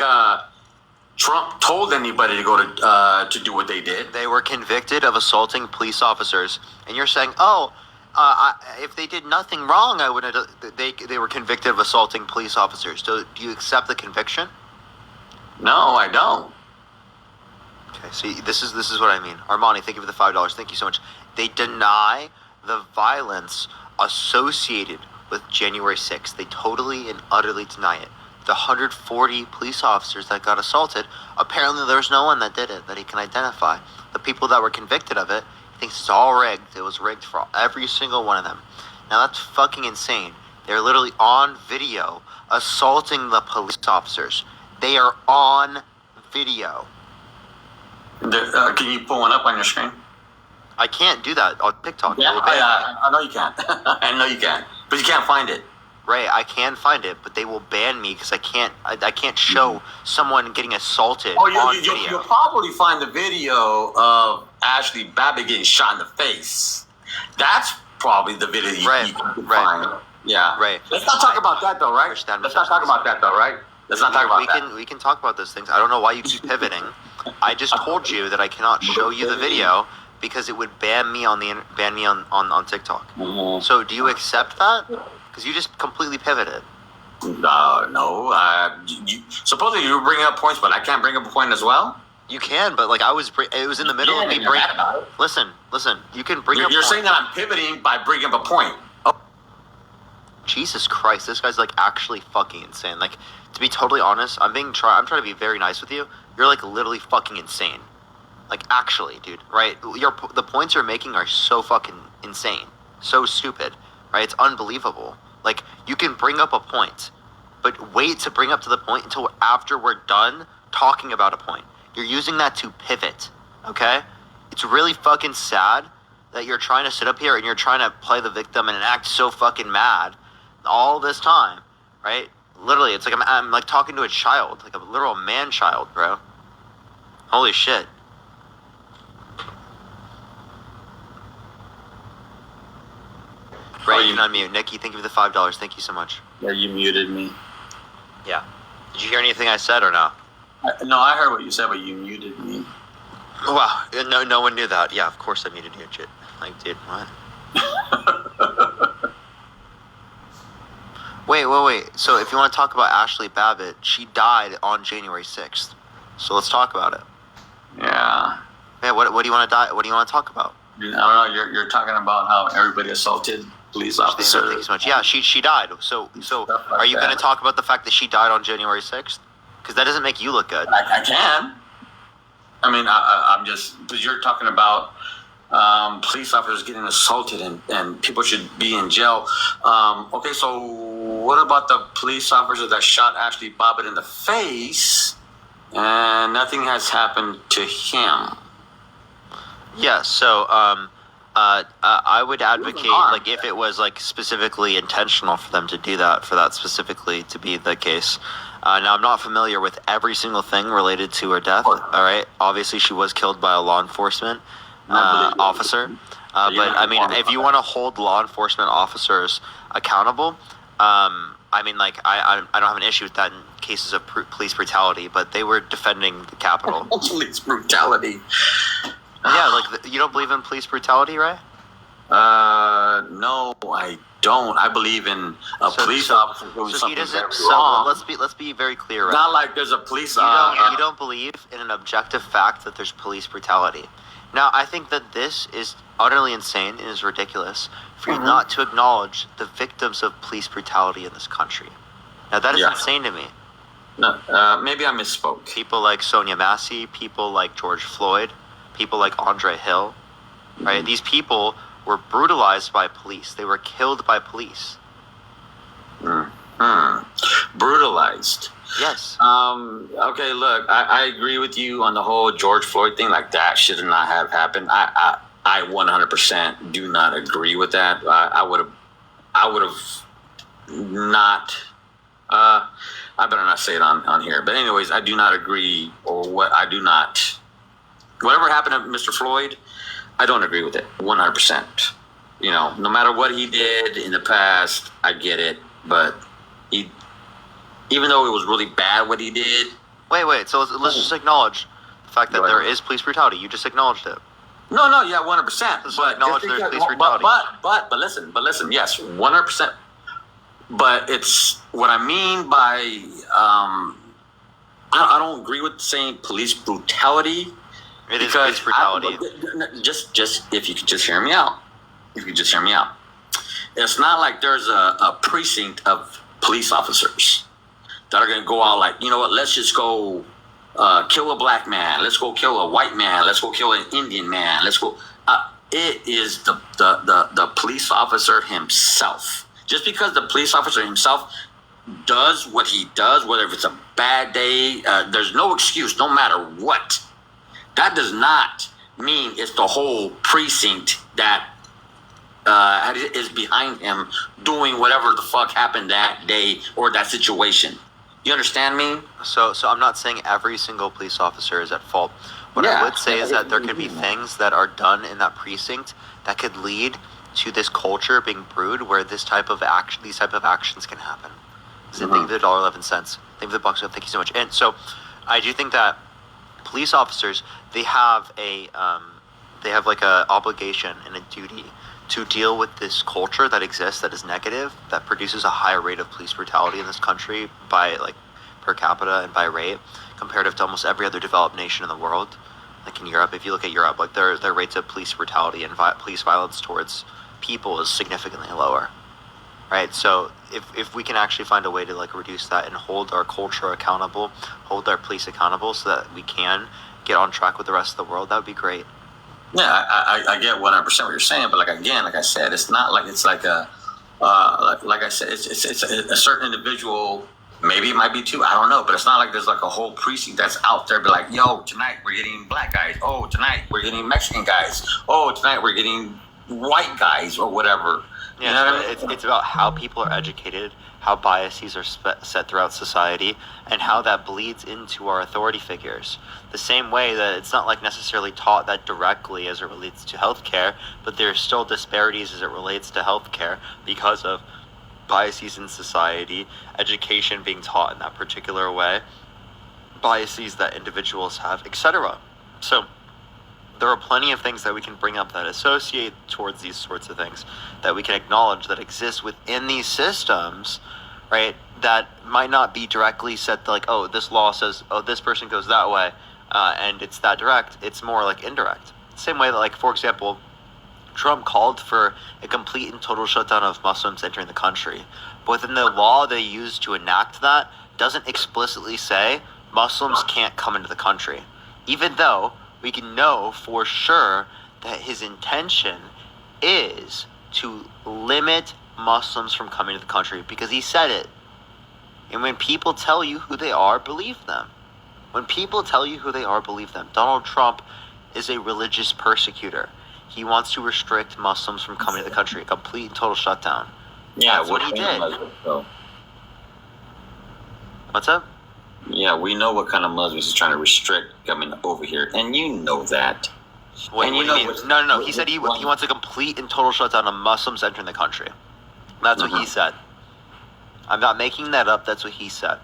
Trump told anybody to go to do what they did. They were convicted of assaulting police officers, and you're saying, if they did nothing wrong, I wouldn't. They were convicted of assaulting police officers. Do you accept the conviction? No, I don't. Okay, see, this is what I mean. Armani, thank you for the $5. Thank you so much. They deny the violence associated with January 6th. They totally and utterly deny it. The 140 police officers that got assaulted, apparently there's no one that did it that he can identify. The people that were convicted of it, he thinks it's all rigged. It was rigged for every single one of them. Now that's fucking insane. They're literally on video assaulting the police officers. They are on video. Can you pull one up on your screen? I can't do that on TikTok. Yeah, They will ban me. I know you can. I know you can, but you can't find it. Right, I can find it, but they will ban me because I can't show someone getting assaulted on video. You'll probably find the video of Ashley Babbitt getting shot in the face. That's probably the video you can find. Yeah. Right. Let's not talk about that though, right? Let's not talk about that though, right? Let's not talk about that. We can talk about those things. I don't know why you keep pivoting. I just told you that I cannot show you the video because it would ban me on TikTok. Mm-hmm. So do you accept that? Because you just completely pivoted. No. Supposedly you were bringing up points, but I can't bring up a point as well. You can, but like it was in the middle of me bringing. Listen. You can bring up. You're saying that I'm pivoting by bringing up a point. Oh, Jesus Christ! This guy's like actually fucking insane. Like, to be totally honest, I'm trying to be very nice with you. You're like literally fucking insane. Like actually, dude. Right? The points you're making are so fucking insane, so stupid. Right? It's unbelievable. Like, you can bring up a point, but wait to bring up to the point until after we're done talking about a point. You're using that to pivot, okay? It's really fucking sad that you're trying to sit up here and you're trying to play the victim and act so fucking mad all this time, right? Literally, it's like I'm like talking to a child, like a literal man-child, bro. Holy shit. Right, you can unmute. Nikki, thank you for the $5. Thank you so much. Yeah, you muted me. Yeah. Did you hear anything I said or no? No, I heard what you said, but you muted me. Wow. No one knew that. Yeah, of course I muted you, shit. Like, dude, what? Wait. So if you want to talk about Ashley Babbitt, she died on January 6th. So let's talk about it. Yeah. Man, what do you want to What do you want to talk about? I don't know. You're talking about how everybody assaulted police officers. Thank you so much. Yeah, she died. So are you going to talk about the fact that she died on January 6th? Because that doesn't make you look good. I can. I mean, I'm just, because you're talking about police officers getting assaulted and people should be in jail. Okay, so what about the police officer that shot Ashley Babbitt in the face and nothing has happened to him? Yeah, so I would advocate, like, if it was, like, specifically intentional for them to do that, for that specifically to be the case. Now, I'm not familiar with every single thing related to her death, all right? Obviously, she was killed by a law enforcement officer. But, I mean, if you want to hold law enforcement officers accountable, I mean, like, I don't have an issue with that in cases of police brutality, but they were defending the Capitol. Police brutality. Yeah, like, you don't believe in police brutality, right? No, I don't. I believe in a police officer doing something wrong. Let's be very clear. Right? Not like there's a police. You don't believe in an objective fact that there's police brutality. Now, I think that this is utterly insane and is ridiculous for you not to acknowledge the victims of police brutality in this country. Now, that is insane to me. No, maybe I misspoke. People like Sonia Massey, people like George Floyd, people like Andre Hill, right? These people were brutalized by police. They were killed by police. Brutalized. Yes. Okay, look, I agree with you on the whole George Floyd thing. Like, that should not have happened. I 100% do not agree with that. I would have not. I better not say it on here. But anyways, I do not agree, whatever happened to Mr. Floyd, I don't agree with it 100%. You know, no matter what he did in the past, I get it. But even though it was really bad what he did. Wait. So let's just acknowledge the fact that there is police brutality. You just acknowledged it. No, yeah, 100%. But acknowledge there's police brutality. But listen, yes, 100%. But it's what I mean by I don't agree with saying police brutality. It is police brutality. Just if you could just hear me out. It's not like there's a precinct of police officers that are going to go out like, you know what, let's just go kill a black man. Let's go kill a white man. Let's go kill an Indian man. Let's go. It is the police officer himself. Just because the police officer himself does what he does, whether if it's a bad day, there's no excuse, no matter what. That does not mean it's the whole precinct that is behind him doing whatever the fuck happened that day or that situation. You understand me? So I'm not saying every single police officer is at fault. What I would say is that there could be things that are done in that precinct that could lead to this culture being brewed where these type of actions can happen. So think of the $1.11. Think of the bucks. Thank you so much. And so I do think that police officers, they have like a obligation and a duty to deal with this culture that exists that is negative, that produces a higher rate of police brutality in this country by like per capita and by rate comparative to almost every other developed nation in the world. Like in Europe, if you look at Europe, like their rates of police brutality and police violence towards people is significantly lower, right? So if we can actually find a way to like reduce that and hold our culture accountable, hold our police accountable so that we can get on track with the rest of the world, that would be great. Yeah, I get 100% what you're saying, but like I said, it's not like it's like a like I said, it's a certain individual. Maybe it might be two. I don't know, but it's not like there's like a whole precinct that's out there. Be like, yo, tonight we're getting black guys. Oh, tonight we're getting Mexican guys. Oh, tonight we're getting white guys or whatever. Yeah, you know what I mean? It's about how people are educated, how biases are set throughout society, and how that bleeds into our authority figures. The same way that it's not like necessarily taught that directly as it relates to healthcare, but there's still disparities as it relates to healthcare because of biases in society, education being taught in that particular way, biases that individuals have, etc. So there are plenty of things that we can bring up that associate towards these sorts of things that we can acknowledge that exist within these systems, right? That might not be directly said to like, oh, this law says, oh, this person goes that way, and it's that direct. It's more like indirect. Same way that, like, for example, Trump called for a complete and total shutdown of Muslims entering the country. But within the law they used to enact that doesn't explicitly say Muslims can't come into the country. Even though we can know for sure that his intention is to limit Muslims from coming to the country because he said it. And when people tell you who they are, believe them. When people tell you who they are, believe them. Donald Trump is a religious persecutor. He wants to restrict Muslims from coming to the country, a complete and total shutdown. Yeah, that's what he did. What's up? Yeah, we know what kind of Muslims he's trying to restrict coming over here, and you know that. Wait, and what do you mean? No. He said he wants a complete and total shutdown of Muslims entering the country. That's what he said. I'm not making that up. That's what he said.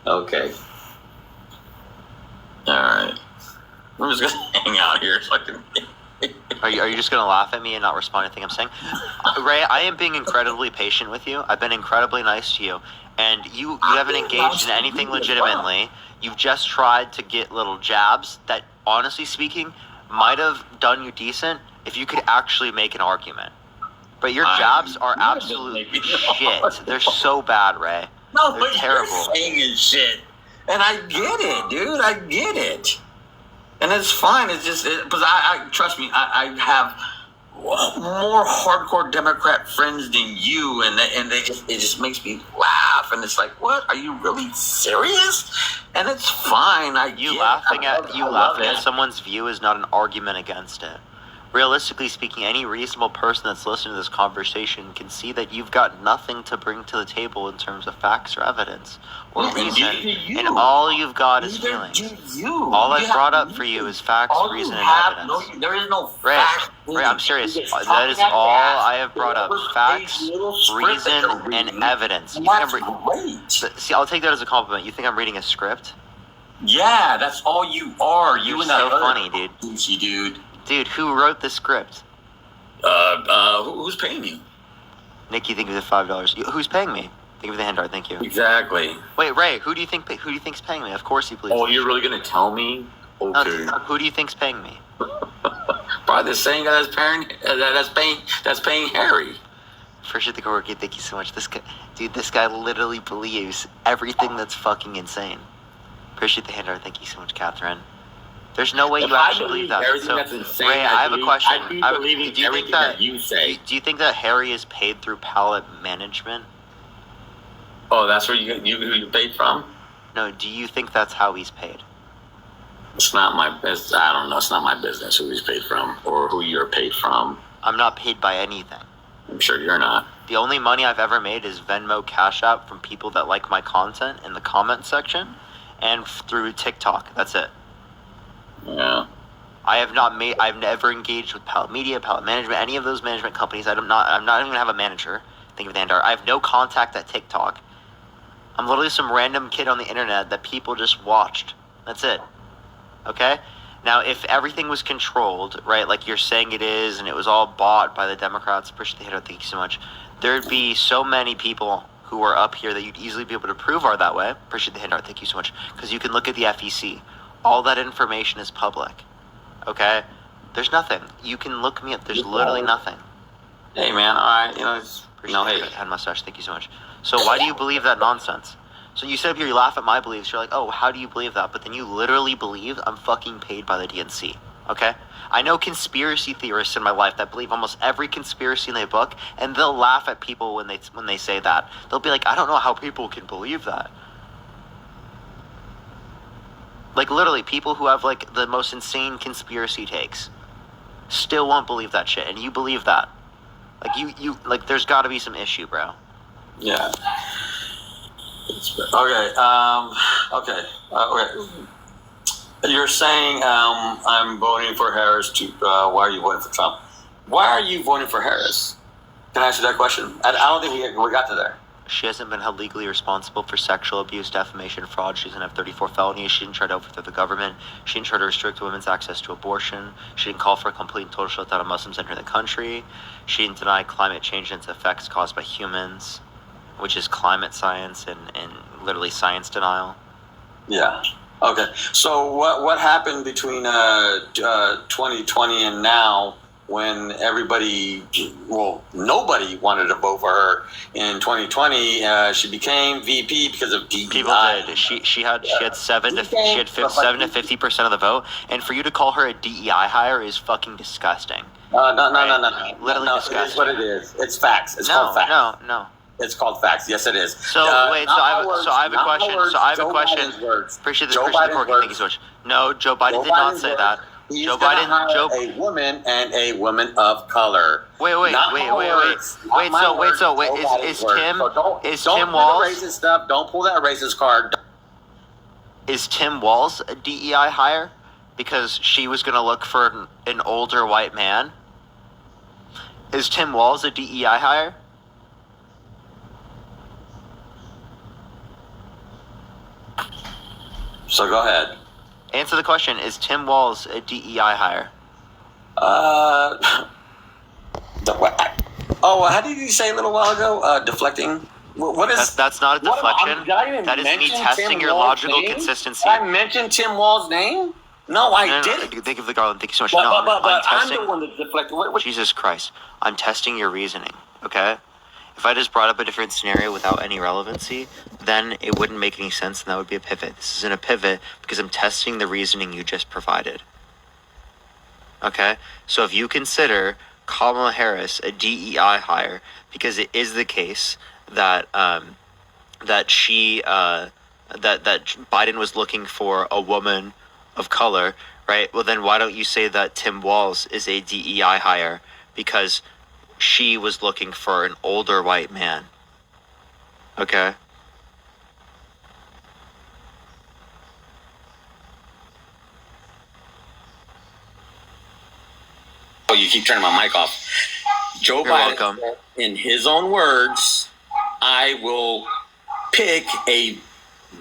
Okay. All right. I'm just gonna hang out here so I can. Are you just gonna laugh at me and not respond to anything I'm saying? Ray, I am being incredibly patient with you. I've been incredibly nice to you, and you haven't engaged in anything legitimately. You've just tried to get little jabs that, honestly speaking, might have done you decent if you could actually make an argument. But your jabs are absolute shit. They're so bad, Ray. No, They're but terrible. You're saying is shit, and I get it, dude. I get it, and it's fine. It's just because I trust me. I have more hardcore Democrat friends than you, and it just makes me laugh. And it's like, what? Are you really serious? And it's fine. Laughing at someone's view is not an argument against it. Realistically speaking, any reasonable person that's listening to this conversation can see that you've got nothing to bring to the table in terms of facts or evidence or reason, and all you've got is feelings. All I've brought up for you is facts, reason, and evidence. There is no Ray, I'm serious. That is all I have brought up. Facts, reason, and evidence. You think See, I'll take that as a compliment. You think I'm reading a script? Yeah, that's all you are. You're so funny, dude. Dude. Dude, who wrote the script? Who's paying you? Nikki, think of the $5. Who's paying me? Think of the hand art. Thank you. Exactly. Wait, Ray, who do you think's paying me? Of course you believe. Oh, you're really gonna tell me? Okay. No, who do you think's paying me? Probably the same guy that's paying Harry. Appreciate the coworker. Thank you so much. This guy literally believes everything that's fucking insane. Appreciate the hand art. Thank you so much, Catherine. There's no way If you I actually believe that. everything So, that's insane, Ray, I have a question. I'd be I have a- believing do you think everything that you say. Do you think that Harry is paid through pallet management? Oh, that's where who you paid from? No, do you think that's how he's paid? It's not my. I don't know. It's not my business who he's paid from or who you're paid from. I'm not paid by anything. I'm sure you're not. The only money I've ever made is Venmo, Cash App from people that like my content in the comment section, and through TikTok. That's it. Yeah. I've never engaged with Pallet Media, Pallet Management, any of those management companies. I'm not even gonna have a manager. Think of the Andar. I have no contact at TikTok. I'm literally some random kid on the internet that people just watched. That's it. Okay? Now, if everything was controlled, right, like you're saying it is, and it was all bought by the Democrats, appreciate the hit, thank you so much, there'd be so many people who are up here that you'd easily be able to prove are that way. Appreciate the hit, thank you so much. Because you can look at the FEC. All that information is public. Okay? There's nothing. You can look me up. There's literally nothing. Hey, man. All right. Hey. Head mustache, thank you so much. So why do you believe that nonsense? So you sit up here, you laugh at my beliefs. You're like, oh, how do you believe that? But then you literally believe I'm fucking paid by the DNC. Okay? I know conspiracy theorists in my life that believe almost every conspiracy in their book, and they'll laugh at people when they say that. They'll be like, I don't know how people can believe that. Like literally, people who have like the most insane conspiracy takes still won't believe that shit, and you believe that. Like you like, there's got to be some issue, bro. Yeah. Okay. Okay. You're saying I'm voting for Harris to. Why are you voting for Trump? Why are you voting for Harris? Can I answer that question? I don't think we got to there. She hasn't been held legally responsible for sexual abuse, defamation, fraud. She doesn't have 34 felonies. She didn't try to overthrow the government. She didn't try to restrict women's access to abortion. She didn't call for a complete and total shutdown of Muslims entering the country. She didn't deny climate change and its effects caused by humans, which is climate science and literally science denial. Yeah. Okay. So what happened between 2020 and now, when nobody wanted to vote for her in 2020? She became VP because of DEI. People did. She had 7 to 50% of the vote, and for you to call her a DEI hire is fucking disgusting. No. Literally disgusting. It is what it is. It's facts. It's called facts. No. It's called facts. Yes, it is. So I have a question. Appreciate the support. Thank you so much. No, Joe Biden did not say that. Joe Biden, a woman and a woman of color. Wait. Is Tim Walz racist stuff? Don't pull that racist card. Is Tim Walz a DEI hire because she was going to look for an older white man? Is Tim Walz a DEI hire? So go ahead. Answer the question. Is Tim Walz a DEI hire? How did you say a little while ago? Deflecting? What is... That's not a deflection. That is me testing your logical consistency. Did I mention Tim Wall's name? No, I didn't. Think of the Garland. Thank you so much. But I'm the one that deflected. Jesus Christ. I'm testing your reasoning, okay? If I just brought up a different scenario without any relevancy, then it wouldn't make any sense, and that would be a pivot. This isn't a pivot because I'm testing the reasoning you just provided. Okay? So if you consider Kamala Harris a DEI hire, because it is the case that that Biden was looking for a woman of color, right? Well, then why don't you say that Tim Walz is a DEI hire because she was looking for an older white man? Okay. Oh, you keep turning my mic off. Joe Biden, welcome. In his own words, I will pick a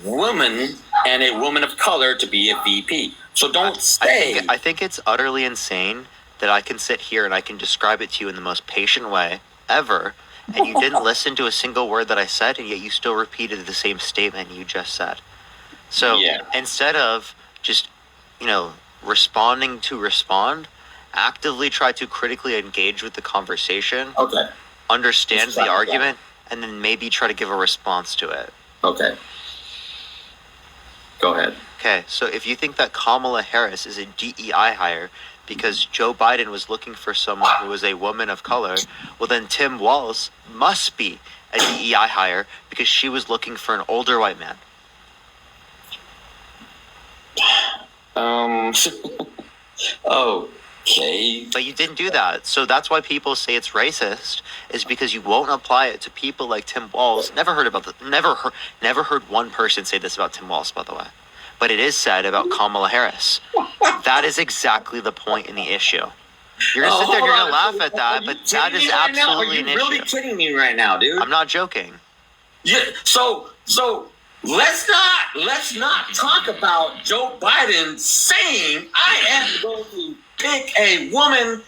woman and a woman of color to be a VP. So don't say. I think it's utterly insane that I can sit here and I can describe it to you in the most patient way ever, and you didn't listen to a single word that I said, and yet you still repeated the same statement you just said. So instead of just, responding to respond, actively try to critically engage with the conversation. Okay. Understand the argument, and then maybe try to give a response to it. Okay. Go ahead. Okay, so if you think that Kamala Harris is a DEI hire because Joe Biden was looking for someone who was a woman of color, well then Tim Walz must be a DEI hire because she was looking for an older white man. Okay. But you didn't do that. So that's why people say it's racist, is because you won't apply it to people like Tim Walz. Never heard one person say this about Tim Walz, by the way. But it is said about Kamala Harris. That is exactly the point in the issue. You're going to sit there and you're going to laugh at that, but that is absolutely an issue. Are you really kidding me right now, dude? I'm not joking. Yeah, so let's not talk about Joe Biden saying I am going to pick a woman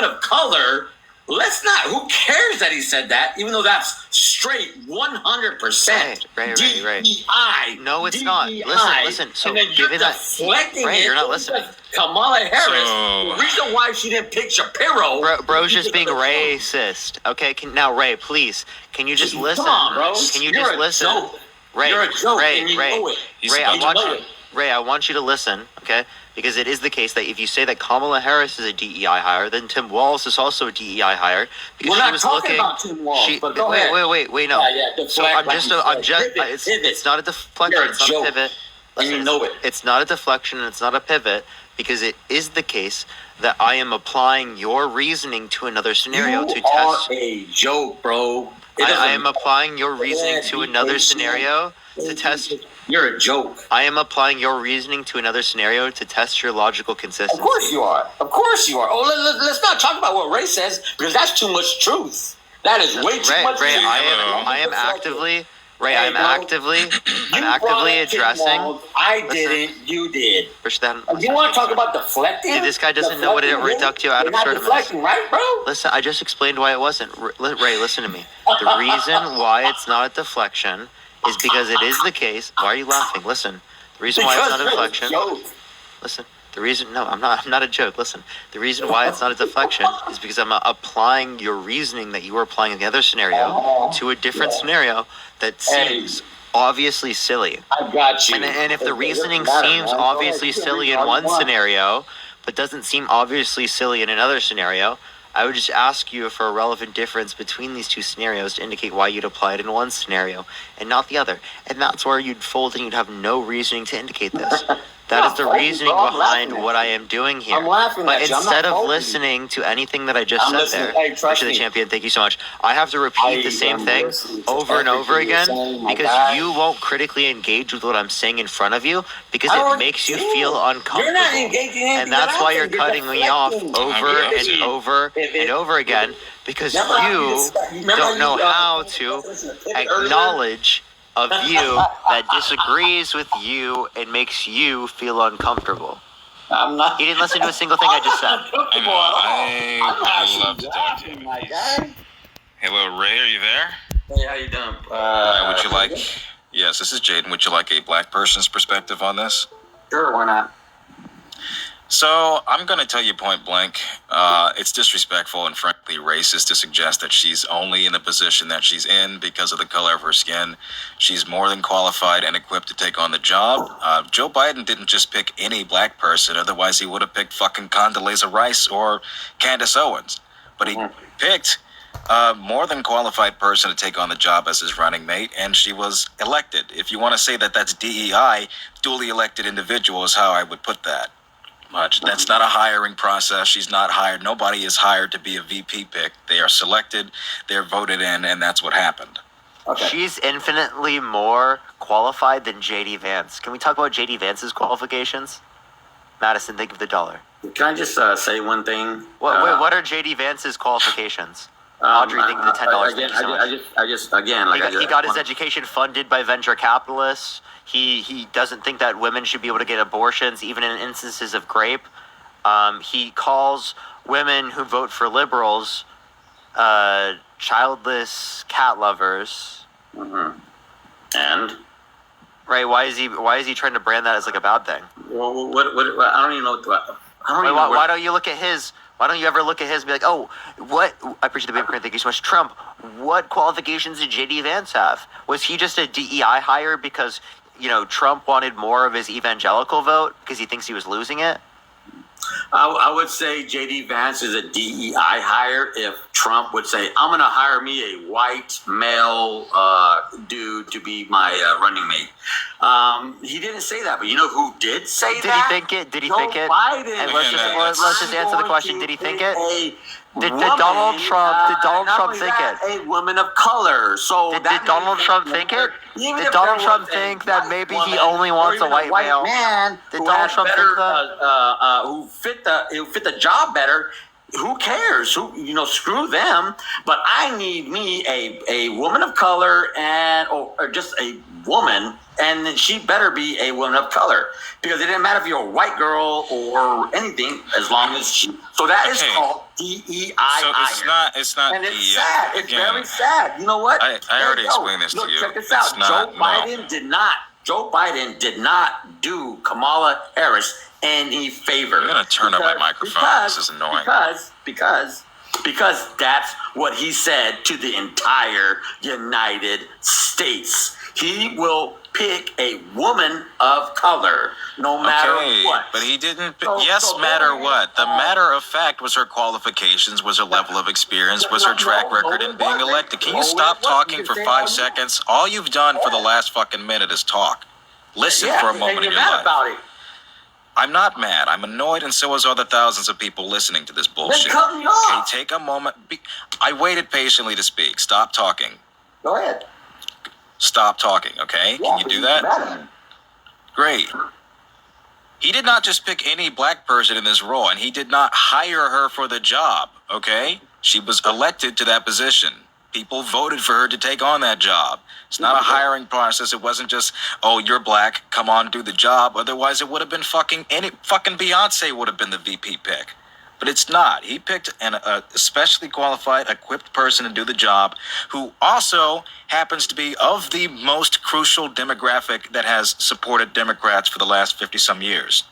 of color. Let's not. Who cares that he said that? Even though that's straight 100% Right. DEI. No, it's DEI, not. Listen. So and then you're deflecting it. You're not listening. Kamala Harris. The reason why she didn't pick Shapiro. Bro's just being racist. Okay, now Ray, please, can you just listen? Come on, bro. Can you You're just a listen? joke. Ray, You're a joke, Ray, and you Ray, know it. Ray, I want you to listen, okay? Because it is the case that if you say that Kamala Harris is a DEI hire, then Tim Walz is also a DEI hire because We're she not was talking looking. about Tim Walz, but go wait, ahead. Wait, no. Yeah, So I'm just. pivot. It's not a deflection. You're a It's not joke, a pivot. and you know it. It's not a deflection and it's not a pivot because it is the case that I am applying your reasoning to another scenario to test. You are a joke, bro. I am applying your reasoning to another scenario to test. You're a joke. I am applying your reasoning to another scenario to test your logical consistency. Of course you are. Oh, let's not talk about what Ray says because that's too much truth. That is way too much Ray, truth. I am actively addressing. I didn't. You did. Listen, You want to talk about deflecting? this guy doesn't know what a reductio ad You're not absurdum is. deflecting, right, bro? Listen, I just explained why it wasn't. Ray, listen to me. The reason why it's not a deflection is because it is the case. Why are you laughing? Listen. The reason why it's not a deflection. Listen. The reason, no, I'm not a joke. Listen, the reason why it's not a deflection is because I'm applying your reasoning that you were applying in the other scenario to a different scenario that seems obviously silly. I got you. And if the reasoning seems obviously silly in one scenario, but doesn't seem obviously silly in another scenario, I would just ask you for a relevant difference between these two scenarios to indicate why you'd apply it in one scenario and not the other. And that's where you'd fold and you'd have no reasoning to indicate this. That is the reasoning behind what I am doing here. I'm laughing but at you. I'm instead not of folding. listening to anything that I just I'm said listening. there, Hey, trust Richard the me. Champion, thank you so much. I have to repeat the same thing over and over again because you won't critically engage with what I'm saying in front of you because it makes you feel uncomfortable. You're not engaging in And that's why you're anything. cutting me off deflecting. over and over and over again because you don't know how to acknowledge a view that disagrees with you and makes you feel uncomfortable. I'm not. You didn't listen to a single thing I just said. I love to talk to you. Hello, Ray, are you there? Hey, how you doing? Would you like... Yes, this is Jaden. Would you like a black person's perspective on this? Sure, why not? So, I'm going to tell you point blank, it's disrespectful and frankly racist to suggest that she's only in the position that she's in because of the color of her skin. She's more than qualified and equipped to take on the job. Joe Biden didn't just pick any black person, otherwise he would have picked fucking Condoleezza Rice or Candace Owens. But he picked a more than qualified person to take on the job as his running mate, and she was elected. If you want to say that that's DEI, duly elected individual is how I would put that. That's not a hiring process. She's not hired. Nobody is hired to be a VP pick. They are selected, they're voted in, and that's what happened. Okay. She's infinitely more qualified than JD Vance. Can we talk about JD Vance's qualifications? Madison, think of the dollar. Can I just say one thing? What are JD Vance's qualifications? Audrey, think of the $10. Thank you so much. He got his education funded by venture capitalists. He doesn't think that women should be able to get abortions, even in instances of rape. He calls women who vote for liberals childless cat lovers. Mm-hmm. And right, why is he trying to brand that as like a bad thing? Well, what I don't even know. Why don't you look at his? Why don't you ever look at his and be like, oh, what? I appreciate the paper crane. Thank you so much. Trump, what qualifications did JD Vance have? Was he just a DEI hire because Trump wanted more of his evangelical vote because he thinks he was losing it? I would say J.D. Vance is a DEI hire. If Trump would say, I'm going to hire me a white male dude to be my running mate. He didn't say that, but you know who did say Did that? he think it? Did he Joe think it? Biden. And let's just answer the question. Did he think it? Did Woman, Donald Trump not Trump only think that, it? A woman of color. So Did that Donald means Trump that think it? even Did if Donald there Trump was a think that maybe he woman only or wants a even white male? man Did who Donald had Trump better, think that? who fit the job better? Who cares? Screw them. But I need me a woman of color or just a woman, and then she better be a woman of color, because it didn't matter if you're a white girl or anything, as long as she. So that is called DEI. So it's not. And it's DEI. sad. It's Again, very sad. You know what? I already explained this to you. Check this It's out. not- Joe Biden did not do Kamala Harris any favor. I'm gonna turn up my microphone. This is annoying. Because that's what he said to the entire United States. He will pick a woman of color, no matter what. But he didn't. So Matter what. The matter of fact was her qualifications, was her level of experience, was her track record in being elected. Can you stop talking for 5 seconds? All you've done for the last fucking minute is talk. Listen for a moment in your life. About it. I'm not mad. I'm annoyed, and so is other thousands of people listening to this bullshit. Then cut me off. Okay, take a moment. I waited patiently to speak. Stop talking. Go ahead. Stop talking, okay? Can you do that? Great. He did not just pick any black person in this role, and he did not hire her for the job, okay? She was elected to that position. People voted for her to take on that job. It's not a hiring process. It wasn't just, oh, you're black, come on, do the job. Otherwise, it would have been fucking Beyonce would have been the VP pick. But it's not. He picked a specially qualified, equipped person to do the job, who also happens to be of the most crucial demographic that has supported Democrats for the last 50-some years.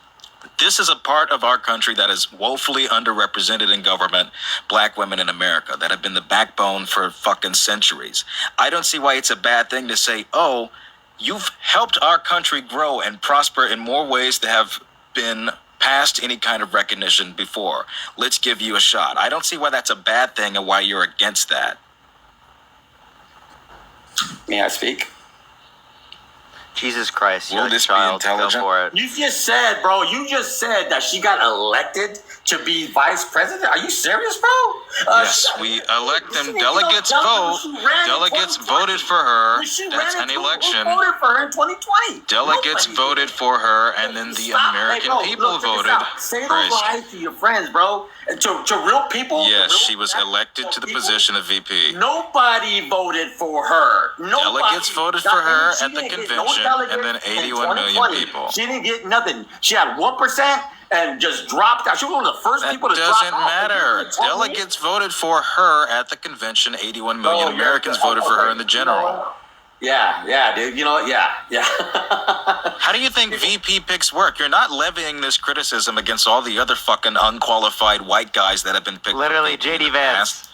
This is a part of our country that is woefully underrepresented in government, black women in America, that have been the backbone for fucking centuries. I don't see why it's a bad thing to say, oh, you've helped our country grow and prosper in more ways that have been past any kind of recognition before. Let's give you a shot. I don't see why that's a bad thing and why you're against that. May I speak? Jesus Christ, you're Will a this be child. Go intelligent? for it. You just said that she got elected to be vice president. Are you serious, bro? Yes, we elect them. Delegates vote. Delegates voted for her. That's an election. Who voted for her in 2020? Delegates voted for her, and then the American people voted. Say those Christ. lies to your friends, bro. To real people. Yes, she was elected to the position of VP. Nobody voted for her. Delegates voted for her at the convention, and then 81 million people. She didn't get nothing. She had 1% and just dropped out. She was one of the first That people to drop doesn't out. matter. Delegates voted for her at the convention. 81 million Americans voted for her in the general. Yeah, dude. You know what? Yeah. How do you think VP picks work? You're not levying this criticism against all the other fucking unqualified white guys that have been picked. Literally, J.D. Vance.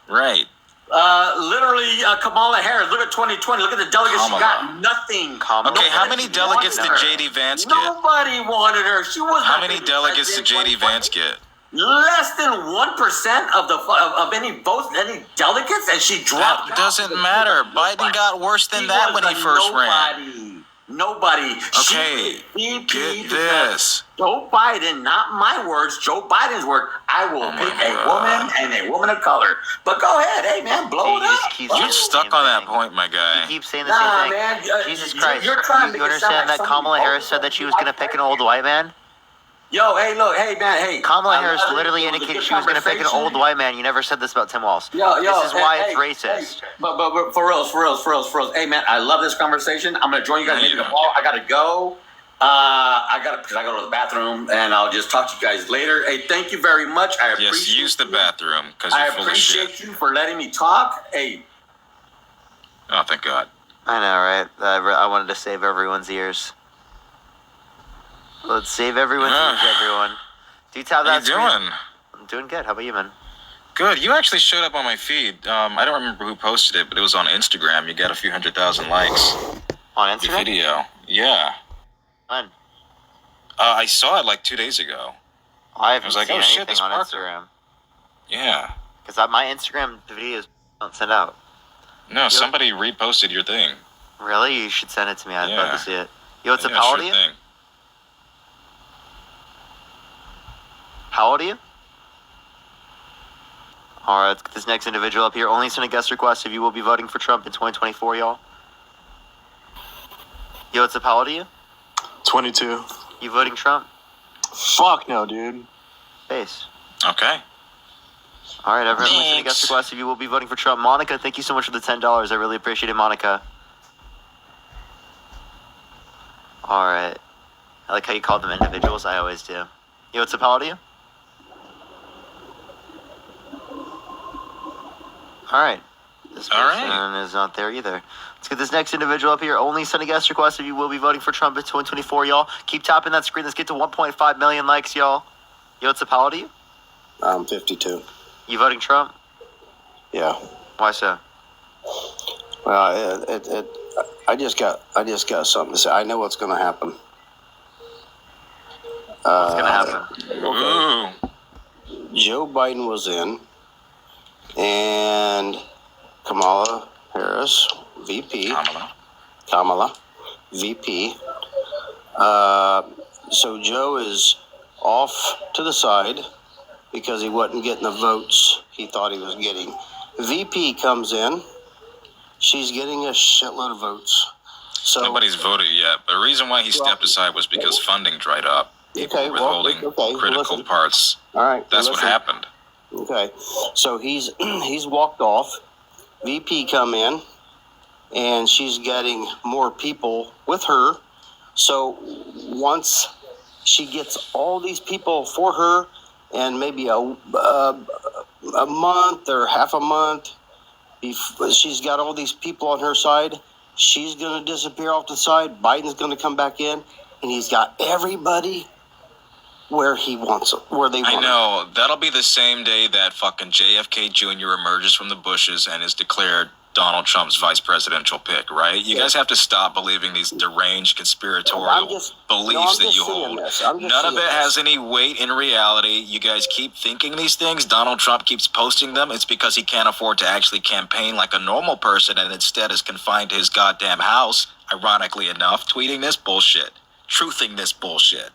Right. Literally, Kamala Harris. Look at 2020. Look at the delegates. Kamala. She got nothing. Okay, how many delegates did J.D. Vance get? Nobody wanted her. She was. How many delegates did J.D. Vance get? Less than 1% of any votes, any delegates, and she dropped. That doesn't matter. Biden got worse than that when he first ran. Nobody. Okay, get this. Joe Biden, not my words, Joe Biden's word. I will pick a woman and a woman of color. But go ahead, hey man, blow it up. You're stuck on that point, my guy. He keeps saying the same thing. Man, Jesus Christ. You're trying to you make it sound understand like that Kamala somebody Harris said that she was going to pick an old white man? Yo, hey, look, hey man, hey. Kamala Harris literally indicated she was going to pick an old white man. You never said this about Tim Walz. Yo, this is why hey, it's racist. Hey, but for reals. Hey man, I love this conversation. I'm gonna join you guys in the ball. I gotta go. I gotta go to the bathroom, and I'll just talk to you guys later. Hey, thank you very much. I appreciate. Yes, use the bathroom because I you're full of shit. appreciate you for letting me talk. Hey. Oh, thank God. I know, right? I wanted to save everyone's ears. Let's save everyone's ears, everyone. Dude, how you doing? I'm doing good. How about you, man? Good. You actually showed up on my feed. I don't remember who posted it, but it was on Instagram. You got a few 100,000 likes. On Instagram? Your video. Yeah. When? I saw it like 2 days ago. I haven't was like, seen oh, shit, anything that's on Parker. Instagram. Yeah. Because my Instagram videos don't send out. No, somebody reposted your thing. Really? You should send it to me. I'd love to see it. Yo, what's up? Yeah, How old sure are you? thing. How old are you? Alright, let's get this next individual up here. Only send a guest request if you will be voting for Trump in 2024, y'all. Yo, what's up? How old are you? 22. You voting Trump? Fuck no, dude. Base. Okay. Alright, everyone, only send a guest request if you will be voting for Trump. Monica, thank you so much for the $10. I really appreciate it, Monica. Alright. I like how you call them individuals. I always do. Yo, what's up? How old are you? Alright. This person is not there either. Let's get this next individual up here. Only send a guest request if you will be voting for Trump in 2024, y'all. Keep tapping that screen. Let's get to 1.5 million likes, y'all. Yo, what's up? How old are you? I'm 52. You voting Trump? Yeah. Why so? Well, I just got something to say. I know what's going to happen. What's going to happen? Okay. Joe Biden was in, and Kamala Harris, VP. Kamala, VP. So Joe is off to the side because he wasn't getting the votes he thought he was getting. VP comes in. She's getting a shitload of votes. So nobody's voted yet. But the reason why he stepped aside was because funding dried up. People were withholding critical parts. All right. That's what happened. Okay. So he's walked off. VP come in, and she's getting more people with her. So once she gets all these people for her, and maybe a month or half a month, she's got all these people on her side, she's going to disappear off the side. Biden's going to come back in, and he's got everybody where he wants them, where they want I know. That'll be the same day that fucking JFK Jr. emerges from the bushes and is declared Donald Trump's vice presidential pick, right? You guys have to stop believing these deranged conspiratorial beliefs that you hold. None of it has any weight in reality. You guys keep thinking these things. Donald Trump keeps posting them. It's because he can't afford to actually campaign like a normal person and instead is confined to his goddamn house, ironically enough, tweeting this bullshit, truthing this bullshit.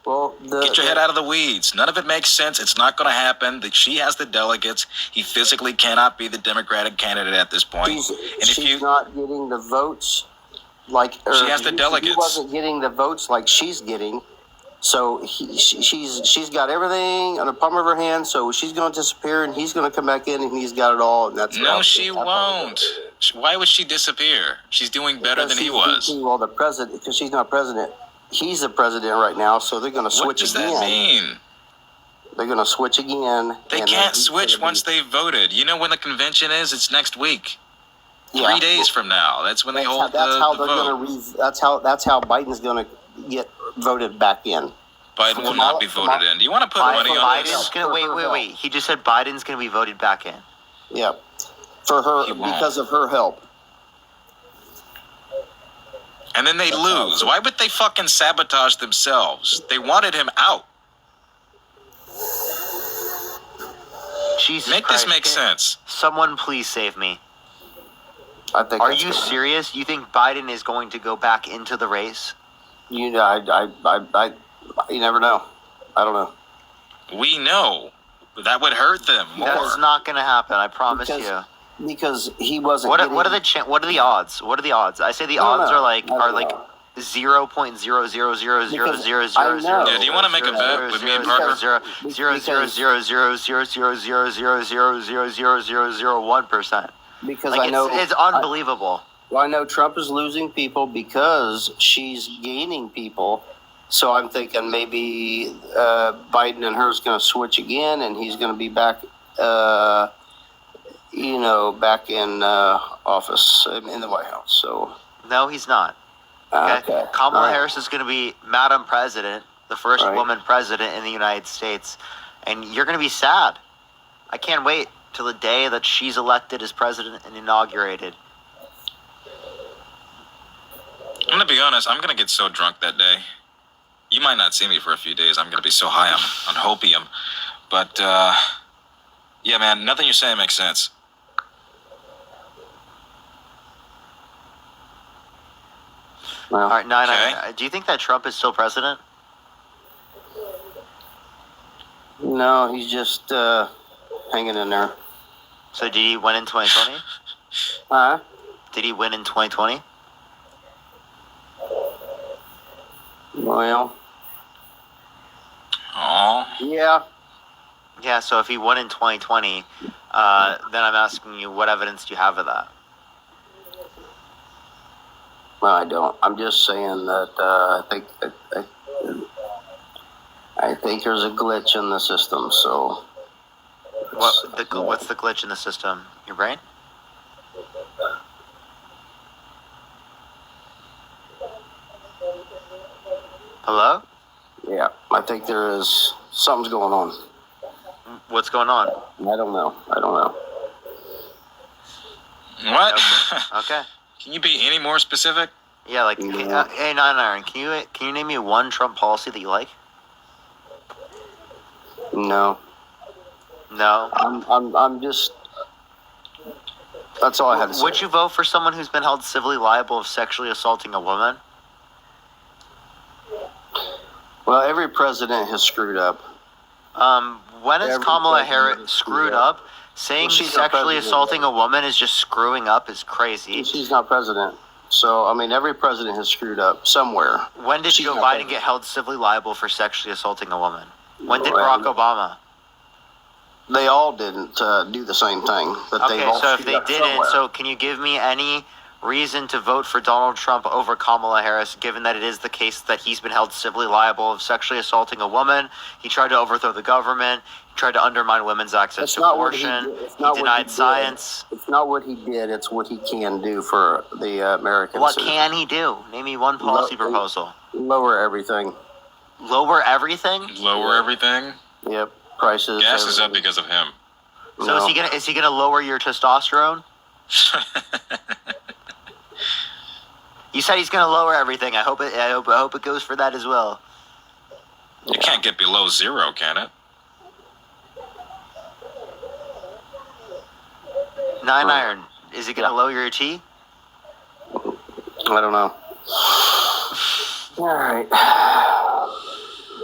Well, get your head out of the weeds. None of it makes sense. It's not going to happen. She has the delegates. He physically cannot be the Democratic candidate at this point. She's not getting the votes like she has the delegates. He wasn't getting the votes like she's getting. So she's got everything on the palm of her hand. So she's going to disappear, and he's going to come back in, and he's got it all. And that's no, she won't. Why would she disappear? She's doing better than he was. Well, the president, because she's not president. He's the president right now, so they're going to switch again. What does that mean? They're going to switch again. They can't switch once they've voted. You know when the convention is? It's next week. Yeah. 3 days from now. That's when they hold the vote. That's how Biden's going to get voted back in. Biden will not be voted in. Do you want to put money on this? Wait. He just said Biden's going to be voted back in. Yeah. For her, because of her help. And then they lose. Why would they fucking sabotage themselves? They wanted him out. Jesus Make Christ, this make sense. Someone please save me. I think. Are you serious? You think Biden is going to go back into the race? You never know. I don't know. We know. That would hurt them more. That is not going to happen. I promise you. Because he wasn't. What are the odds? What are the odds? I say the odds are like 0.000000000. Yeah, do you want to make a bet with me and Parker? 0.00000000001%. Because like I know it's unbelievable. I know Trump is losing people because she's gaining people. So I'm thinking maybe Biden and her is going to switch again, and he's going to be back. Back in office in the White House. So no, he's not. Okay. Kamala Harris is going to be Madam President, the first woman president in the United States, and you're going to be sad. I can't wait till the day that she's elected as president and inaugurated. I'm gonna be honest. I'm gonna get so drunk that day. You might not see me for a few days. I'm gonna be so high on hopium. But yeah, man, nothing you're saying makes sense. Well, All right, nine. Do you think that Trump is still president? no, he's just hanging in there. So did he win in 2020? Huh? Did he win in 2020? Well, Oh, yeah. Yeah. So if he won in 2020, then I'm asking you, what evidence do you have of that? Well, I don't. I'm just saying that I think there's a glitch in the system. So What's the glitch in the system? Your brain? Hello? yeah, I think there is something's going on. What's going on? I don't know. what? Okay. Can you be any more specific? Yeah, like, hey, Nine Iron, can you name me one Trump policy that you like? No, No. I'm just. That's all I had to say. Would you vote for someone who's been held civilly liable of sexually assaulting a woman? Well, every president has screwed up. When has Every Kamala president Harris has screwed screwed up? Saying Well, she's not sexually president. assaulting a woman is just screwing up is crazy. She's not president. So, I mean, every president has screwed up somewhere. When did She's Joe not Biden president. get held civilly liable for sexually assaulting a woman? When did Well, Barack Obama? They all didn't do the same thing. But Okay, they all so if screwed they up didn't, somewhere. so can you give me any reason to vote for Donald Trump over Kamala Harris, given that it is the case that he's been held civilly liable of sexually assaulting a woman? He tried to overthrow the government. He tried to undermine women's access It's to not what he abortion. did. It's He not what denied did. science. It's not what he did. It's what he can do for the Americans. What can he do? Name me one policy proposal. Lower everything. Lower everything? Lower everything? Yep. Prices. Gas is up everything. because of him. So No. is he gonna lower your testosterone? You said he's gonna lower everything. I hope it goes for that as well. It can't get below zero, can it? Nine Iron, is it gonna lower your T? I don't know. All right.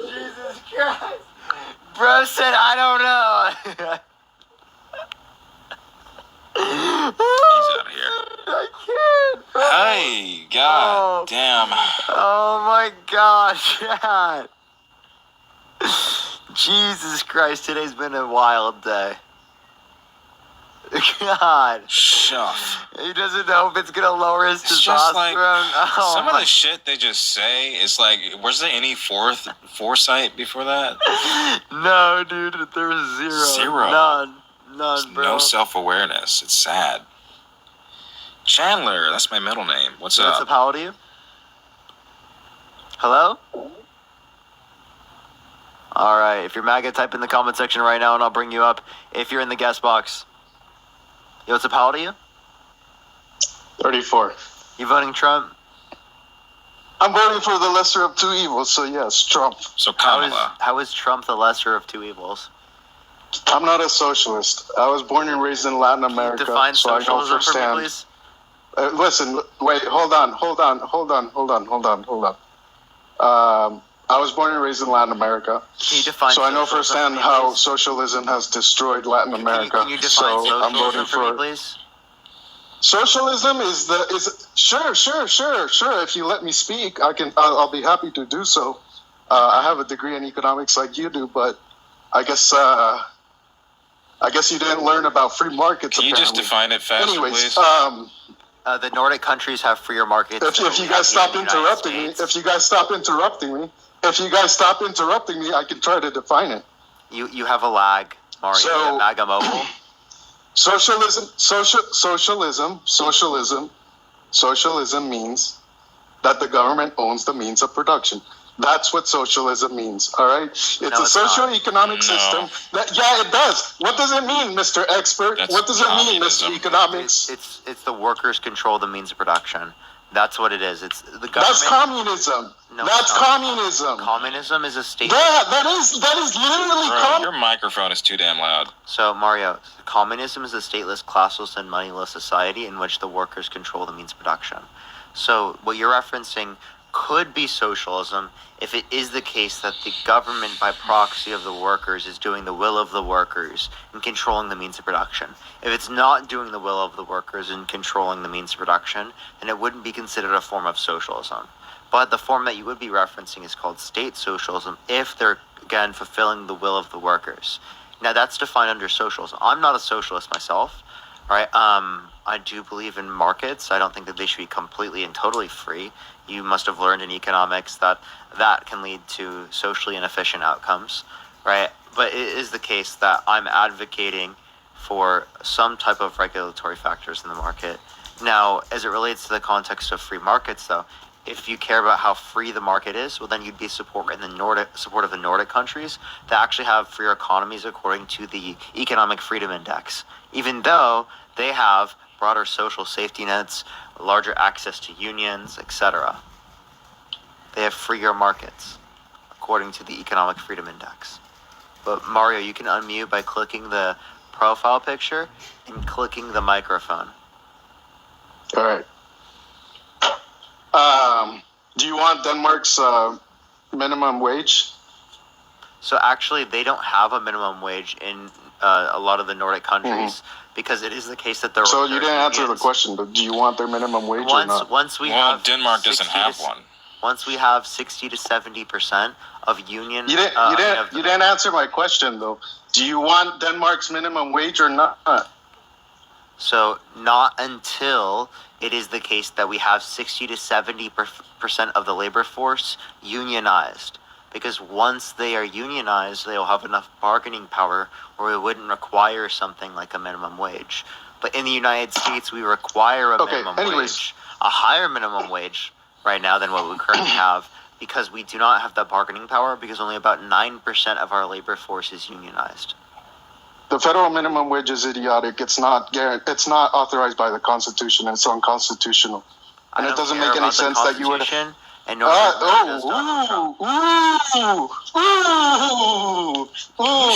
Jesus Christ. Bro said, I don't know. He's out of here. I can't, bro. Hey, god Oh. damn. Oh my gosh, God. Jesus Christ, today's been a wild day. God. Shuff. He doesn't know if it's gonna lower his It's testosterone. just like Oh some of my- the shit they just say. It's like, was there any foresight before that? No, dude, there was zero. Zero. None, bro. No self-awareness. It's sad. Chandler, that's my middle name. What's What's up? up? How old are you? Hello? All right. If you're MAGA, type in the comment section right now, and I'll bring you up. If you're in the guest box. Yo, what's up? How old are you? 34. You voting Trump? I'm voting for the lesser of two evils, so yes, Trump. So How is Trump the lesser of two evils? I'm not a socialist. I was born and raised in Latin America, Define so I know socialism for me, firsthand. please. Listen, wait, hold on. I was born and raised in Latin America, Can you define so I know socialism firsthand for me, how please? socialism has destroyed Latin America. Can you define so I'm socialism voting for me, for please? socialism. Is sure. If you let me speak, I'll be happy to do so. I have a degree in economics like you do, but I guess you didn't learn about free markets. Can you just define it faster, Anyways, please? The Nordic countries have freer markets. if you guys stop interrupting me, I can try to define it. You have a lag, Mario. So- you have MAGA mobile. Socialism means that the government owns the means of production. That's what socialism means, all right? It's a it's not. socio-economic system. Yeah, it does. What does it mean, Mr. Expert? That's what does it mean, communism. Mr. Economics? It's the workers control the means of production. That's what it is. It's the government. That's communism. No, That's it's not. communism. Communism is a state. That is literally Bro, communism. your microphone is too damn loud. So, Mario, communism is a stateless, classless, and moneyless society in which the workers control the means of production. So, what you're referencing could be socialism if it is the case that the government, by proxy of the workers, is doing the will of the workers and controlling the means of production. If it's not doing the will of the workers and controlling the means of production, then it wouldn't be considered a form of socialism. But the form that you would be referencing is called state socialism if they're, again, fulfilling the will of the workers. Now, that's defined under socialism. I'm not a socialist myself, right? I do believe in markets. I don't think that they should be completely and totally free. You must have learned in economics that that can lead to socially inefficient outcomes, right? But it is the case that I'm advocating for some type of regulatory factors in the market. Now, as it relates to the context of free markets, though, if you care about how free the market is, well, then you'd be support of the Nordic countries that actually have freer economies according to the Economic Freedom Index, even though they have broader social safety nets, larger access to unions, etc. They have freer markets according to the Economic Freedom Index. But Mario, you can unmute by clicking the profile picture and clicking the microphone. All right. Do you want Denmark's minimum wage? So actually, they don't have a minimum wage in a lot of the Nordic countries because it is the case that they're. So you didn't answer the question, but do you want their minimum wage or not? Once we Well, have Denmark doesn't have one. Once we have 60 to 70% of union. You didn't answer my question though. Do you want Denmark's minimum wage or not? So not until it is the case that we have 60 to 70% of the labor force unionized. Because once they are unionized, they'll have enough bargaining power where it wouldn't require something like a minimum wage. But in the United States, we require a minimum wage, a higher minimum wage right now than what we currently have, because we do not have that bargaining power because only about 9% of our labor force is unionized. The federal minimum wage is idiotic. It's not It's not authorized by the Constitution. It's unconstitutional, and it doesn't make any sense that you would. And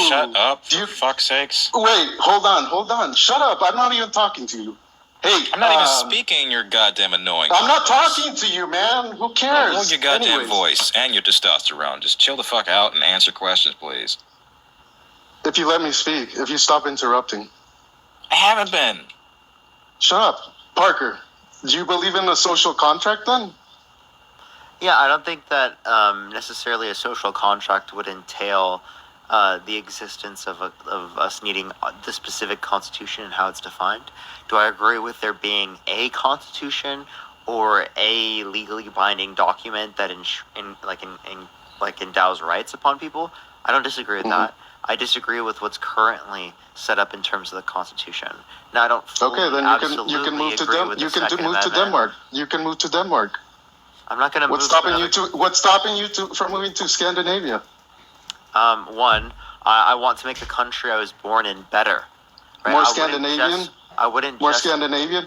Shut up, for fuck's sakes. Wait, hold on. Shut up. I'm not even talking to you. Hey, I'm not even speaking. You're goddamn annoying. I'm not talking to you, man. Who cares? Hold your goddamn voice and your testosterone. Just chill the fuck out and answer questions, please. If you let me speak, if you stop interrupting. I haven't been. Shut up. Parker, do you believe in the social contract then? Yeah, I don't think that necessarily a social contract would entail the existence of us needing the specific constitution and how it's defined. Do I agree with there being a constitution or a legally binding document that endows rights upon people? I don't disagree with that. I disagree with what's currently set up in terms of the Constitution. Now, I don't fully, okay, then you can move to Denmark. You can move to Denmark. I'm not going to move. What's stopping you from moving to Scandinavia? One, I want to make the country I was born in better. Right? More Scandinavian. More Scandinavian.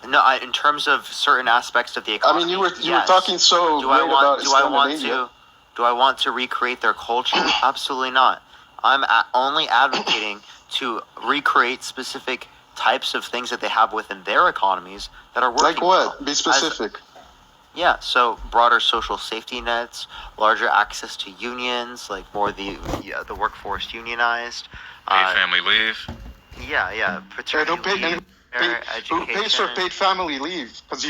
No, in terms of certain aspects of the economy. I mean, you were talking so great about Scandinavia. Do I want to recreate their culture? Absolutely not. I'm only advocating to recreate specific types of things that they have within their economies that are working. Like what? Well. Be specific. Yeah, so broader social safety nets, larger access to unions, like more the workforce unionized. Paid family leave. Yeah. Paternity leave, Who pays for paid family leave? Because